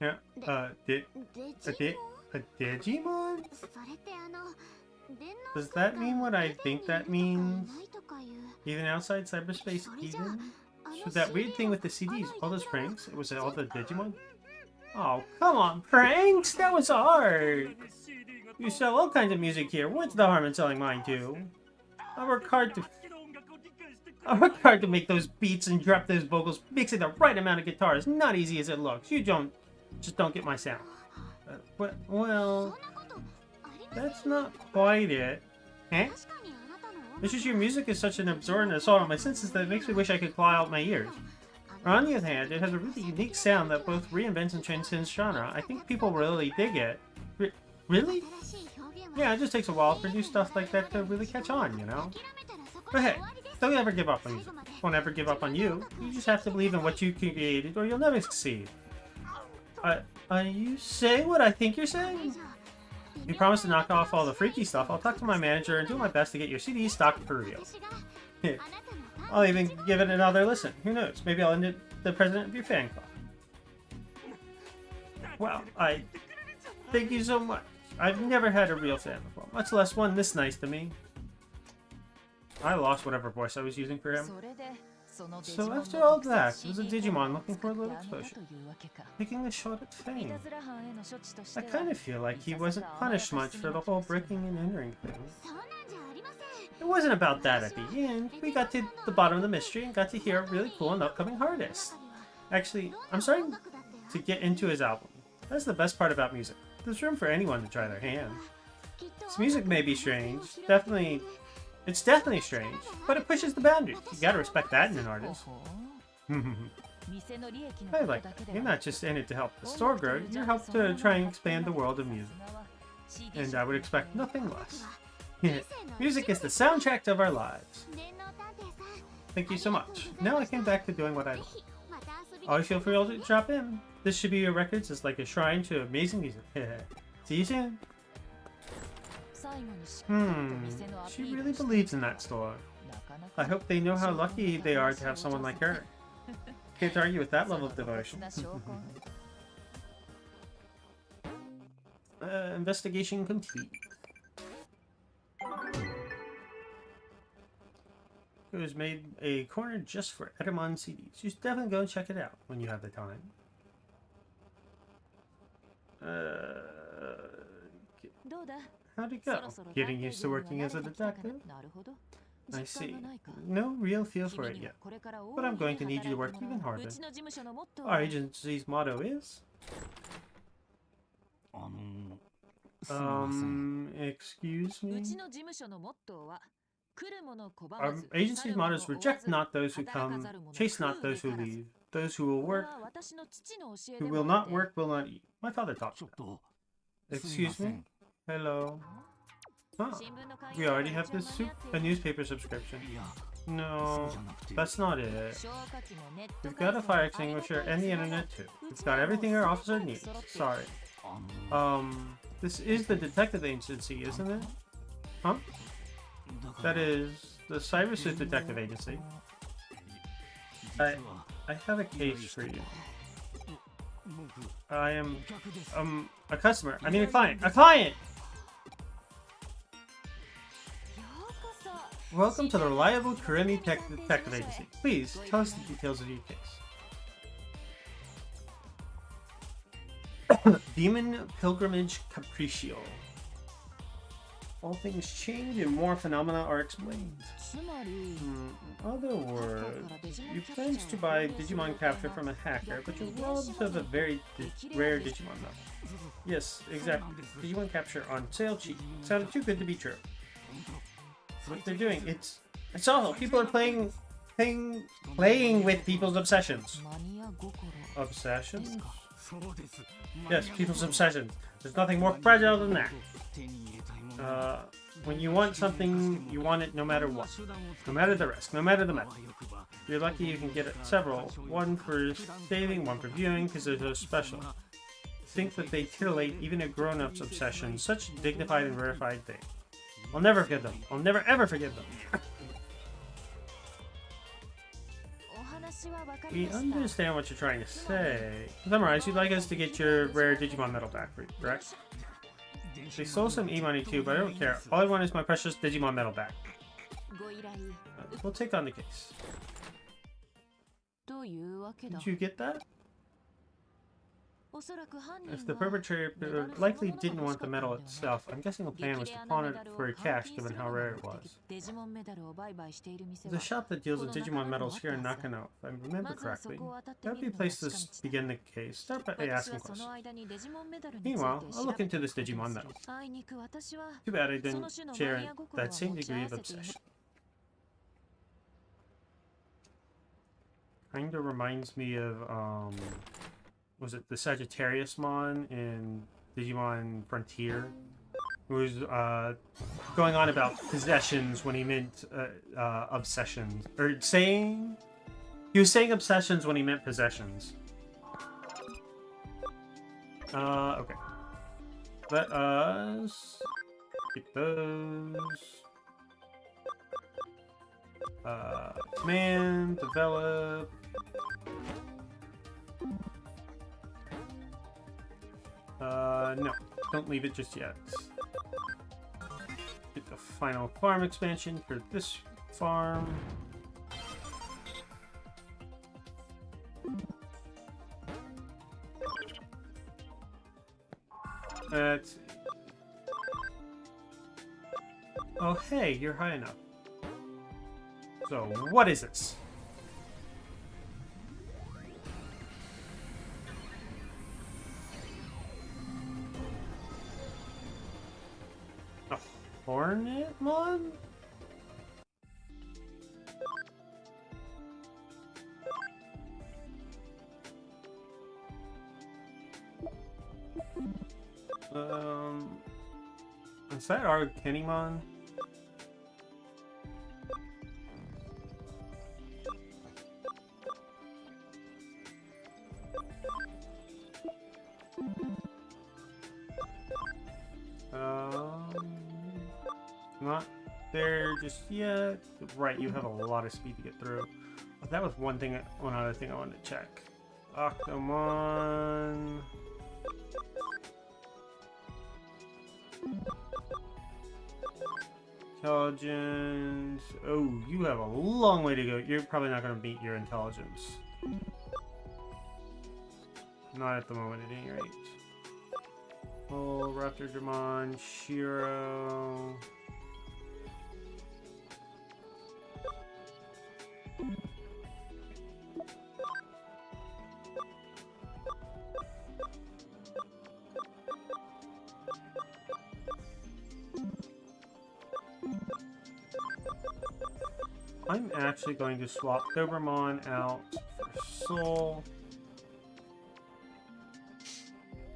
Yeah, a Digimon? Does that mean what I think that means? Even outside cyberspace, even? So that weird thing with the CDs, all those pranks, it was all the Digimon? Oh, come on, pranks? That was hard! You sell all kinds of music here. What's the harm in selling mine too? I work hard to make those beats and drop those vocals, mixing the right amount of guitar. It's not easy as it looks. You just don't get my sound. Well, that's not quite it. Huh? It's just your music is such an absorbent assault on my senses that it makes me wish I could claw out my ears. On the other hand, it has a really unique sound that both reinvents and transcends genre. I think people really dig it. Really? Yeah, it just takes a while to produce stuff like that to really catch on, you know? But hey, don't ever give up on music. Won't ever give up on you. You just have to believe in what you created or you'll never succeed. Are you saying what I think you're saying? You promise to knock off all the freaky stuff. I'll talk to my manager and do my best to get your CD stocked for real. I'll even give it another listen. Who knows? Maybe I'll end the president of your fan club. Well, I thank you so much. I've never had a real fan before, much less one this nice to me. I lost whatever voice I was using for him. So after all that, it was a Digimon looking for a little exposure, taking a shot at fame. I kind of feel like he wasn't punished much for the whole breaking and entering thing. It wasn't about that at the end. We got to the bottom of the mystery and got to hear a really cool and upcoming artist. Actually, I'm starting to get into his album. That's the best part about music. There's room for anyone to try their hand. His music may be strange, it's definitely strange, but it pushes the boundaries. You gotta respect that in an artist. I like that. You're not just in it to help the store grow, you're helped to try and expand the world of music. And I would expect nothing less. Music is the soundtrack of our lives. Thank you so much. Now I came back to doing what I love. Always feel free to drop in. This should be your records. It's like a shrine to amazing music. See you soon. She really believes in that store. I hope they know how lucky they are to have someone like her. Can't argue with that level of devotion. Investigation complete. It was made a corner just for Digimon CDs. You should definitely go and check it out when you have the time. How'd it go? Getting used to working as a detective? I see. No real feel for it yet, but I'm going to need you to work even harder. Our agency's motto is... excuse me? Our agency's motto is reject not those who come, chase not those who leave. Those who will work, who will not work, will not eat. My father taught me that. Excuse me? Hello? Huh. We already have a newspaper subscription. No, that's not it. We've got a fire extinguisher and the internet too. We've got everything our officer needs. Sorry. This is the detective agency, isn't it? Huh? That is the Cybersuit Detective Agency. I have a case for you. I am a customer. I mean a client. A client! Welcome to the reliable Kuremi Detective Agency. Please tell us the details of your case. Demon Pilgrimage Capriccio. All things change and more phenomena are explained. In other words, you plan to buy Digimon capture from a hacker, but you're robbed of a very rare Digimon though. Yes, exactly. Digimon capture on sale cheap. Sounded too good to be true. What they're doing, it's awful. People are playing with people's obsessions. Obsessions? Yes, people's obsessions. There's nothing more fragile than that. When you want something, you want it no matter what. No matter the risk, no matter the method. If you're lucky, you can get it several. One for saving, one for viewing, because they're so special. Think that they titillate even a grown-up's obsession. Such a dignified and rarefied thing. I'll never forget them. I'll never ever forget them. We understand what you're trying to say. To summarize, you'd like us to get your rare Digimon medal back, correct? They stole some e-money too, but I don't care. All I want is my precious Digimon medal back. We'll take on the case. Did you get that? If the perpetrator likely didn't want the medal itself, I'm guessing the plan was to pawn it for cash given how rare it was. There's a shop that deals in Digimon medals here in Nakano, if I remember correctly. That would be a place to begin the case. Start by asking questions. Meanwhile, I'll look into this Digimon medal. Too bad I didn't share that same degree of obsession. Kinda reminds me of, was it the Sagittariusmon in Digimon Frontier? Who was going on about possessions when he meant obsessions. Or saying... He was saying obsessions when he meant possessions. Okay. Let us... get those... command, develop... No. Don't leave it just yet. Get the final farm expansion for this farm. Let's see. Oh, hey, you're high enough. So, what is this? A Hornetmon? Is that our Kennymon? Not there just yet. Right, you have a lot of speed to get through. But that was one other thing I wanted to check. Octomon. Intelligence. Oh, you have a long way to go. You're probably not going to meet your intelligence. Not at the moment, at any rate. Oh, Raptor Digimon, Shiro. I'm actually going to swap Dobermon out for Soul.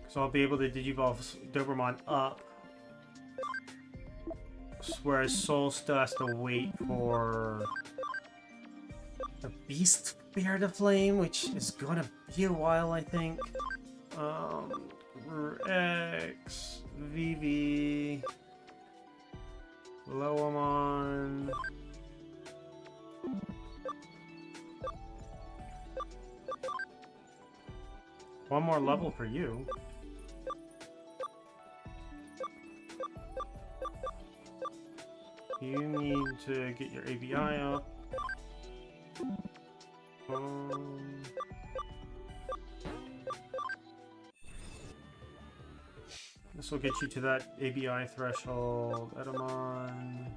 So I'll be able to Digivolve Dobermon up. Whereas Soul still has to wait for the Beast Bear to Flame, which is gonna be a while, I think. X, VV, Loamon. One more level for you. You need to get your ABI up. This will get you to that ABI threshold. Edamon.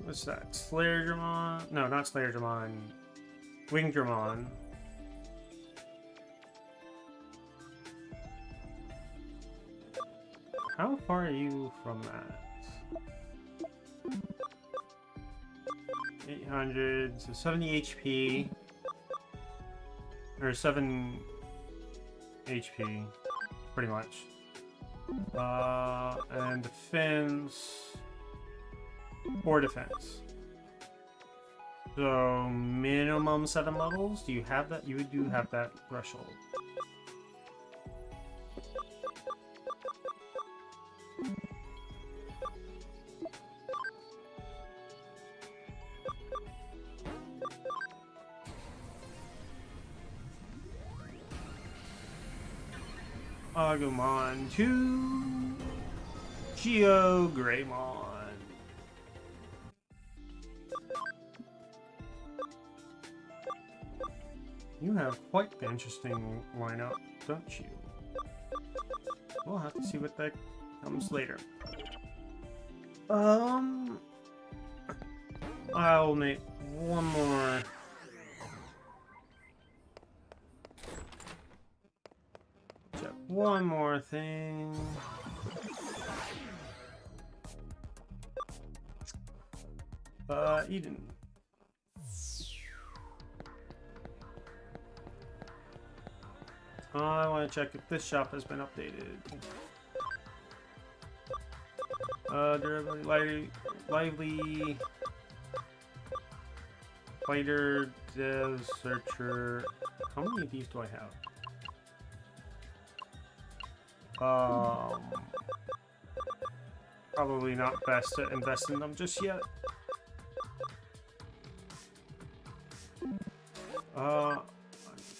What's that? Slayer Dramon? No, not Slayer Dramon. Wing Dramon. How far are you from that? 800, so 70 HP. Or 7 HP, pretty much. And defense. 4 defense. So minimum 7 levels. Do you have that? You do have that threshold. Agumon to Geo Greymon. You have quite the interesting lineup, don't you? We'll have to see what that comes later. I'll make one more. Check one more thing. Eden. I want to check if this shop has been updated. Durability, lively, fighter, dev, searcher. How many of these do I have? probably not best to invest in them just yet.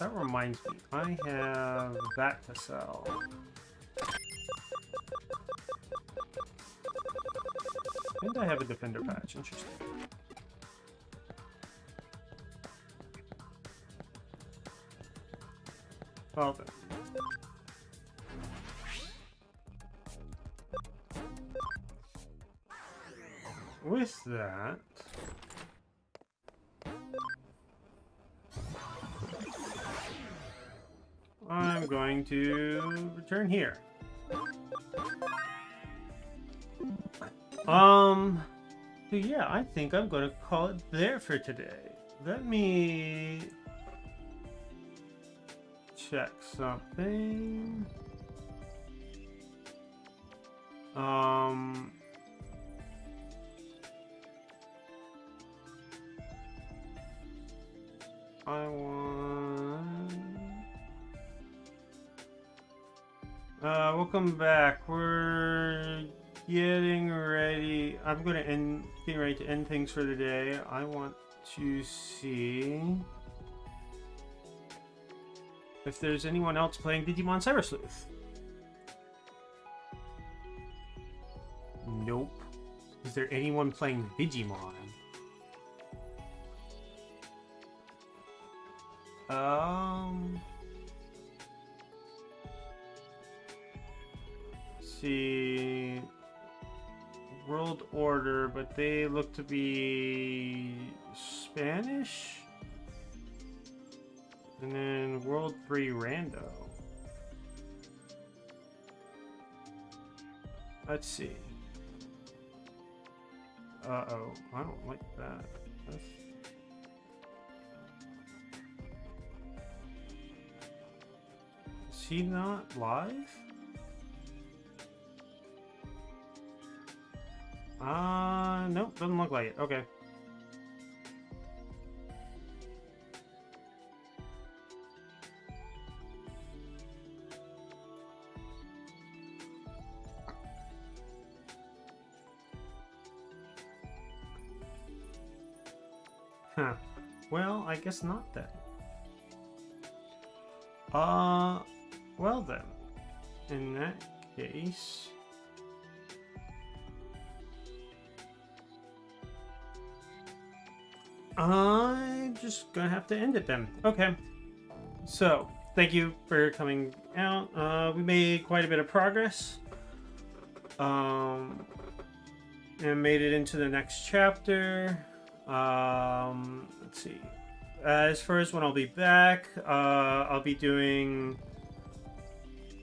That reminds me, I have that to sell. And I have a defender patch. Interesting. Well then. With that, I'm going to return here. So yeah, I think I'm going to call it there for today. Let me check something. I want... welcome back. We're getting ready. I'm gonna getting ready to end things for the day. I want to see if there's anyone else playing Digimon Cyber Sleuth. Nope. Is there anyone playing Digimon? See, World Order, but they look to be Spanish. And then World 3 Rando. Let's see. Uh-oh, I don't like that. Is he not live? Nope, doesn't look like it. Okay. Huh. Well, I guess not then. Well then. In that case... I'm just gonna have to end it then. Okay. So, thank you for coming out. We made quite a bit of progress. And made it into the next chapter. Let's see. As far as when I'll be back, I'll be doing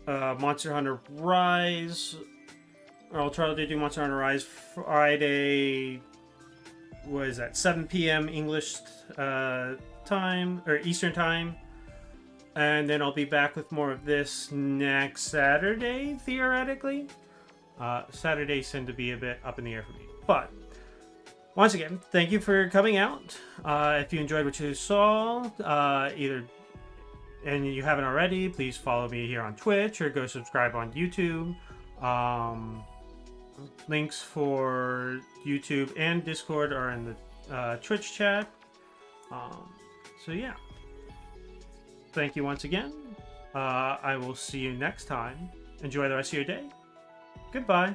Monster Hunter Rise. Or I'll try to do Monster Hunter Rise Friday. What is that? 7 p.m. English time or Eastern time, and then I'll be back with more of this next Saturday, theoretically. Saturdays tend to be a bit up in the air for me, but once again, thank you for coming out. If you enjoyed what you saw, and you haven't already, please follow me here on Twitch or go subscribe on YouTube. Links for YouTube and Discord are in the Twitch chat. So yeah. Thank you once again. I will see you next time. Enjoy the rest of your day. Goodbye.